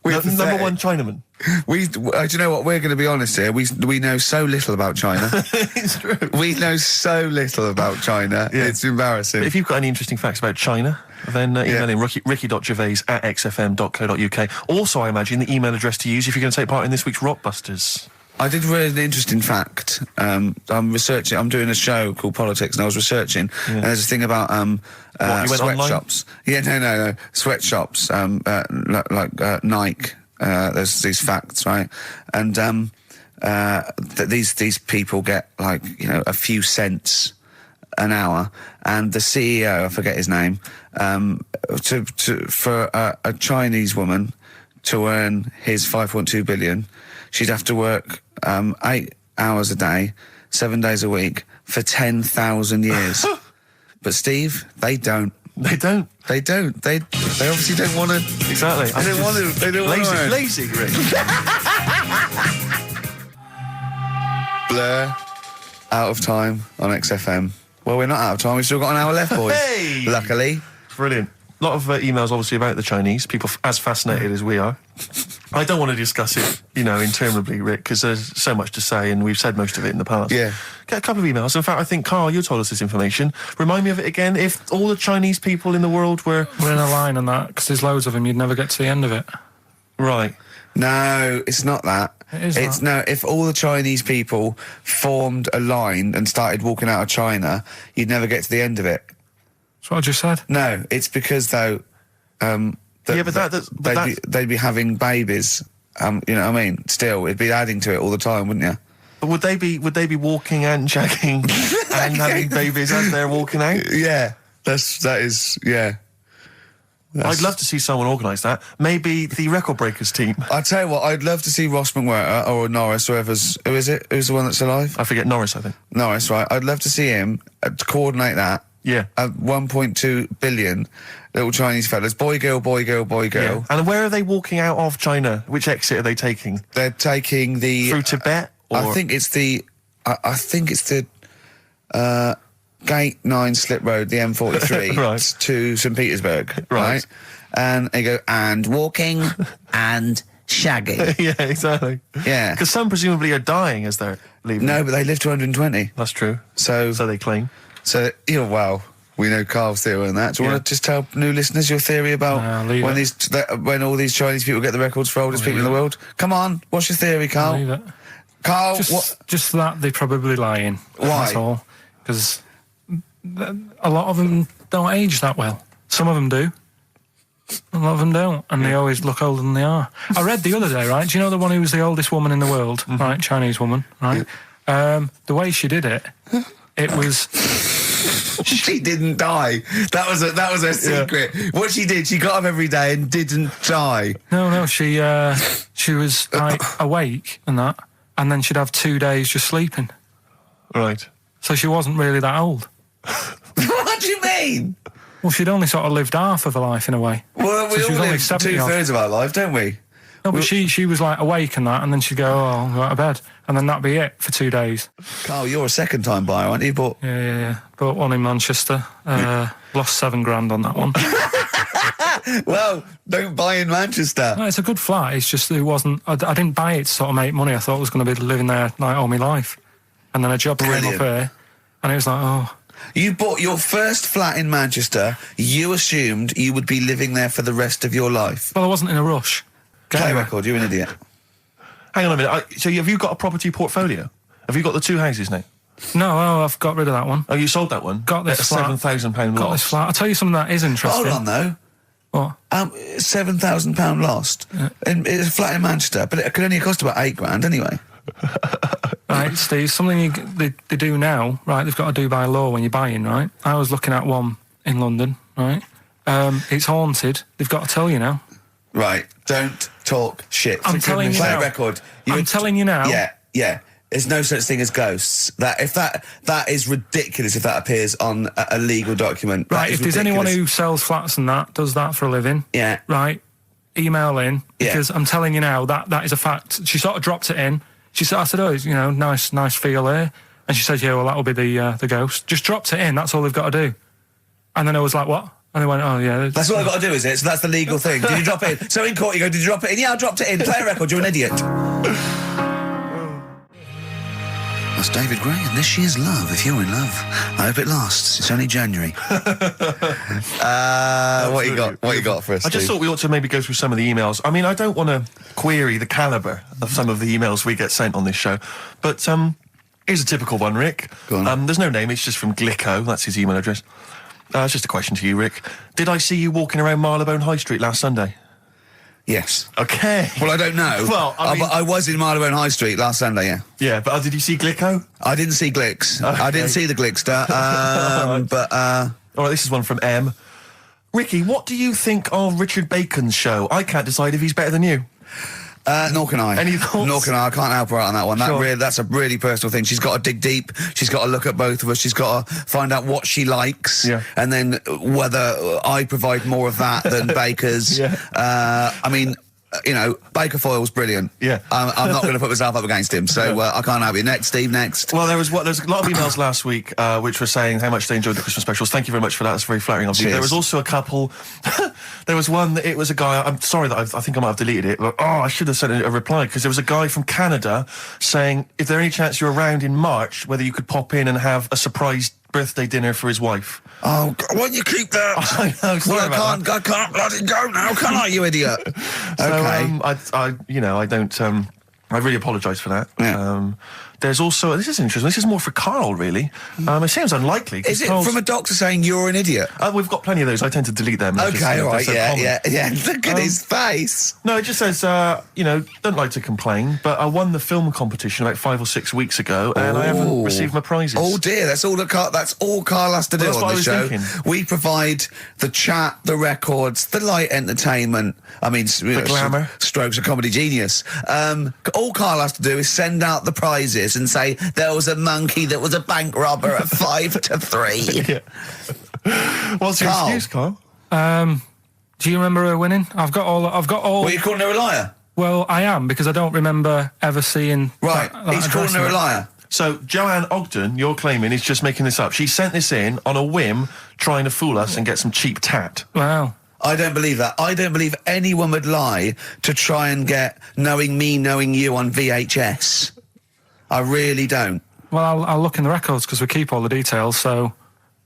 Number one Chinaman. Do you know what? We're going to be honest here. We know so little about China. It's true. We know so little about China. Yeah. It's embarrassing. But if you've got any interesting facts about China, then email in ricky.gervais@xfm.co.uk. Also, I imagine the email address to use if you're going to take part in this week's Rockbusters. I did read an interesting fact. I'm researching. I'm doing a show called Politics, and I was researching. And there's a thing about sweatshops. Yeah, no, sweatshops. Like Nike. There's these facts, right? And these people get like a few cents an hour, and the CEO, I forget his name, for a Chinese woman to earn his 5.2 billion, she'd have to work 8 hours a day, 7 days a week for 10,000 years. But Steve, they don't. They don't. They don't. They obviously don't want to. Exactly. They don't want to. They don't want to. Lazy, Rick. Blur, out of time on XFM. Well, we're not out of time. We've still got an hour left, boys. Hey! Luckily. Brilliant. A lot of emails, obviously, about the Chinese. People as fascinated as we are. I don't want to discuss it, interminably, Rick, because there's so much to say, and we've said most of it in the past. Yeah. Get a couple of emails. In fact, I think, Carl, you told us this information. Remind me of it again. If all the Chinese people in the world were... We're in a line on that, because there's loads of them. You'd never get to the end of it. Right. No, it's not that. It's no. If all the Chinese people formed a line and started walking out of China, you'd never get to the end of it. That's what I just said. No, it's because though. They'd be having babies. You know what I mean? Still, it'd be adding to it all the time, wouldn't you? But would they be walking and shagging and having babies as they're walking out? Yeah, that is. I'd love to see someone organise that. Maybe the Record Breakers team. I tell you what, I'd love to see Ross McWhirter or Norris, who is it? Who's the one that's alive? I forget Norris, I think. Norris, right? I'd love to see him to coordinate that. Yeah. 1.2 billion little Chinese fellas. Boy, girl, boy, girl, boy, girl. Yeah. And where are they walking out of China? Which exit are they taking? They're taking the... Through Tibet? Or? I think it's the Gate 9 Slip Road, the M43, right. to St. Petersburg, right? And they go, and walking and shagging. Yeah, exactly. Yeah. Because some presumably are dying as they're leaving. No, but they live to 120. That's true. So they claim. So, well, we know Carl's theory on that. Do you want to just tell new listeners your theory about when all these Chinese people get the records for oldest people in the world? Come on, what's your theory, Carl? Leave it. Carl, just that they're probably lying. Why? That's all. Because a lot of them don't age that well. Some of them do. A lot of them don't, and they always look older than they are. I read the other day, right? Do you know the one who was the oldest woman in the world, right? Chinese woman, right? The way she did it, it was... She didn't die. That was her secret. Yeah. What she did, she got up every day and didn't die. No, she was like awake and that, and then she'd have 2 days just sleeping. Right. So she wasn't really that old. What do you mean? Well, she'd only sort of lived half of her life in a way. Well, we all live 2/3 of our life, don't we? No, but she was like awake and that, and then she'd go, I'll go out of bed, and then that'd be it for 2 days. Carl, you're a second-time buyer, aren't you? Yeah. Bought one in Manchester. Lost $7,000 on that one. Well, don't buy in Manchester. No, it's a good flat. It's just it wasn't. I didn't buy it to sort of make money. I thought I was going to be living there like all my life, and then a job came up here, and it was like, oh. You bought your first flat in Manchester. You assumed you would be living there for the rest of your life. Well, I wasn't in a rush. Play record, you're an idiot. Hang on a minute. So have you got a property portfolio? Have you got the 2 houses now? No, I've got rid of that one. Oh, you sold that one? Got this flat. £7,000 loss. Got this flat. I'll tell you something that is interesting. Hold on, though. What? £7,000 lost. Yeah. It's a flat in Manchester, but it could only cost about £8,000 anyway. Right, Steve, something they do now, right, they've got to do by law when you're buying, right? I was looking at one in London, right? It's haunted. They've got to tell you now. Right, don't talk shit. I'm telling you now. Play record. I'm telling you now. Yeah. There's no such thing as ghosts. That is ridiculous if that appears on a legal document. Right, if there's anyone who sells flats and that, does that for a living. Yeah. Right, email in, because I'm telling you now, that is a fact. She sort of dropped it in. I said, oh, nice feel there. And she said, yeah, well, that'll be the ghost. Just dropped it in, that's all they've got to do. And then I was like, what? And they went, oh, yeah. That's what I've got to do, is it? So that's the legal thing. Did you drop it in? So in court you go, did you drop it in? Yeah, I dropped it in. Play a record, you're an idiot. That's David Gray, and this year's Love, if you're in love. I hope it lasts. It's only January. What you got for us, I just thought we ought to maybe go through some of the emails. I mean, I don't want to query the calibre of some of the emails we get sent on this show, but here's a typical one, Rick. Go on. There's no name, it's just from Glicko, that's his email address. It's just a question to you, Rick. Did I see you walking around Marylebone High Street last Sunday? Yes. Okay. Well, I don't know. Well, I was in Marylebone High Street last Sunday, yeah. Yeah, but did you see Glicko? I didn't see Glicks. Okay. I didn't see the Glickster. But all right, this is one from M. Ricky, what do you think of Richard Bacon's show? I can't decide if he's better than you. Nor can I. Any thoughts? Nor can I. I can't help her out on that one. Sure. That's a really personal thing. She's got to dig deep. She's got to look at both of us. She's got to find out what she likes. Yeah. And then whether I provide more of that than Baker's. Yeah. I mean, you know, Baker Foyle's brilliant. Yeah. I'm not going to put myself up against him, so I can't help you. Next, Steve, next. Well, there's a lot of emails last week which were saying how much they enjoyed the Christmas specials. Thank you very much for that. It's very flattering of you. Cheers. There was also a couple. There was one that it was a guy. I'm sorry that I think I might have deleted it. But, I should have sent a reply because there was a guy from Canada saying if there any chance you're around in March, whether you could pop in and have a surprise birthday dinner for his wife. Oh, why don't you keep that? I know. Sorry about that. I can't let it go now, can I, you idiot? Okay. I really apologise for that. Yeah. There's also, this is interesting, this is more for Karl, really. It seems unlikely. Is it from a doctor saying you're an idiot? We've got plenty of those. I tend to delete them. Okay, all right, yeah. Look at his face. No, it just says, don't like to complain, but I won the film competition about 5 or 6 weeks ago, and I haven't received my prizes. Oh dear, that's all Karl has to do on the show. We provide the chat, the records, the light entertainment. I mean, the glamour. Strokes of comedy genius. All Karl has to do is send out the prizes and say there was a monkey that was a bank robber at 5 to 3. Yeah. What's your excuse, Karl? Do you remember her winning? I've got all. Well, you're calling her a liar? Well, I am, because I don't remember ever seeing. Right, he's calling her a liar. So, Joanne Ogden, you're claiming, is just making this up. She sent this in on a whim, trying to fool us and get some cheap tat. Wow. I don't believe that. I don't believe anyone would lie to try and get Knowing Me, Knowing You on VHS. I really don't. Well, I'll look in the records because we keep all the details, so...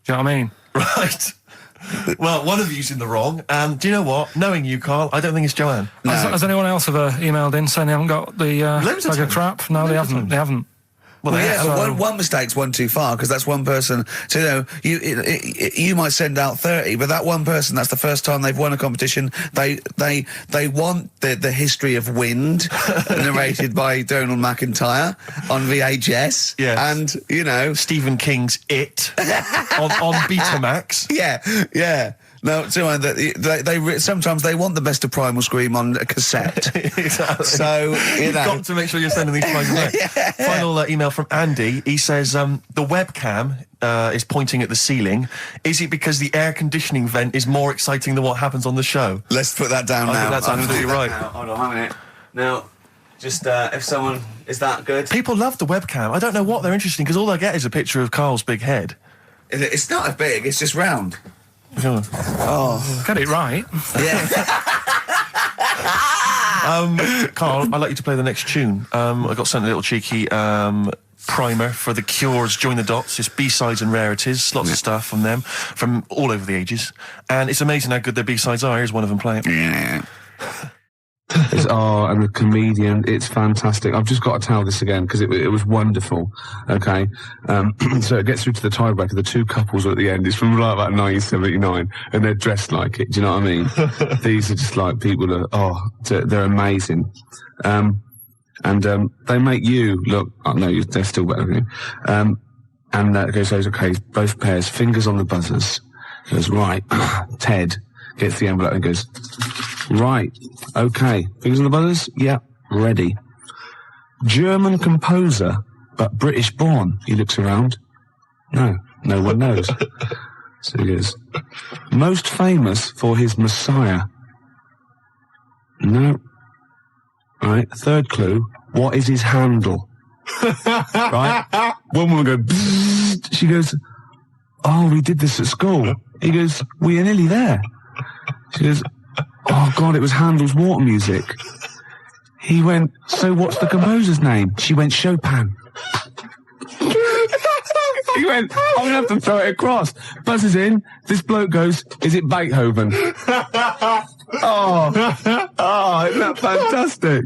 Do you know what I mean? Right. Well, one of you's in the wrong. Do you know what? Knowing you, Karl, I don't think it's Joanne. No. Has anyone else ever emailed in saying they haven't got the bag of crap? No, they haven't. They haven't. Well, yeah, one mistake's one too far, because that's one person. So, you might send out 30, but that one person, that's the first time they've won a competition. They want the history of wind narrated by Donald McIntyre on VHS. Yeah. And, Stephen King's It on Betamax. Yeah. No, they sometimes they want the best of Primal Scream on a cassette. Exactly. So, You've got to make sure you're sending these prizes out. Yeah. Final email from Andy. He says, the webcam is pointing at the ceiling. Is it because the air conditioning vent is more exciting than what happens on the show? Let's put that down now. I think that's absolutely right. Hold on a minute. Now, just if someone... Is that good? People love the webcam. I don't know what they're interested in, because all they get is a picture of Karl's big head. It's not as big, it's just round. Oh. Got it right. Yeah. Karl, I'd like you to play the next tune. I got sent a little cheeky primer for The Cure's Join the Dots. It's B-sides and rarities, lots of stuff from them, from all over the ages. And it's amazing how good their B-sides are. Here's one of them playing. Yeah. And the comedian, it's fantastic. I've just got to tell this again because it was wonderful. Okay, so it gets through to the tiebreaker. The two couples are at the end. It's from like about 1979, and they're dressed like it. Do you know what I mean? These are just like people that they're amazing. They make you look. Oh no, they're still better than you. And that goes, okay, both pairs, fingers on the buzzers. Goes right. Ted gets the envelope and goes, right, okay, fingers on the buzzers? Yeah, ready. German composer, but British born. He looks around. No one knows. So he goes, most famous for his Messiah. No. Right, third clue, what is his handle? Right? One woman goes, bzzz. She goes, oh, we did this at school. He goes, we are nearly there. She goes, oh God, it was Handel's Water Music. He went, so what's the composer's name? She went, Chopin. He went, I'm going to have to throw it across. Buzzes in, this bloke goes, is it Beethoven? Oh, isn't that fantastic?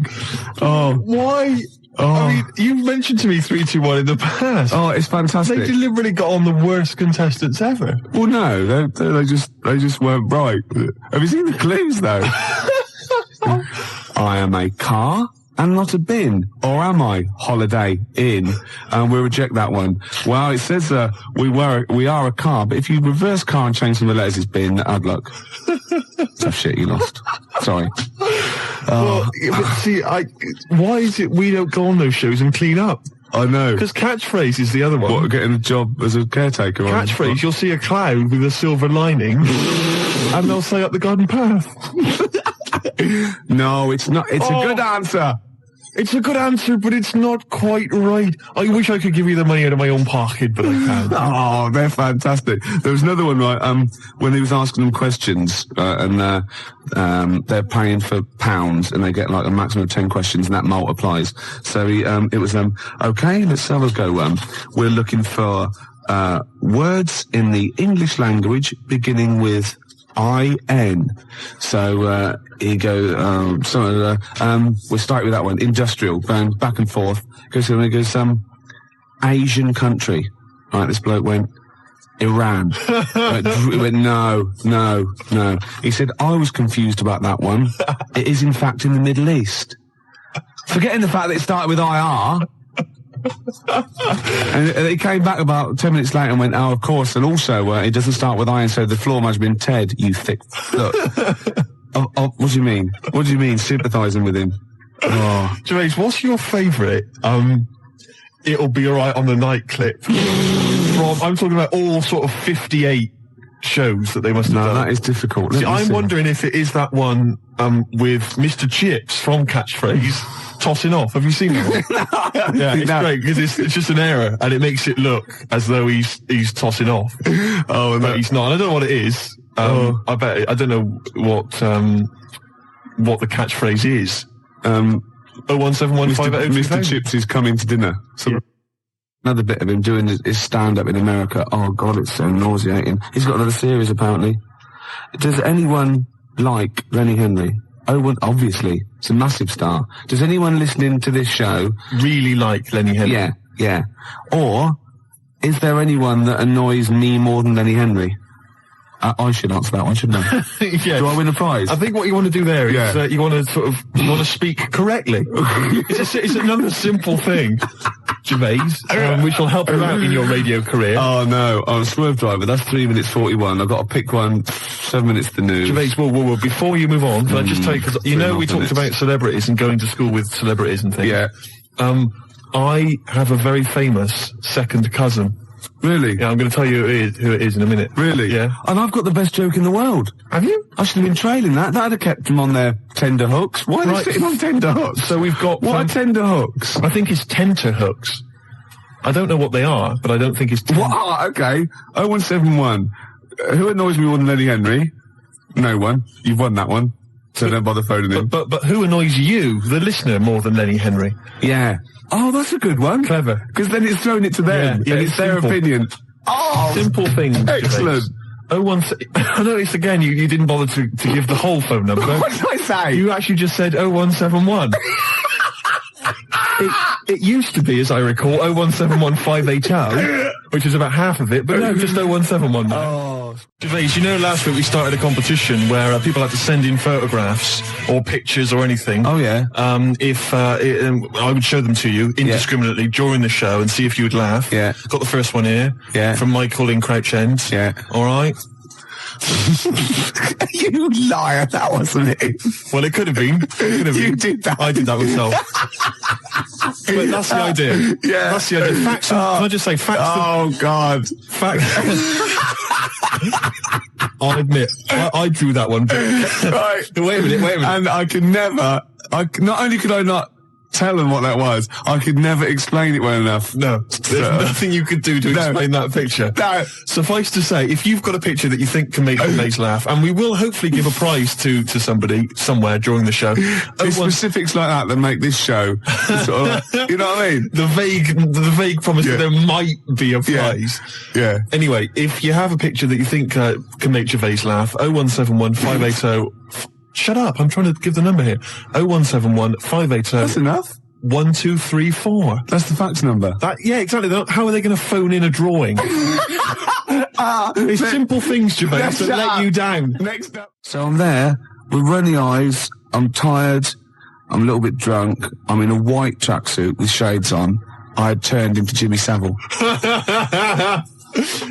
Oh. Why? Oh. I mean, you've mentioned to me 3-2-1 in the past. Oh, it's fantastic. They deliberately got on the worst contestants ever. Well, no, they just weren't right. Have you seen the clues, though? I am a car and not a bin. Or am I? Holiday Inn. And we'll reject that one. Well, it says we are a car, but if you reverse car and change some of the letters, it's bin. Hard luck. Tough shit, you lost. Sorry. Well, but see, why is it we don't go on those shows and clean up? I know. Because catchphrase is the other one. What, getting a job as a caretaker? Catchphrase, you'll see a cloud with a silver lining, and they'll say up the garden path. No, it's not. It's a good answer. It's a good answer, but it's not quite right. I wish I could give you the money out of my own pocket, but I can't. Oh, they're fantastic. There was another one, right, when he was asking them questions, and they're paying for pounds, and they get like a maximum of 10 questions, and that multiplies. So it was, okay, let's have a go. We're looking for words in the English language beginning with I-N. So he goes, we'll start with that one. Industrial, going back and forth. Goes, Asian country. Right, this bloke went, Iran. He went, no. He said, I was confused about that one. It is, in fact, in the Middle East. Forgetting the fact that it started with IR. And he came back about 10 minutes later and went, oh, of course, and also it doesn't start with I, and so the floor must have been Ted, you thick. Look. What do you mean? What do you mean, sympathising with him? Oh. Gervais, what's your favourite, It'll Be Alright on the Night clip? I'm talking about all sort of 58 shows that they must have done. No, that is difficult. See, I'm wondering if it is that one with Mr. Chips from Catchphrase tossing off. Have you seen it? Yeah, it's great because it's just an error and it makes it look as though he's tossing off. Oh, but he's not. I don't know what it is. I bet I don't know what the catchphrase is. 0171580. Mr. Chips is coming to dinner. So another bit of him doing his stand-up in America. Oh God, it's so nauseating. He's got another series apparently. Does anyone like Lenny Henry? Oh, well, obviously, it's a massive star. Does anyone listening to this show really like Lenny Henry? Yeah. Or is there anyone that annoys me more than Lenny Henry? I should answer that one, shouldn't I? Yeah. Do I win a prize? I think what you want to do there is you want to speak correctly. It's another simple thing, Gervais, which will help you out in your radio career. Oh no, I'm a swerve driver. That's 3 minutes 41. I've got to pick one. 7 minutes to the news. Gervais, whoa. Before you move on, can I just tell you, because we talked about celebrities and going to school with celebrities and things. Yeah. I have a very famous second cousin. Really? Yeah, I'm going to tell you who it is in a minute. Really? Yeah. And I've got the best joke in the world. Have you? I should have been trailing that. That'd have kept them on their tender hooks. Why are they sitting on tender hooks? So we've got... What are tender hooks? I think it's tenter hooks. I don't know what they are, but I don't think it's... What? Okay. 0171. Who annoys me more than Lenny Henry? No one. You've won that one. So don't bother phoning him. But who annoys you, the listener, more than Lenny Henry? Yeah. Oh, that's a good one. Clever. Because then it's thrown it to them. Yeah, and it's their opinion. Oh! Simple things. Excellent. I noticed again, you didn't bother to give the whole phone number. What did I say? You actually just said 0171. It used to be, as I recall, 0171580, which is about half of it, but no, just 0171. Oh. Gervais, you know last week we started a competition where people had to send in photographs or pictures or anything. Oh, yeah. I would show them to you indiscriminately during the show and see if you would laugh. Yeah. Got the first one here. Yeah. From Michael in Crouch End. Yeah. All right. You liar, that wasn't it. Well, it could have been. You did that. I did that myself. But that's the idea. Yeah. That's the idea. Facts. Can I just say facts? Oh, God. Facts. I'll admit, I drew that one. Right. Wait a minute. And I could never, not only could I not tell them what that was, I could never explain it well enough. No, there's nothing you could do to explain that picture. No. Suffice to say, if you've got a picture that you think can make Gervais laugh, and we will hopefully give a prize to somebody somewhere during the show. It's specifics like that make this show sort of, you know what I mean? The vague promise that there might be a prize. Yeah. Anyway, if you have a picture that you think can make Gervais laugh, 0171 580. Shut up, I'm trying to give the number here. 0171 580. That's enough. 1234. That's the fax number. Yeah, exactly. How are they going to phone in a drawing? It's simple things, Gervais, that let you down. Next up. So I'm there with runny eyes. I'm tired. I'm a little bit drunk. I'm in a white tracksuit with shades on. I had turned into Jimmy Savile.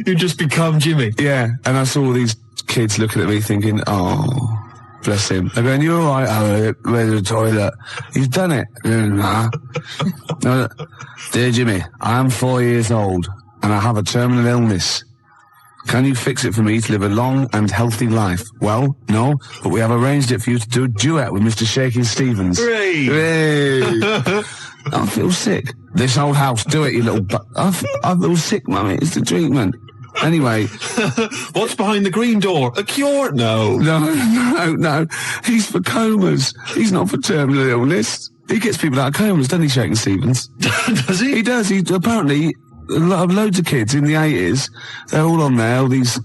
You just become Jimmy. Yeah, and I saw all these kids looking at me thinking, oh, Bless him. They're going, "You all right, Howard? Where's the toilet?" He's done it. Nah. No, "Dear Jimmy, I am 4 years old and I have a terminal illness. Can you fix it for me to live a long and healthy life?" "Well, no, but we have arranged it for you to do a duet with Mr. Shaking Stevens." Hooray! Hooray! I feel sick. "This old house, do it, you little I feel sick, Mummy. It's the treatment." Anyway. What's behind the green door? A cure? No. No. He's for comas. He's not for terminal illness. He gets people out of comas, doesn't he, Shaking Stevens? Does he? He does. He apparently, loads of kids in the 80s, they're all on there, all these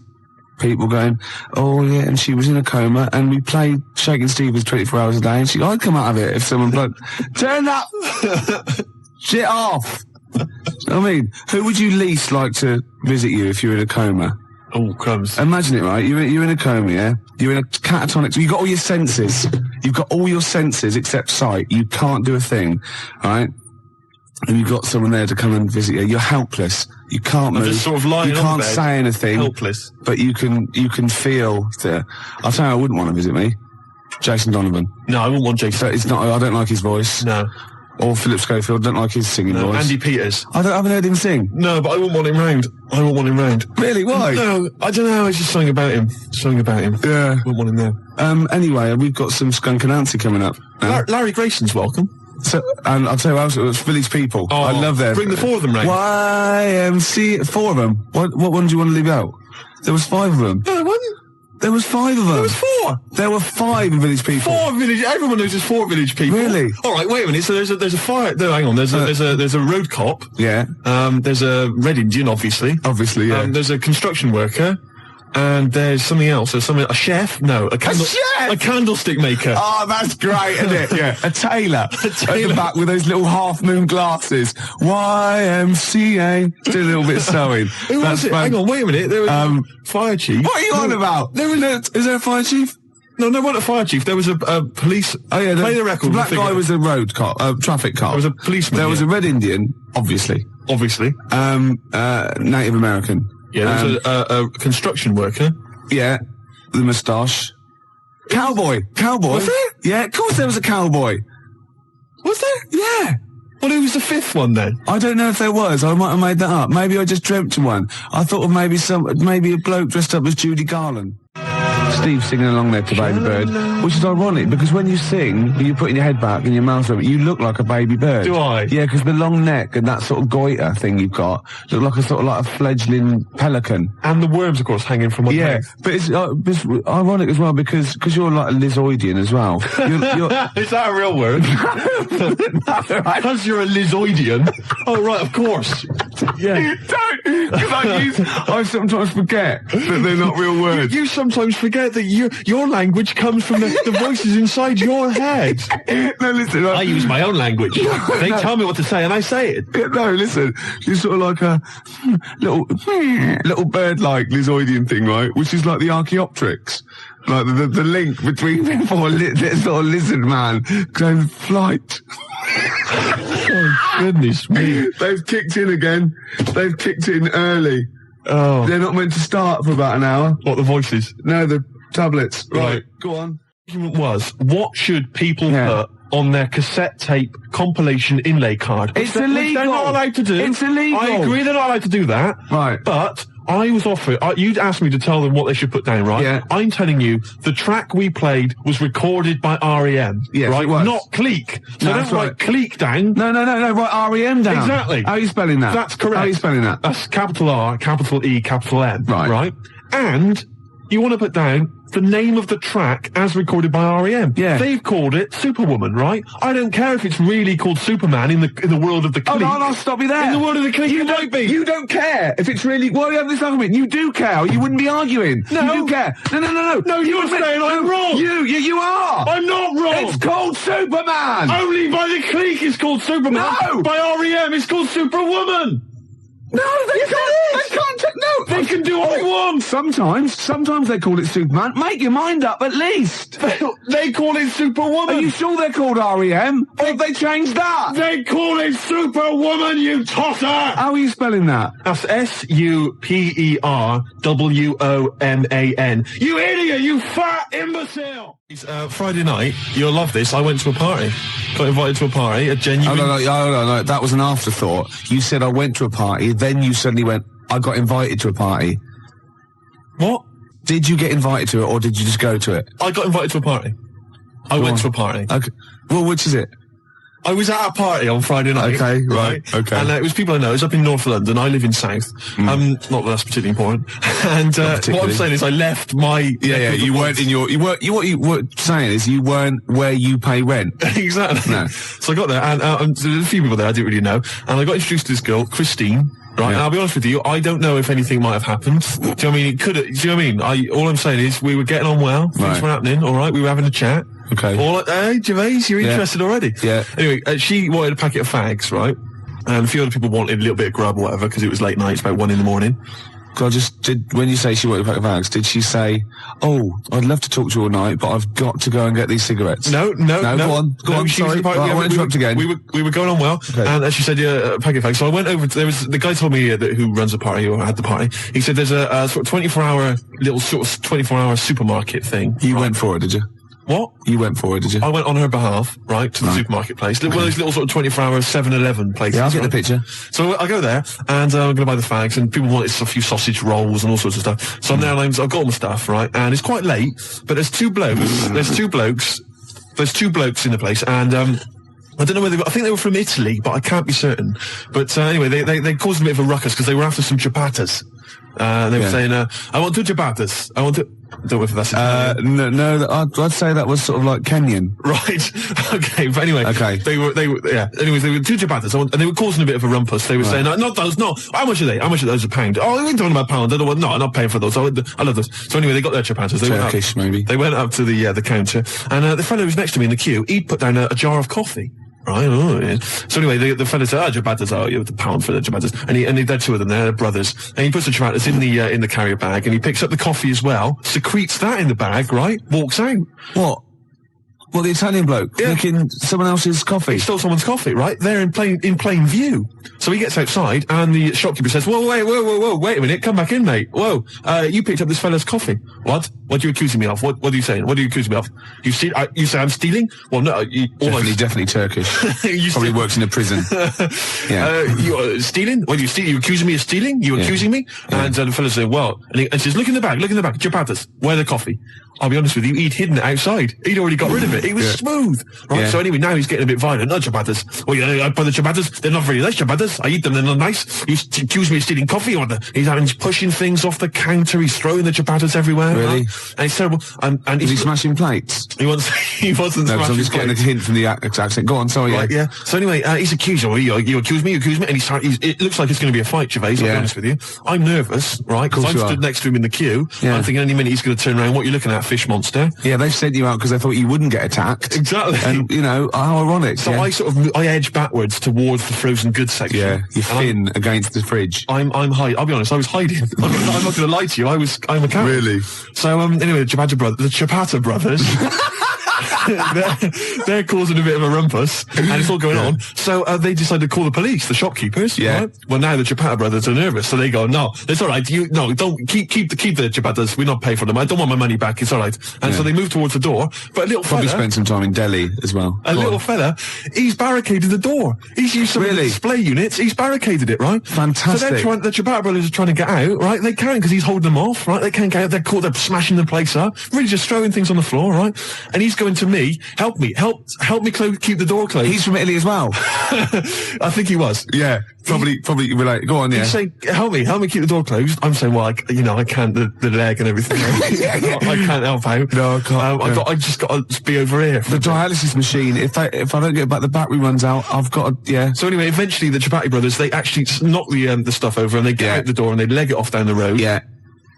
people going, "Oh yeah, and she was in a coma, and we played Shaking Stevens 24 hours a day, and I'd come out of it if someone turn that shit off." I mean, who would you least like to visit you if you're in a coma? Oh, crumbs. Imagine it, right? You're in a coma, yeah? You're in a catatonic... You've got all your senses. You've got all your senses except sight. You can't do a thing, right? And you've got someone there to come and visit you. You're helpless. You can't move. Just sort of lying you on can't the bed, say anything. helpless. But you can feel the... I'll tell you, I wouldn't want to visit me. Jason Donovan. No, I wouldn't want Jason. So it's not... I don't like his voice. No. Or Philip Schofield, don't like his singing voice. Andy Peters. I haven't heard him sing. No, but I wouldn't want him round. Really? Why? No, I don't know. It's just something about him. Yeah. Wouldn't want him there. Anyway, we've got some Skunk Anansi coming up. Larry Grayson's welcome. So, and I'll tell you what else, it's Village People. Oh, I love them. Bring the 4 of them round. YMC, 4 of them. What one do you want to leave out? There was 5 of them. No, there wasn't. There was 5 of them. There was 4. There were 5 Village People. 4 village. Everyone knows there's 4 village people. Really? All right. Wait a minute. So there's a fire. No, hang on. There's a road cop. Yeah. There's a Red Indian, obviously. Obviously, yeah. There's a construction worker. And there's something else. There's a chef? No, a candlestick maker. Oh, that's great, isn't it? Yeah. A tailor. At the back with those little half-moon glasses. YMCA. Do a little bit of sewing. Who was it? Hang on, wait a minute. There was fire chief. What are you on about? Is there a fire chief? No, not a fire chief. There was a police. Oh yeah, play the record. The black guy was a road cop, traffic cop. There was a policeman. There was a Red Indian, obviously. Obviously. Native American. Yeah, there was a construction worker. Yeah, the moustache. Cowboy. Was there? Yeah, of course there was a cowboy. Was there? Yeah. Well, who was the 5th one then? I don't know if there was. I might have made that up. Maybe I just dreamt of one. I thought of maybe a bloke dressed up as Judy Garland. Steve singing along there to Baby Bird, which is ironic because when you sing, you're putting your head back and your mouth open, you look like a baby bird. Do I? Yeah, because the long neck and that sort of goiter thing you've got look like a sort of like a fledgling pelican. And the worms, of course, hanging from one leg. But it's ironic as well because you're like a Lizoidian as well. You're Is that a real word? Because you're a Lizoidian. Oh, right, of course. Yeah. Don't, because I sometimes forget that they're not real words. You sometimes forget that your language comes from the voices inside your head. No, listen. I use my own language. They tell me what to say and I say it. No, listen. You're sort of like a little bird-like Lizoidian thing, right? Which is like the Archaeopteryx. Like the link between this sort of lizard man going flight. Oh, goodness me. They've kicked in again. They've kicked in early. Oh. They're not meant to start for about an hour. What, the voices? No, the tablets. Right. Go on. The argument was, what should people put on their cassette tape compilation inlay card? It's illegal. They're not allowed to do. It's illegal. I agree they're not allowed to do that. Right. But I was offered, you'd asked me to tell them what they should put down, right? Yeah. I'm telling you, the track we played was recorded by REM. Yes, right? it was. Not Clique. So No, don't that's write right. Clique down. No, write REM down. Exactly. How are you spelling that? That's correct. How are you spelling that? That's capital R, capital E, capital M. Right. Right? And you want to put down the name of the track as recorded by REM. Yeah. They've called it Superwoman, right? I don't care if it's really called Superman in the world of the Clique. Oh, no, I'll stop you there. In the world of the Clique, it might be. You don't care if it's really... Why do you have this argument? You do care, or you wouldn't be arguing. No. You do care. No. No, you're saying I'm wrong. You are. I'm not wrong. It's called Superman. Only by the Clique it's called Superman. No. By REM it's called Superwoman. No, they can't. No. They can do what they want. Sometimes they call it Superman. Make your mind up, at least. They call it Superwoman. Are you sure they're called REM? Or have they changed that? They call it Superwoman, you tosser. How are you spelling that? That's SUPERWOMAN. You idiot, you fat imbecile. Friday night, you'll love this. I went to a party. Got invited to a party. A genuine. No. That was an afterthought. You said I went to a party, then you suddenly went, I got invited to a party. What? Did you get invited to it, or did you just go to it? I got invited to a party. I went to a party. Okay. Well, which is it? I was at a party on Friday night. Okay, right. Okay. And it was people I know. It was up in North London. I live in South. Not that that's particularly important. And what I'm saying is I left my... Yeah, you weren't in your... What you were saying is you weren't where you pay rent. Exactly. No. So I got there, and there were a few people there I didn't really know. And I got introduced to this girl, Christine. Right, and I'll be honest with you, I don't know if anything might have happened. Do you know what I mean? It could. Do you know what I mean? All I'm saying is we were getting on well. Things were happening. All right, we were having a chat. Okay. Hey, Gervais, you're interested already? Yeah. Anyway, she wanted a packet of fags, right? And a few other people wanted a little bit of grub or whatever because it was late night. It's about 1 a.m. God, when you say she wanted a pack of fags, did she say, "Oh, I'd love to talk to you all night, but I've got to go and get these cigarettes"? No. Go on. Sorry, I won't interrupt again. We were going on well, and she said, "Yeah, a packet of fags." So I went over. There was the guy told me who runs the party or had the party. He said there's a sort of 24-hour little sort of 24-hour supermarket thing. You went for it, did you? What? You went for it, did you? I went on her behalf, right, to the supermarket place. One of those little sort of 24-hour 7-Eleven places. Yeah, I'll get the picture. So I go there, and I'm going to buy the fags, and people wanted a few sausage rolls and all sorts of stuff. So I'm there, and I've got all my stuff, right, and it's quite late, but there's two blokes in the place, and I don't know whether I think they were from Italy, but I can't be certain. But anyway, they caused a bit of a ruckus because they were after some ciabattas. They were saying, "I want 2 ciabattas. I want to." I don't know if that's no. I'd say that was sort of like Kenyan. Right. Okay. But anyway. Okay. They were. Anyways, they were 2 ciabattas, and they were causing a bit of a rumpus. They were saying, "Not those. No. How much are they? How much are those a pound? Oh, we ain't talking about pounds. I don't want. No, I'm not paying for those. I love those." So anyway, they got their ciabattas. They Turkish, maybe. They went up to the counter, and the fellow who was next to me in the queue, he'd put down a jar of coffee. Right. Oh, yeah. So anyway, the fella said, ciabattas, you have the pound for the ciabattas. And he had 2 of them there, they're brothers. And he puts the ciabattas in the carrier bag, and he picks up the coffee as well, secretes that in the bag, right? Walks out. What? Well, the Italian bloke licking someone else's coffee. He stole someone's coffee, right? There in plain view. So he gets outside, and the shopkeeper says, "Whoa, wait a minute, come back in, mate. Whoa, you picked up this fella's coffee. What? What are you accusing me of? What are you saying? What are you accusing me of? You say I'm stealing? Well, no, definitely Turkish. Probably works in a prison. Yeah. You're stealing? What are you stealing? You accusing me of stealing? You accusing me?" Yeah. And the fella said, "Well," and he says, "Look in the bag, ciabattas. Where the coffee?" I'll be honest with you, he'd hidden it outside. He'd already got rid of it. It was smooth. Right? Yeah. So anyway, now he's getting a bit violent. No ciabattas. Well, I buy the ciabattas. They're not very nice ciabattas. I eat them. They're not nice. You accuse me of stealing coffee. He's pushing things off the counter. He's throwing the ciabattas everywhere. Really? And it's terrible. And is he smashing plates? He wasn't no, smashing I'm just getting a hint from the accent. Go on, sorry. Right, yeah. So anyway, he's accused. You accuse me, and it looks like it's going to be a fight, Gervais. I'll be honest with you. I'm nervous, right? Because I'm stood next to him in the queue. Yeah. I'm thinking any minute he's going to turn around. What are you looking at, fish monster? Yeah, they sent you out because they thought you wouldn't get attacked. Exactly. And, how ironic. So I edge backwards towards the frozen goods section. Yeah, you're thin against the fridge. I'm hiding. I'll be honest, I was hiding. I'm not going to lie to you. I'm a coward. Really? So, anyway, the Ciabatta brothers... they're causing a bit of a rumpus, and it's all going on. So they decided to call the police, the shopkeepers. Yeah. Right? Well, now the Ciabatta brothers are nervous, so they go, "No, it's all right. Don't keep the Ciabattas. We're not paying for them. I don't want my money back. It's all right." And so they move towards the door. But a little probably fella, spent some time in Delhi as well. Little fella, he's barricaded the door. He's used some of the display units. He's barricaded it, right? Fantastic. So the Ciabatta brothers are trying to get out, right? They can't because he's holding them off, right? They can't get out. They're caught. They're smashing the place up, really just throwing things on the floor, right? And he's going to me, help me keep the door closed. He's from Italy as well. I think he was. Yeah, probably relate. Go on, yeah. He's saying, help me keep the door closed. I'm saying, well, I can't, the leg and everything. I can't help out. No, I can't. I just got to be over here. The dialysis machine, if I don't get back, the battery runs out, I've got to, yeah. So anyway, eventually the Ciabatta brothers, they actually knock the stuff over and they get out the door and they leg it off down the road. Yeah.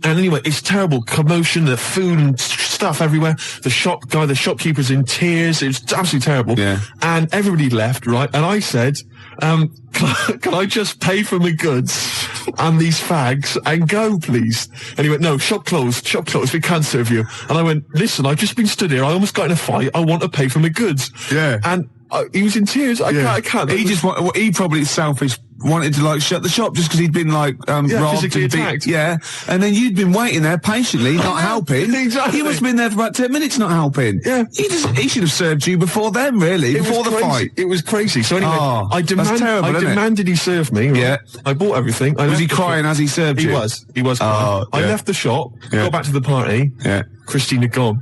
And anyway, it's terrible commotion, the food and stuff everywhere. The shopkeeper's in tears. It's absolutely terrible. Yeah. And everybody left, right? And I said, can I just pay for my goods and these fags and go, please? And he went, "No, shop closed, we can't serve you." And I went, "Listen, I've just been stood here. I almost got in a fight. I want to pay for my goods." Yeah. And he was in tears. I can't. He probably selfish wanted to like shut the shop just because he'd been like robbed physically and beat. attacked. Yeah, and then you'd been waiting there patiently, not helping. Exactly. He must have been there for about 10 minutes, not helping. Yeah. He should have served you before then, really, before the fight. It was crazy. So anyway, Oh, I that's terrible, isn't it? demanded he serve me. Right? Yeah. I bought everything. Was he crying as he served He you? was. He was crying. Oh, I yeah. left the shop, Yeah. got back to the party. Yeah. Christina gone.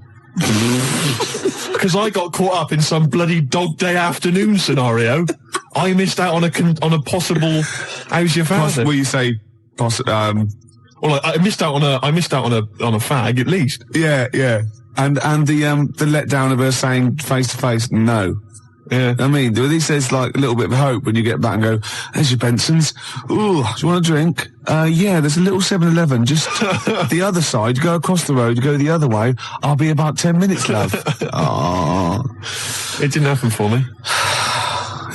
Because I got caught up in some bloody dog day afternoon scenario. I missed out on a possible. How's your father? Will you say? Well, I missed out on a fag at least. Yeah, yeah. And the letdown of her saying face to face no. Yeah. I mean, at least there's like a little bit of hope when you get back and go, there's your Benson's. Ooh, do you want a drink? Yeah, there's a little 7-Eleven just the other side. Go across the road, go the other way. I'll be about 10 minutes, love. Oh. It didn't happen for me.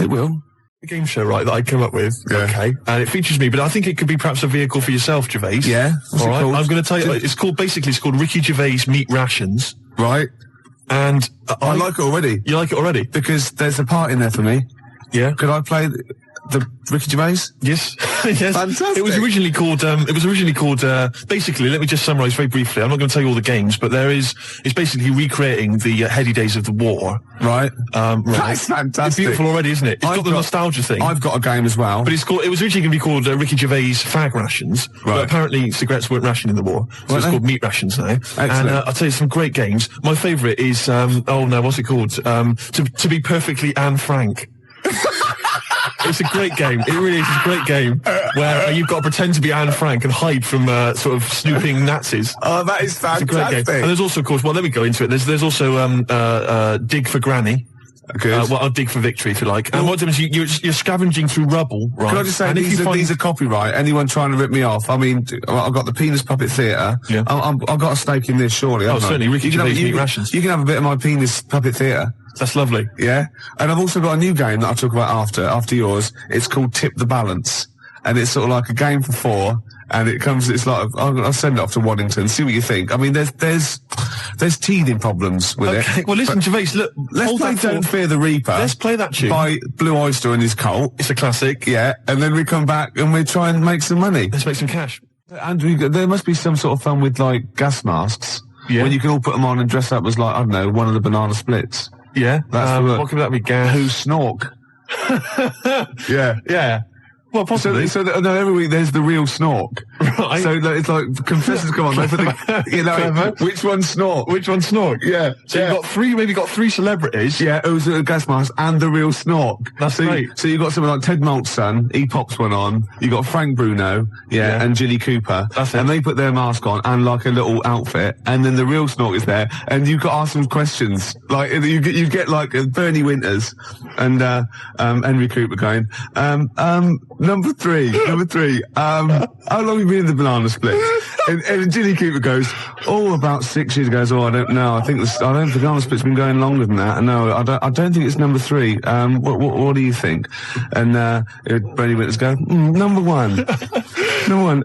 It will. A game show, right, that I come up with. Yeah. Okay. And it features me, but I think it could be perhaps a vehicle for yourself, Gervais. Yeah. What's All it right. called? I'm going to tell you, it's called Ricky Gervais Meat Rations. Right. And I like it already. You like it already? Because there's a part in there for me. Yeah. Could I play the Ricky Gervais? Yes. Yes. Fantastic. It was originally called, basically, let me just summarise very briefly. I'm not going to tell you all the games, but it's basically recreating the heady days of the war. Right. Right. That's fantastic. It's beautiful already, isn't it? It's got the nostalgia thing. I've got a game as well. But it was originally going to be called Ricky Gervais Fag Rations, Right. but apparently cigarettes weren't rationed in the war, so it's called Meat Rations now. Excellent. And I'll tell you some great games. My favourite is, what's it called? To be perfectly Anne Frank. It's a great game. It really is a great game where you've got to pretend to be Anne Frank and hide from sort of snooping Nazis. Oh, that is It's a fantastic. great game. And there's also, of course, let me go into it. There's also Dig for Granny. Good. I'll dig for victory, if you like. And what happens is you're scavenging through rubble, right? Can I just say, and these are copyright. Anyone trying to rip me off? I mean, I've got the Penis Puppet Theatre. Yeah. I've got a stake in this, surely. haven't I? certainly. Ricky Gervais Meat Rations. You can have a bit of my Penis Puppet Theatre. That's lovely. Yeah. And I've also got a new game that I'll talk about after yours. It's called Tip the Balance. And it's sort of like a game for 4. And it's like, I'll send it off to Waddington, see what you think. I mean, there's teething problems with it. Okay, well listen, Gervais, look, Let's play Don't Fear the Reaper. Let's play that tune. By Blue Oyster and his cult. It's a classic. Yeah. And then we come back and we try and make some money. Let's make some cash. And there must be some sort of fun with like gas masks. Yeah. When you can all put them on and dress up as like, I don't know, one of the banana splits. Yeah. That's what could that be? Gas. Who snork. Yeah. Yeah. Well, possibly. So every week there's the real snork. Right. So it's like confessors come on. They put which one snork? Which one snork? Yeah. So you've got three celebrities. Yeah, it was a gas mask and the real snork. That's great. So you got someone like Ted Malt's son, he pops one on. You got Frank Bruno, Yeah. and Jilly Cooper. That's it. And they put their mask on and like a little outfit, and then the real snork is there, and you've got to ask them questions. Like you get like Bernie Winters and Henry Cooper going, number three, how long have you been in the banana split? And Jilly Cooper goes, about 6 years ago. I don't know. I think the banana split's been going longer than that. No, I don't think it's number 3. What do you think? And Bernie Winters go, number 1. Number 1.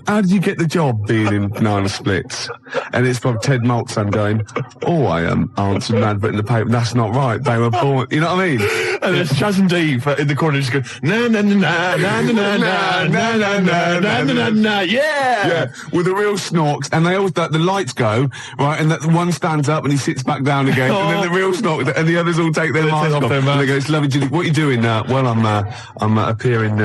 How did you get the job being in banana splits? And it's from Ted Malt's son going, I answered an advert in the paper. That's not right. They were born. You know what I mean? And there's Chaz and Dave in the corner just going, na na na na na na na na na na na na na, yeah. Yeah, with the real snorks, and they all the lights go right, and that one stands up and he sits back down again, and then the real snork, and the others all take their mask off, and they go, "It's lovely, Jilly. What are you doing now?" Well, I'm appearing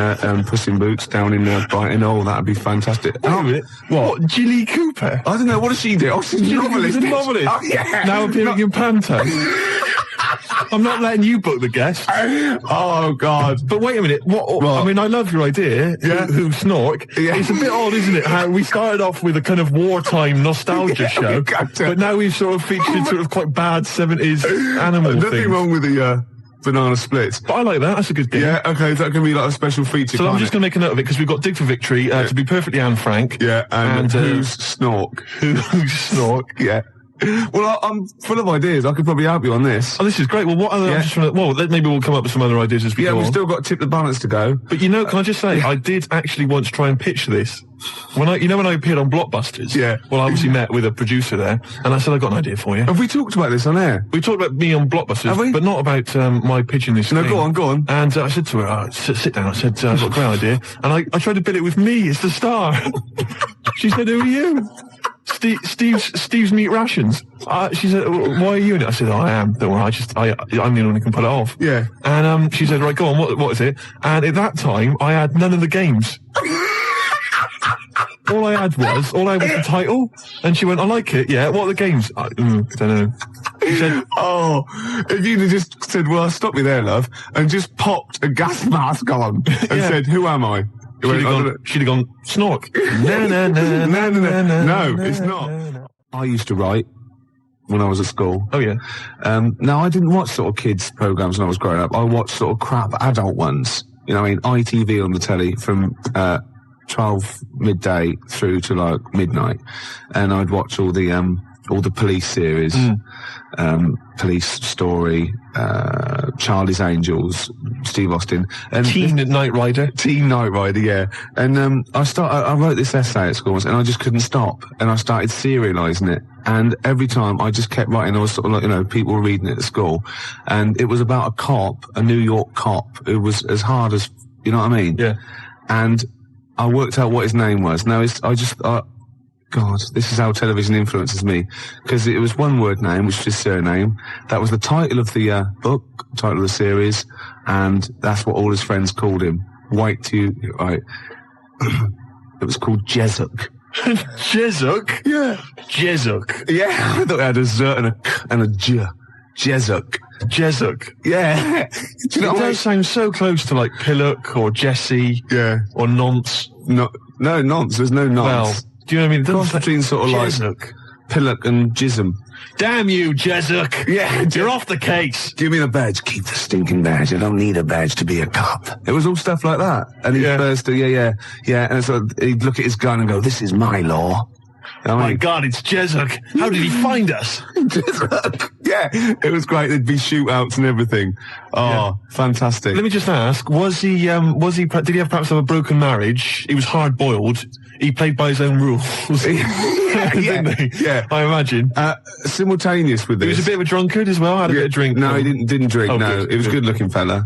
Puss in Boots down in Brighton. Oh, that'd be fantastic. Wait a minute. What? Jilly Cooper? I don't know. What does she do? Oh, she's a novelist. She's a novelist. Oh, yeah. Now appearing in Panto. I'm not letting you book the guest. Oh, God. But wait a minute. What? I mean, I love your idea. Yeah. Who snork? Yeah. It's a bit odd, isn't it? How we started off with a kind of wartime nostalgia show, but now we've sort of featured sort of quite bad 70s animal Nothing things. wrong with the banana splits. But I like that. That's a good game. Yeah, okay, that can be like a special feature. So I'm just going to make a note of it because we've got Dig for Victory, to be perfectly Anne Frank. Yeah, and who's snork? Who's snork? Yeah. Well, I'm full of ideas. I could probably help you on this. Oh, this is great. Well, what other? I'm just trying to, well, maybe we'll come up with some other ideas as we Yeah, go we've on. still got Tip the Balance to go. But can I just say, I did actually once try and pitch this. When I appeared on Blockbusters. Yeah. Well, I obviously met with a producer there, and I said, I got an idea for you. Have we talked about this on air? We talked about me on Blockbusters, but not about my pitching this. No, thing. go on. And I said to her, sit down. I said, I've got a great idea. And I tried to bill it with me as the star. She said, who are you? Steve's Meat Rations. She said, why are you in it? I said, I am. Don't worry, I'm the only one who can pull it off. Yeah. And she said, right, go on, what is it? And at that time, I had none of the games. All I had was the title. And she went, I like it, yeah. What are the games? I don't know. She said, oh, if you'd have just said, well, stop me there, love, and just popped a gas mask on and said, who am I? She'd have gone, Snork. No, it's not. I used to write when I was at school. Oh, yeah. Now, I didn't watch sort of kids' programs when I was growing up. I watched sort of crap adult ones. You know what I mean? ITV on the telly from 12 midday through to like midnight. And I'd watch all the police series, Police Story, Charlie's Angels, Steve Austin, and Teen Knight Rider, yeah. And I wrote this essay at school once, and I just couldn't stop, and I started serialising it. And every time I just kept writing, I was sort of like, people were reading it at school, and it was about a cop, a New York cop, who was as hard as, you know what I mean? Yeah. And I worked out what his name was. Now God, this is how television influences me. Because it was one word name, which was his surname. That was the title of the book, title of the series, and that's what all his friends called him. Right. It was called Jezuk. Jezuk? Yeah. Jezuk. Yeah, I thought it had a Z and a J. Jezuk. Jezuk. Yeah. Do you know it does sound so close to like Pillock or Jesse. Yeah. Or Nonce. No, Nonce. There's no Nonce. Well, do you know what I mean? Cross between sort of Jezuk. like Pillock and Jism. Damn you, Jezuk. Yeah. You're off the case. Give me the badge. Keep the stinking badge. I don't need a badge to be a cop. It was all stuff like that. And he'd burst, yeah. And so he'd look at his gun and go, this is my law. My God, it's Jezuk. How did he find us? Jezuk. Yeah, it was great. There'd be shootouts and everything. Oh, fantastic. Let me just ask, did he have perhaps have a broken marriage? He was hard-boiled. He played by his own rules. Didn't he? Yeah. I imagine. Simultaneous with this. He was a bit of a drunkard as well, had a bit of drink. No, he didn't drink, oh, no. Good, he was a good-looking fella.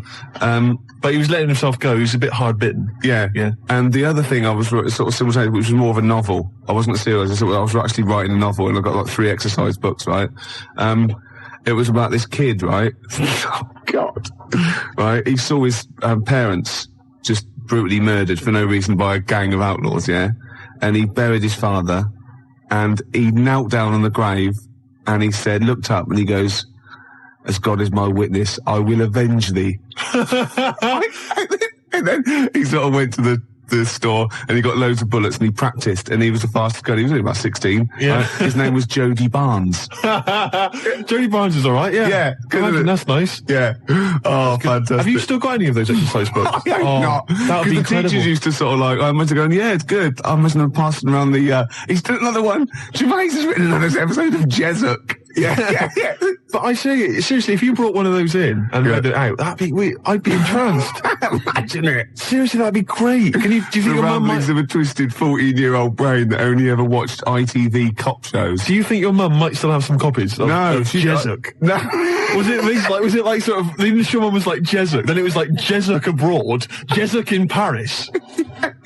But he was letting himself go. He was a bit hard-bitten. Yeah. And the other thing I was sort of simultaneous, which was more of a novel. I wasn't serious. I was actually writing a novel, and I got like 3 exercise books, right? It was about this kid, right? Oh, God. Right? He saw his parents just brutally murdered for no reason by a gang of outlaws, yeah? And he buried his father, and he knelt down on the grave, and he said, looked up, and he goes, as God is my witness, I will avenge thee. And then he sort of went to the store, and he got loads of bullets, and he practiced, and he was the fastest guy. He was only about 16. Yeah. His name was Jody Barnes. Jody Barnes is all right, yeah. Yeah. That's nice. Yeah. Oh, fantastic. Have you still got any of those exercise books? I hope not. That would be the incredible. teachers used to sort of like, I must have gone, yeah, it's good. I must have passed around he's done another one. Gervais has written another episode of Jezuk. Yeah. But I say, seriously, if you brought one of those in and read it out, I'd be entranced. Imagine it. Seriously, that'd be great. Do you think your mum might... of a twisted 14-year-old brain that only ever watched ITV cop shows. Do you think your mum might still have some copies of Jezuk? No. Was it like sort of, the initial one was like Jezuk, then it was like Jezuk abroad, Jezuk in Paris,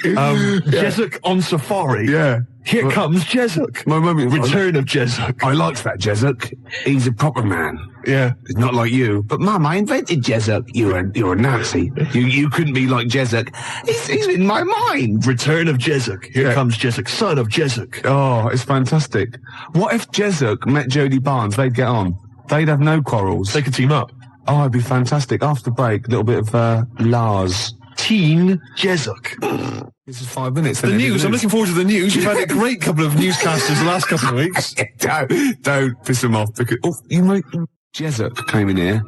Jezuk on safari. Yeah. Here comes Jezuk. My mum... Return of Jezuk. I liked that Jezuk. He's a proper man. Yeah. It's not like you. But Mum, I invented Jezuk. You're a Nazi. You couldn't be like Jezuk. He's in my mind. Return of Jezuk. Here comes Jezuk, son of Jezuk. Oh, it's fantastic. What if Jezuk met Jody Barnes? They'd get on. They'd have no quarrels. They could team up. Oh, it'd be fantastic. After break, a little bit of Lars. Teen Jezuk. This is 5 minutes. The news. I'm looking forward to the news. You've had a great couple of newscasters the last couple of weeks. Don't piss them off because you might. Jezuk came in here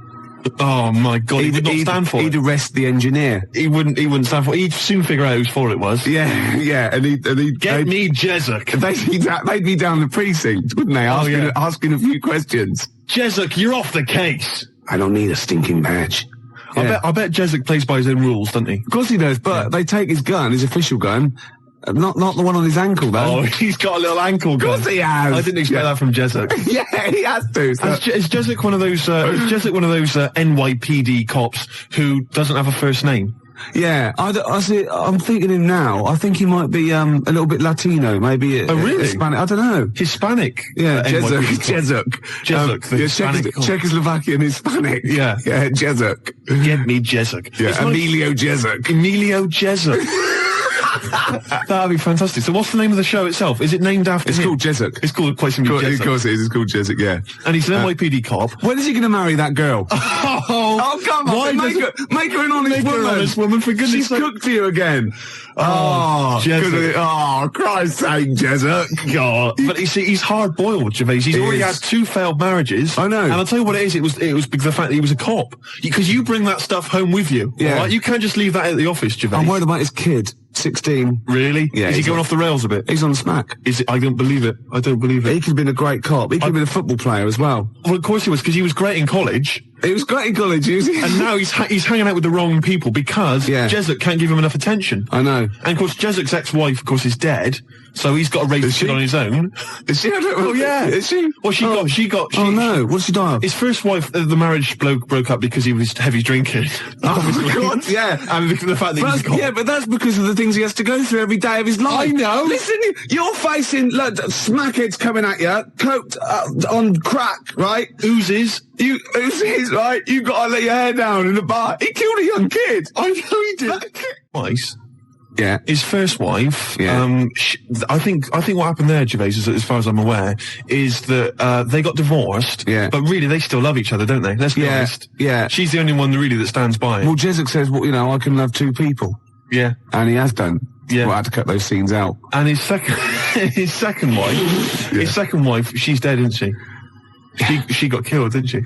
Oh my God, he would not stand for He'd it. arrest the engineer. He wouldn't stand for it. He'd soon figure out whose fault it was. Yeah, yeah, and he'd Get me Jezek. They'd be down the precinct, wouldn't they? Asking a few questions. Jezek, you're off the case. I don't need a stinking badge. Yeah. I bet Jezek plays by his own rules, doesn't he? Of course he does, but they take his gun, his official gun, not the one on his ankle, though. Oh, he's got a little ankle gun. Of course he has. I didn't expect that from Jezek. Yeah, he has to. So. Is Jezek one of those? NYPD cops who doesn't have a first name? Yeah, I'm thinking him now. I think he might be a little bit Latino, maybe. Really? Hispanic. I don't know. Hispanic. Yeah, Jezek, the Hispanic cop. Czechoslovakian Hispanic. Yeah, Jezek. Get me Jezek. Yeah, Emilio Jezek. Emilio Jezek. That'd be fantastic. So what's the name of the show itself? Is it named after It's him? called Jezek. It's called quite simply Jezek. Of course it is. It's called Jezek, yeah. And he's an NYPD cop. When is he going to marry that girl? Oh, come on. Make her an honest woman. For goodness She's sake. cooked for you again. Jezek. Oh, Christ's sake, Jezek. God. But you see, he's hard-boiled, Gervais. He's already had 2 failed marriages. I know. And I'll tell you what it is. It was because of the fact that he was a cop. Because you bring that stuff home with you. Yeah. Right? You can't just leave that at the office, Gervais. I'm worried about his kid, 16. Really? Yeah. Is he going off the rails a bit? He's on smack. Is it? I don't believe it. I don't believe it. He could have been a great cop. He could have been a football player as well. Well, of course he was, because he was great in college. He was great in college, And now he's hanging out with the wrong people because Jezek can't give him enough attention. I know. And of course, Jezek's ex-wife, of course, is dead. So he's got to raise the kid on his own. Is she? Oh yeah. Is she? Well, she got. Oh no. What did she die of? His first wife, the marriage broke up because he was heavy drinking. Oh God, yeah. And because of the fact that he's a cop. Yeah, but that's because of the things he has to go through every day of his life. I know. Listen, you're facing smackheads coming at you, coked on crack, right? Oozes, right? You got to let your hair down in the bar. He killed a young kid. I know he did. Twice. Yeah. His first wife, Yeah. I think what happened there, Gervais, as far as I'm aware, is that they got divorced, Yeah. but really they still love each other, don't they? Let's be honest. Yeah. She's the only one really that stands by it. Well, Jezek says, well, I can love 2 people. Yeah. And he has done. Yeah. Well, I had to cut those scenes out. And his second wife, she's dead, isn't she? She got killed, didn't she?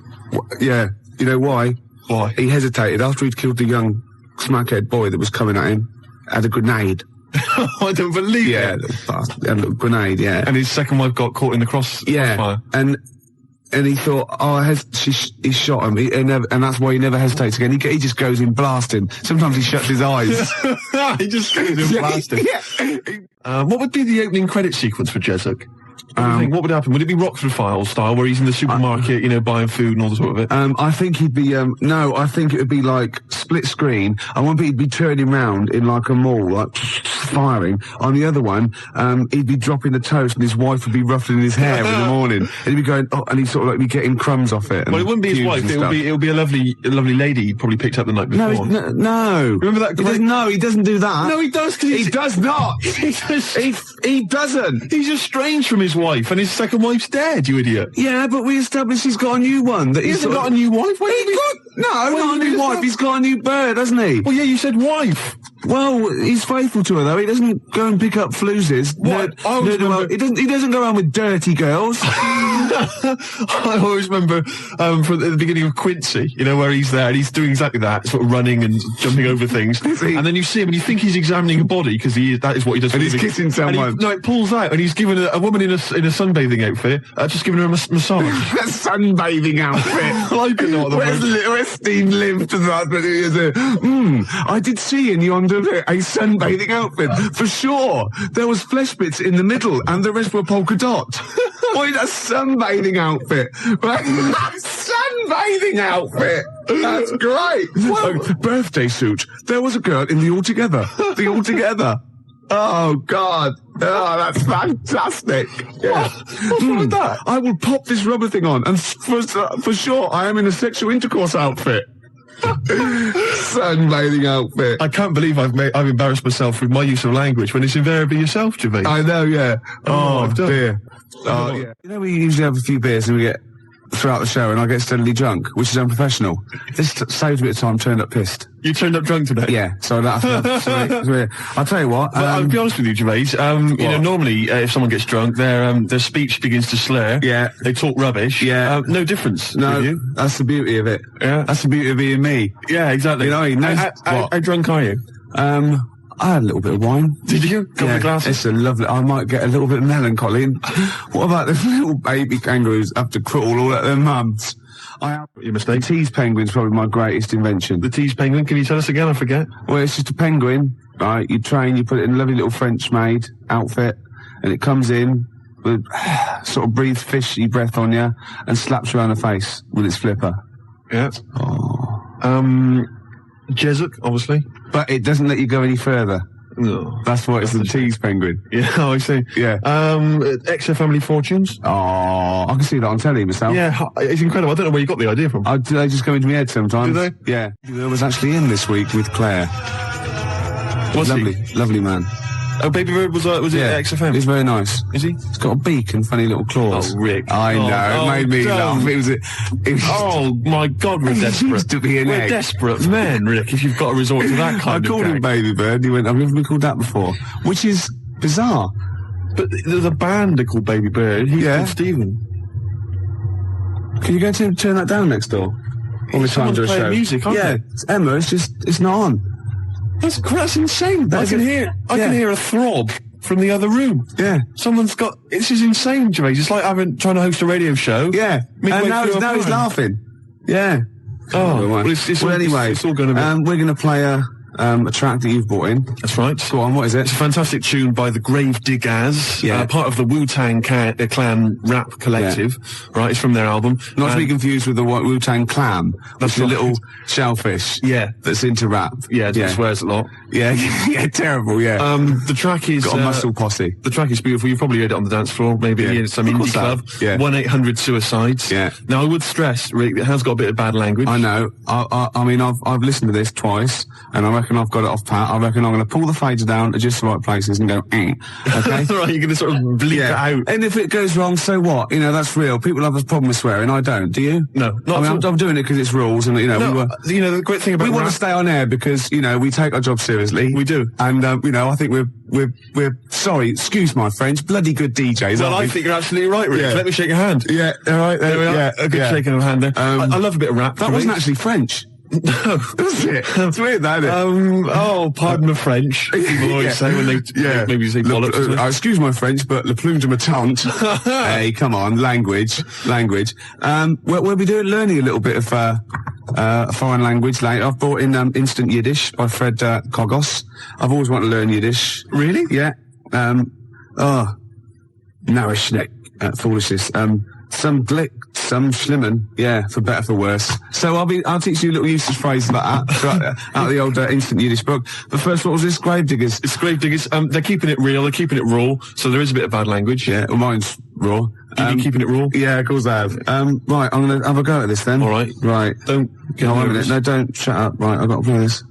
Yeah. You know why? Why? He hesitated after he'd killed the young smackhead boy that was coming at him. Had a grenade. I don't believe it. Had a little grenade, yeah. And his second wife got caught in the crossfire. And he thought, he shot him, and that's why he never hesitates again. He just goes in blasting. Sometimes he shuts his eyes. He just goes in blasting. What would be the opening credit sequence for Jezek? What do you think? What would happen? Would it be Rockford Files style, where he's in the supermarket, buying food and all the sort of it? I think he'd be, I think it would be like split screen. I want he'd be turning round in like a mall, like firing. On the other one, he'd be dropping the toast and his wife would be ruffling his hair in the morning. And he'd be going, and he'd sort of like be getting crumbs off it. Well, it wouldn't be his wife. It would be a lovely lady he probably picked up the night before. No. Remember that? He doesn't do that. No, he does. He does not. He doesn't. He's estranged from his wife, and his second wife's dead. You idiot. Yeah, but we established he's got a new one. That He hasn't got a new wife. Not a new wife. He's got a new bird, hasn't he? Well, yeah, you said wife. Well, he's faithful to her though. He doesn't go and pick up fluses. What? He doesn't go around with dirty girls. I always remember from the beginning of Quincy, where he's there and he's doing exactly that, sort of running and jumping over things. And then you see him and you think he's examining a body because that is what he does. And he's kissing someone. It pulls out and he's given a woman in a sunbathing outfit, just giving her a massage. A sunbathing outfit. I don't know what the Where's Steve lived to that? I did see in yonder a sunbathing outfit for sure. There was flesh bits in the middle, and the rest were polka dot. What a sunbathing outfit! Sunbathing outfit. That's great. Birthday suit. There was a girl in the Altogether. The Altogether. Oh God! Oh, that's fantastic! Yeah. What's wrong with that? I will pop this rubber thing on, and for sure, I am in a sexual intercourse outfit. Sunbathing outfit. I can't believe I've embarrassed myself with my use of language when it's invariably yourself, Gervais. I know, yeah. Oh dear. Oh, yeah. We usually have a few beers and we get throughout the show and I get steadily drunk, which is unprofessional. This saves me a bit of time, turned up pissed. You turned up drunk today? Yeah, so that's weird. I'll tell you what. Well, I'll be honest with you, Gervais. You know, normally if someone gets drunk, their speech begins to slur. Yeah. They talk rubbish. Yeah. No difference. No, with you. that's the beauty of it. Yeah. That's the beauty of being me. Yeah, exactly. You know what I mean? How drunk are you? I had a little bit of wine. Did you? Couple of glasses? It's a lovely. I might get a little bit melancholy. And what about the little baby kangaroos have to crawl all at their mums? Your mistake. The tease penguin's probably my greatest invention. The tease penguin. Can you tell us again? I forget. Well, it's just a penguin, right? You train, you put it in a lovely little French-made outfit, and it comes in with sort of breathes fishy breath on you and slaps you around the face with its flipper. Yeah. Oh. Jesuit, obviously. But it doesn't let you go any further. No. That's why it's the tease penguin. Yeah, I see. Yeah. Extra Family Fortunes. Oh, I can see that on telly myself. Yeah, it's incredible. I don't know where you got the idea from. They just go into my head sometimes. Do they? Yeah. I was actually in this week with Claire. Was lovely, he? lovely man. Oh, Baby Bird was it at XFM? He's very nice. Is he? He's got a beak and funny little claws. Oh, Rick. I know. It made me laugh. It was oh, my God, we're desperate. to be an We're egg. desperate men, Rick, if you've got to resort to that kind I called him Baby Bird. He went, I've never been called that before. Which is bizarre. But there's a band called Baby Bird. He's called Stephen. Can you go to turn that down next door? All the time to a show. Music, aren't they? It's Emma, it's not on. That's insane. I can hear a throb from the other room. Yeah. Someone's got... This is insane, Gervais. It's like trying to host a radio show. Yeah. And now he's laughing. Yeah. Oh, well, anyway, it's all going to be... we're going to play a track that you've brought in. That's right. Go on, what is it? It's a fantastic tune by the Grave Diggers, part of the Wu-Tang Clan rap collective, right? It's from their album. Not to be confused with the Wu-Tang Clan. That's a little shellfish. Yeah. That's into rap. Yeah, it swears a lot. Yeah, yeah, terrible, yeah. The track is... Got a muscle posse. The track is beautiful. You've probably heard it on the dance floor, maybe in some indie club. Yeah. 1-800-SUICIDES. Yeah. Now, I would stress, Rick, it has got a bit of bad language. I know. I mean, I've listened to this twice, and I reckon I've got it off pat. I reckon I'm going to pull the fader down at just the right places and go, okay? Right, you're going to sort of bleep it out. And if it goes wrong, so what? You know, that's real. People have a problem with swearing. I don't. Do you? No. I'm doing it because it's rules, and, the great thing about we want to stay on air because, we take our job seriously. We do. And, I think we're sorry, excuse my French, bloody good DJs. Well, I think you're absolutely right, Rick. Yeah. Let me shake your hand. Yeah, all right. There we are. Yeah, a good shaking of hand there. I love a bit of rap. That wasn't actually French. No. Was it? It's weird, that, isn't it? Pardon the French. People always say when they maybe say bollocks. Excuse my French, but le plume de ma tante. Hey, come on, language. We'll be learning a little bit of a foreign language later. I've brought in Instant Yiddish by Fred Kogos. I've always wanted to learn Yiddish. Really? Yeah. Narishnek, foolishness. Some glick, some schlimmen, for better, for worse. So I'll teach you a little usage phrase like that, out of the old Instant Yiddish book. But first, what was this? Grave Diggers. It's Grave Diggers. They're keeping it real, they're keeping it raw, so there is a bit of bad language. Yeah, well, mine's raw. You've been keeping it raw? Yeah, of course I have. Right, I'm gonna have a go at this then. All right. Right. Don't get nervous. No, don't, shut up. Right, I've got to play this.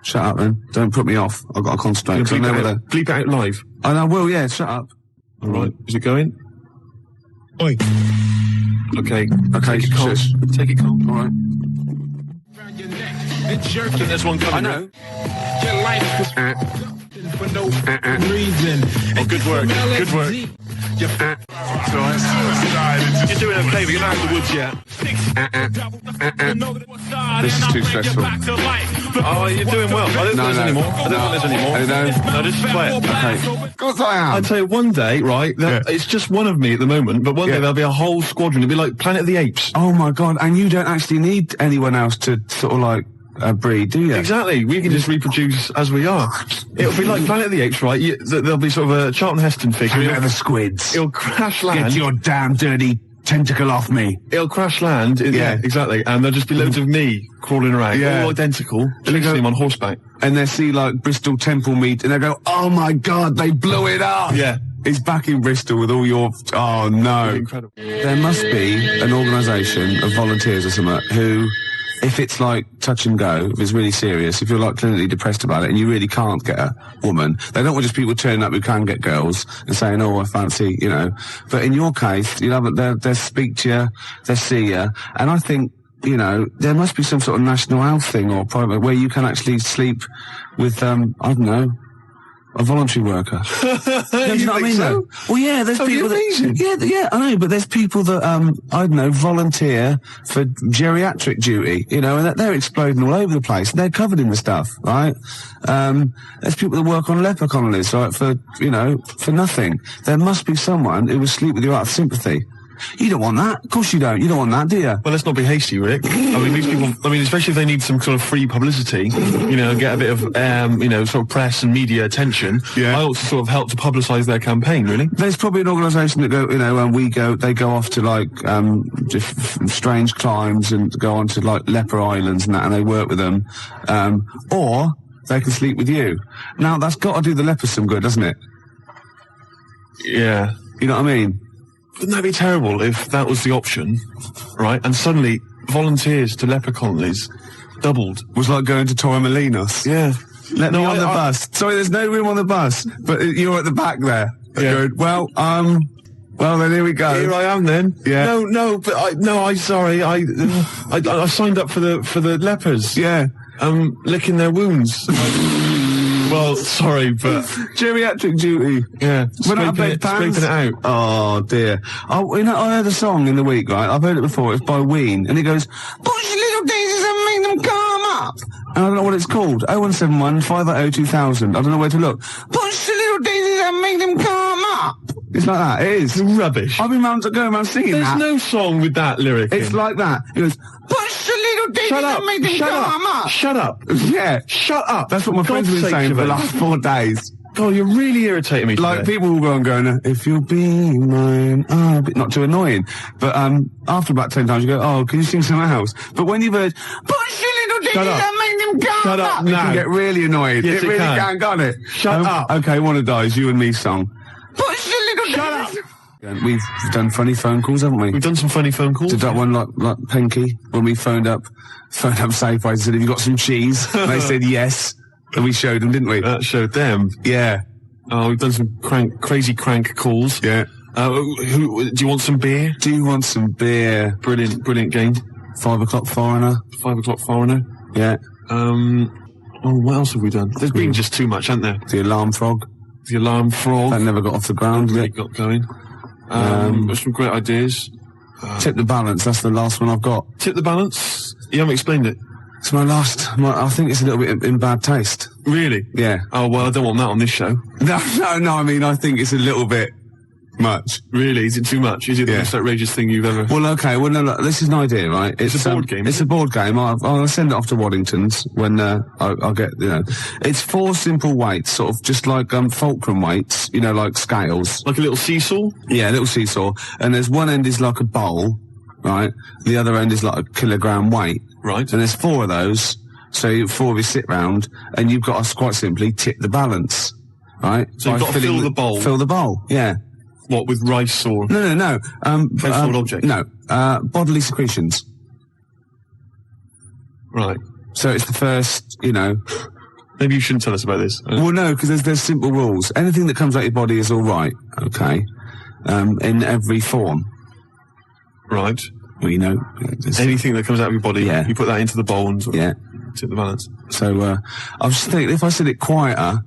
Shut up then. Don't put me off. I've got to concentrate. Bleep it out live. And I will, yeah, shut up. All right. Is it going? Oi. Okay. Take it calm. Take it calm. All right. There's one coming. I know. Your life was for no reason. Oh, good work. Good work. You're doing okay, but you're not out of the woods yet. This is too stressful. Oh, you're doing well. I don't think there's any more. I don't think there's any more. No, just play it. Okay. Of course I am. I'd say one day, right, it's just one of me at the moment, but one day there'll be a whole squadron. It'll be like Planet of the Apes. Oh my God, and you don't actually need anyone else to sort of like breed, do you? Exactly. We can just reproduce as we are. It'll be like Planet of the Apes, right? There'll be sort of a Charlton Heston figure. Planet of the Squids. It'll crash land. Get your damn dirty tentacle off me. It'll crash land. Exactly. And there'll just be loads of me crawling around. Yeah. All identical. Chasing him on horseback. And they'll see like Bristol Temple meet and they'll go, oh my God, they blew it up. Yeah. It's back in Bristol with all your... Oh no. Incredible. There must be an organisation of volunteers or something who if it's like touch and go, if it's really serious, if you're like clinically depressed about it and you really can't get a woman, they don't want just people turning up who can get girls and saying, oh, I fancy, you know. But in your case, you know, they'll speak to you, they'll see you, and I think, you know, there must be some sort of national health thing or private where you can actually sleep with, I don't know, a voluntary worker. You know what I mean? So? Well, yeah, there's people that, yeah, I know, but there's people that, I don't know, volunteer for geriatric duty, you know, and they're exploding all over the place. They're covered in the stuff, right? There's people that work on leper colonies, right, for, you know, for nothing. There must be someone who will sleep with you out of sympathy. You don't want that. Of course you don't. You don't want that, do you? Well, let's not be hasty, Rick. I mean, these people, especially if they need some sort of free publicity, you know, get a bit of, you know, sort of press and media attention. Yeah. I ought to sort of help to publicise their campaign, really. There's probably an organisation that go, you know, they go off to like, just strange climes and go on to like leper islands and that, and they work with them. Or they can sleep with you. Now, that's got to do the lepers some good, doesn't it? Yeah. You know what I mean? Wouldn't that be terrible if that was the option, right? And suddenly volunteers to leper colonies doubled. Was like going to Torremolinos. Yeah. Let me on the bus. Sorry, there's no room on the bus, but you're at the back there. Yeah. Going, well, then here we go. Here I am then. Yeah. But I signed up for the lepers. Yeah. Licking their wounds. Well, sorry, but geriatric duty. Yeah, scraping it out. Oh dear. Oh, you know, I heard a song in the week, right? I've heard it before. It's by Ween, and it goes, "Push little daisies and make them come up." And I don't know what it's called. 0171 580 2000. I don't know where to look. Push the little daisies and make them come up. It's like that. It is. It's rubbish. I've been going around singing There's that. no song with that lyric. It's like that. It goes, push the little daisies and make them come up. Shut up. Yeah. Shut up. That's what my friends have been saying for the last 4 days. God, you're really irritating me today. Like, people will go and go, if you'll be mine, not too annoying. But, after about 10 times you go, oh, can you sing something else? But when you've heard, push your little digits and make them come Shut up now. You can get really annoyed. Yes, it really can, can't it? Shut up. Okay, One of Dies, you and me song. Push your little Shut digits. Up. We've done funny phone calls, haven't we? We've done some funny phone calls. Did that one like Pinky, when we phoned up Safeway and said, have you got some cheese? And they said yes. And we showed them, didn't we? That showed them. Yeah. Oh, we've done some crazy crank calls. Yeah. Do you want some beer? Do you want some beer? Brilliant game. 5 o'clock foreigner. 5 o'clock foreigner. Yeah. What else have we done? There's been just too much, hasn't there? The alarm frog. The alarm frog. That never got off the ground yet. Got going. There's some great ideas. Tip the balance. That's the last one I've got. Tip the balance. You haven't explained it. It's my last. I think it's a little bit in bad taste. Really? Yeah. Oh well, I don't want that on this show. No. I mean, I think it's a little bit much. Really? Is it too much? Is it the most outrageous thing you've ever? Well, okay. Well, no. Look, this is an idea, right? It's a board game. It's a board game. I'll send it off to Waddington's when I'll get. You know, it's 4 simple weights, sort of just like fulcrum weights. You know, like scales. Like a little seesaw. Yeah, a little seesaw. And there's one end is like a bowl, right? The other end is like a kilogram weight. Right. And there's 4 of those, so 4 of you sit round, and you've got to quite simply tip the balance, right? So you've got to fill the bowl. Fill the bowl, yeah. What, with rice or? No. Household objects? No, bodily secretions. Right. So it's the first, you know. Maybe you shouldn't tell us about this. Well, no, because there's simple rules. Anything that comes out your body is all right, okay? In every form. Right. Well, you know, anything that comes out of your body, yeah. You put that into the bowl and sort of tip the balance. So, I was just thinking, if I said it quieter,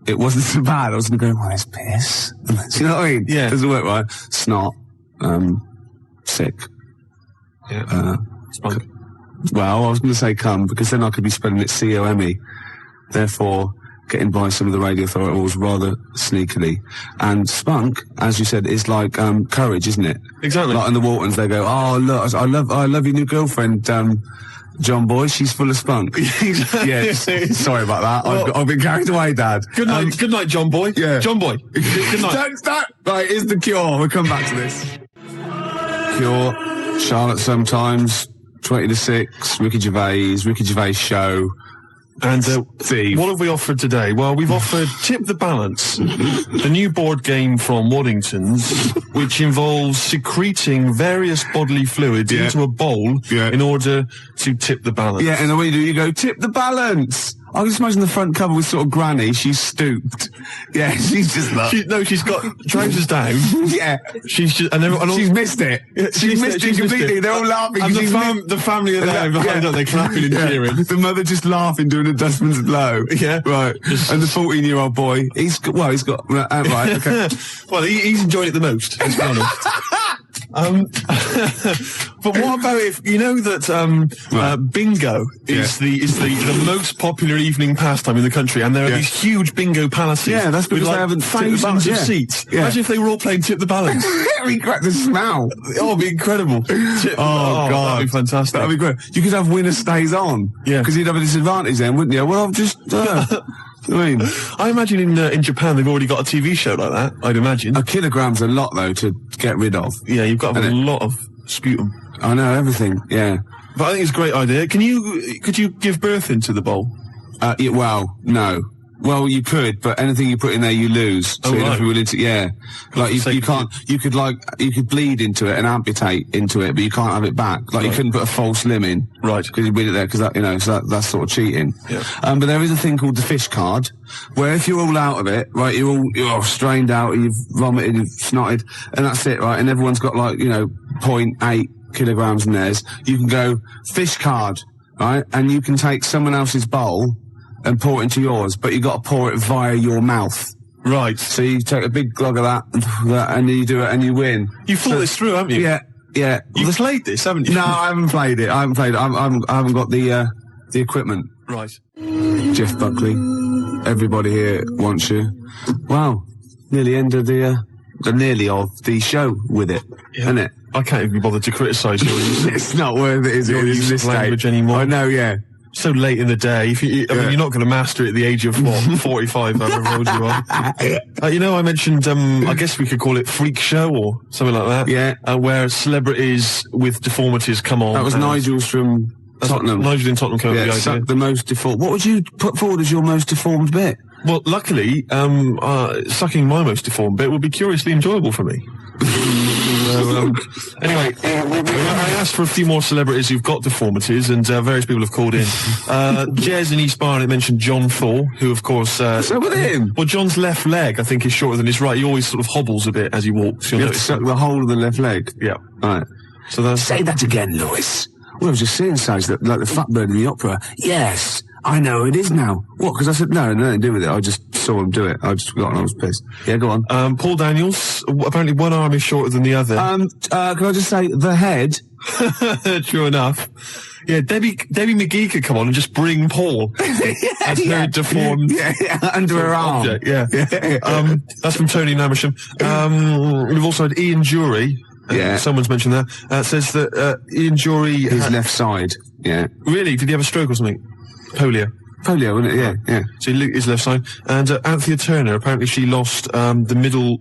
it wasn't so bad. I was going to go, well, it's piss. Do you know what I mean? Yeah. Doesn't work right. Snot. Sick. Yeah. Spunk. Well, I was going to say cum, because then I could be spelling it C-O-M-E. Therefore, getting by some of the radio authorities rather sneakily. And spunk, as you said, is like courage, isn't it? Exactly. Like in the Waltons, they go, oh, look, I love your new girlfriend, John Boy, she's full of spunk. Yeah, sorry about that. Well, I've been carried away, Dad. Good night, John Boy. Yeah. John Boy. Good night. Right, here's the Cure. We'll come back to this. Cure, Charlotte Sometimes, 20 to 6, Ricky Gervais Show. And Steve. what have we offered today? Well, we've offered Tip the Balance, the new board game from Waddington's, which involves secreting various bodily fluids into a bowl in order to tip the balance. Yeah, and then what you do, you go, tip the balance. I can just imagine the front cover with sort of granny. She's stooped. Yeah, she's just like... she's got trousers down. Yeah. She's just... And she's missed it. She's missed it completely. They're all laughing. And the family are there behind her. They're clapping and cheering. The mother just laughing, doing a dustman's blow. Yeah. Right. And the 14-year-old boy, he's got... right, okay. Well, he's enjoying it the most, let's be honest. But what about if you know that bingo is the most popular evening pastime in the country, and there are these huge bingo palaces. Yeah, that's because they haven't thousands of seats. Yeah. Imagine if they were all playing Tip the Balance. We crack the smell. Oh, it'd be incredible. God, that'd be fantastic. That'd be great. You could have winner stays on. Yeah, because you'd have a disadvantage then, wouldn't you? Well, I've just. I imagine in Japan they've already got a TV show like that. I'd imagine. A kilogram's a lot though to get rid of. Yeah, you've got to have a lot of sputum. I know everything. Yeah, but I think it's a great idea. Could you give birth into the bowl? Well, no. Well, you could, but anything you put in there, you lose. So you'd have to be willing to, like you can't. You could bleed into it and amputate into it, but you can't have it back. Like you couldn't put a false limb in, right? Because you'd bleed it there, because that's sort of cheating. Yeah. But there is a thing called the fish card, where if you're all out of it, right, you're all strained out, and you've vomited, you've snotted, and that's it, right? And everyone's got 0.8 kilograms in theirs. You can go fish card, right? And you can take someone else's bowl and pour it into yours, but you got to pour it via your mouth. Right. So you take a big glug of that, and you do it, and you win. You thought this through, haven't you? Yeah. You've played this, haven't you? No, I haven't played it. I haven't got the equipment. Right. Jeff Buckley, everybody here wants you. Wow, nearly end of the show with it, isn't it? I can't even be bothered to criticise your use. It's not worth it, is it? Use of language anymore. I know, yeah. So late in the day, you're not going to master it at the age of 45, however old you are. I mentioned, I guess we could call it freak show or something like that. Yeah. Where celebrities with deformities come on. That was Nigel's from Tottenham. Nigel in Tottenham came up with the idea. The most deformed. What would you put forward as your most deformed bit? Well, luckily, sucking my most deformed bit would be curiously enjoyable for me. Anyway, I asked for a few more celebrities who've got deformities, and various people have called in. Jez in East Barnet mentioned John Thor, who, of course... so with him? Well, John's left leg, I think, is shorter than his right. He always sort of hobbles a bit as he walks. You have to suck the whole of the left leg? Yeah. Right. So that's... Say that again, Lewis. Well, I was just saying, like the fat bird in the opera. Yes, I know who it is now. What? Because I said, no, nothing to do with it. I just saw him do it. I just forgot and I was pissed. Yeah, go on. Paul Daniels, apparently one arm is shorter than the other. Can I just say, the head? True enough. Yeah, Debbie McGee could come on and just bring Paul as her deformed under her arm. Object. Yeah. That's from Tony Namersham. We've also had Ian Jury. Someone's mentioned that. Says that Ian Jury... His left side. Yeah. Really? Did he have a stroke or something? Polio, wasn't it? Yeah. So his left side. And Anthea Turner, apparently she lost the middle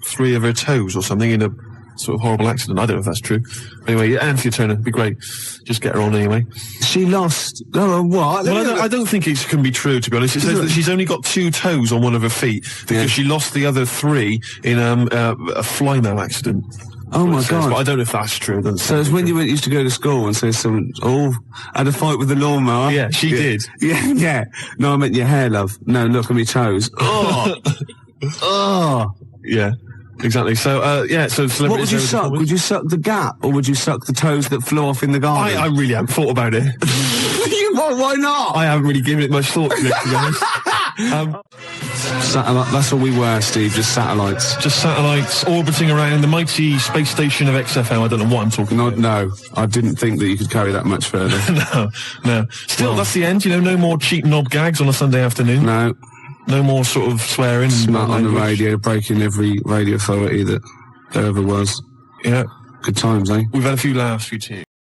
3 of her toes or something in a sort of horrible accident. I don't know if that's true. Anyway, Anthea Turner, be great. Just get her on anyway. She lost... what? Well, I don't think it can be true, to be honest. It says that she's only got 2 toes on one of her feet because she lost the other 3 in a fly-mail accident. Oh my God! But I don't know if that's true. So it's when you used to go to school and say someone, had a fight with the lawnmower. Yeah, she did. Yeah. No, I meant your hair, love. No, look at me toes. Yeah, exactly. So, so what would you suck? Would you suck the gap, or would you suck the toes that flew off in the garden? I really haven't thought about it. Why not? I haven't really given it much thought to it, to be honest. Satellite, that's all we were, Steve, just satellites. Just satellites orbiting around the mighty space station of XFM. I don't know what I'm talking about. No, I didn't think that you could carry that much further. No. Still, that's the end, no more cheap knob gags on a Sunday afternoon. No more sort of swearing. Smut on the radio, breaking every radio authority that there ever was. Yeah. Good times, eh? We've had a few laughs, few tears.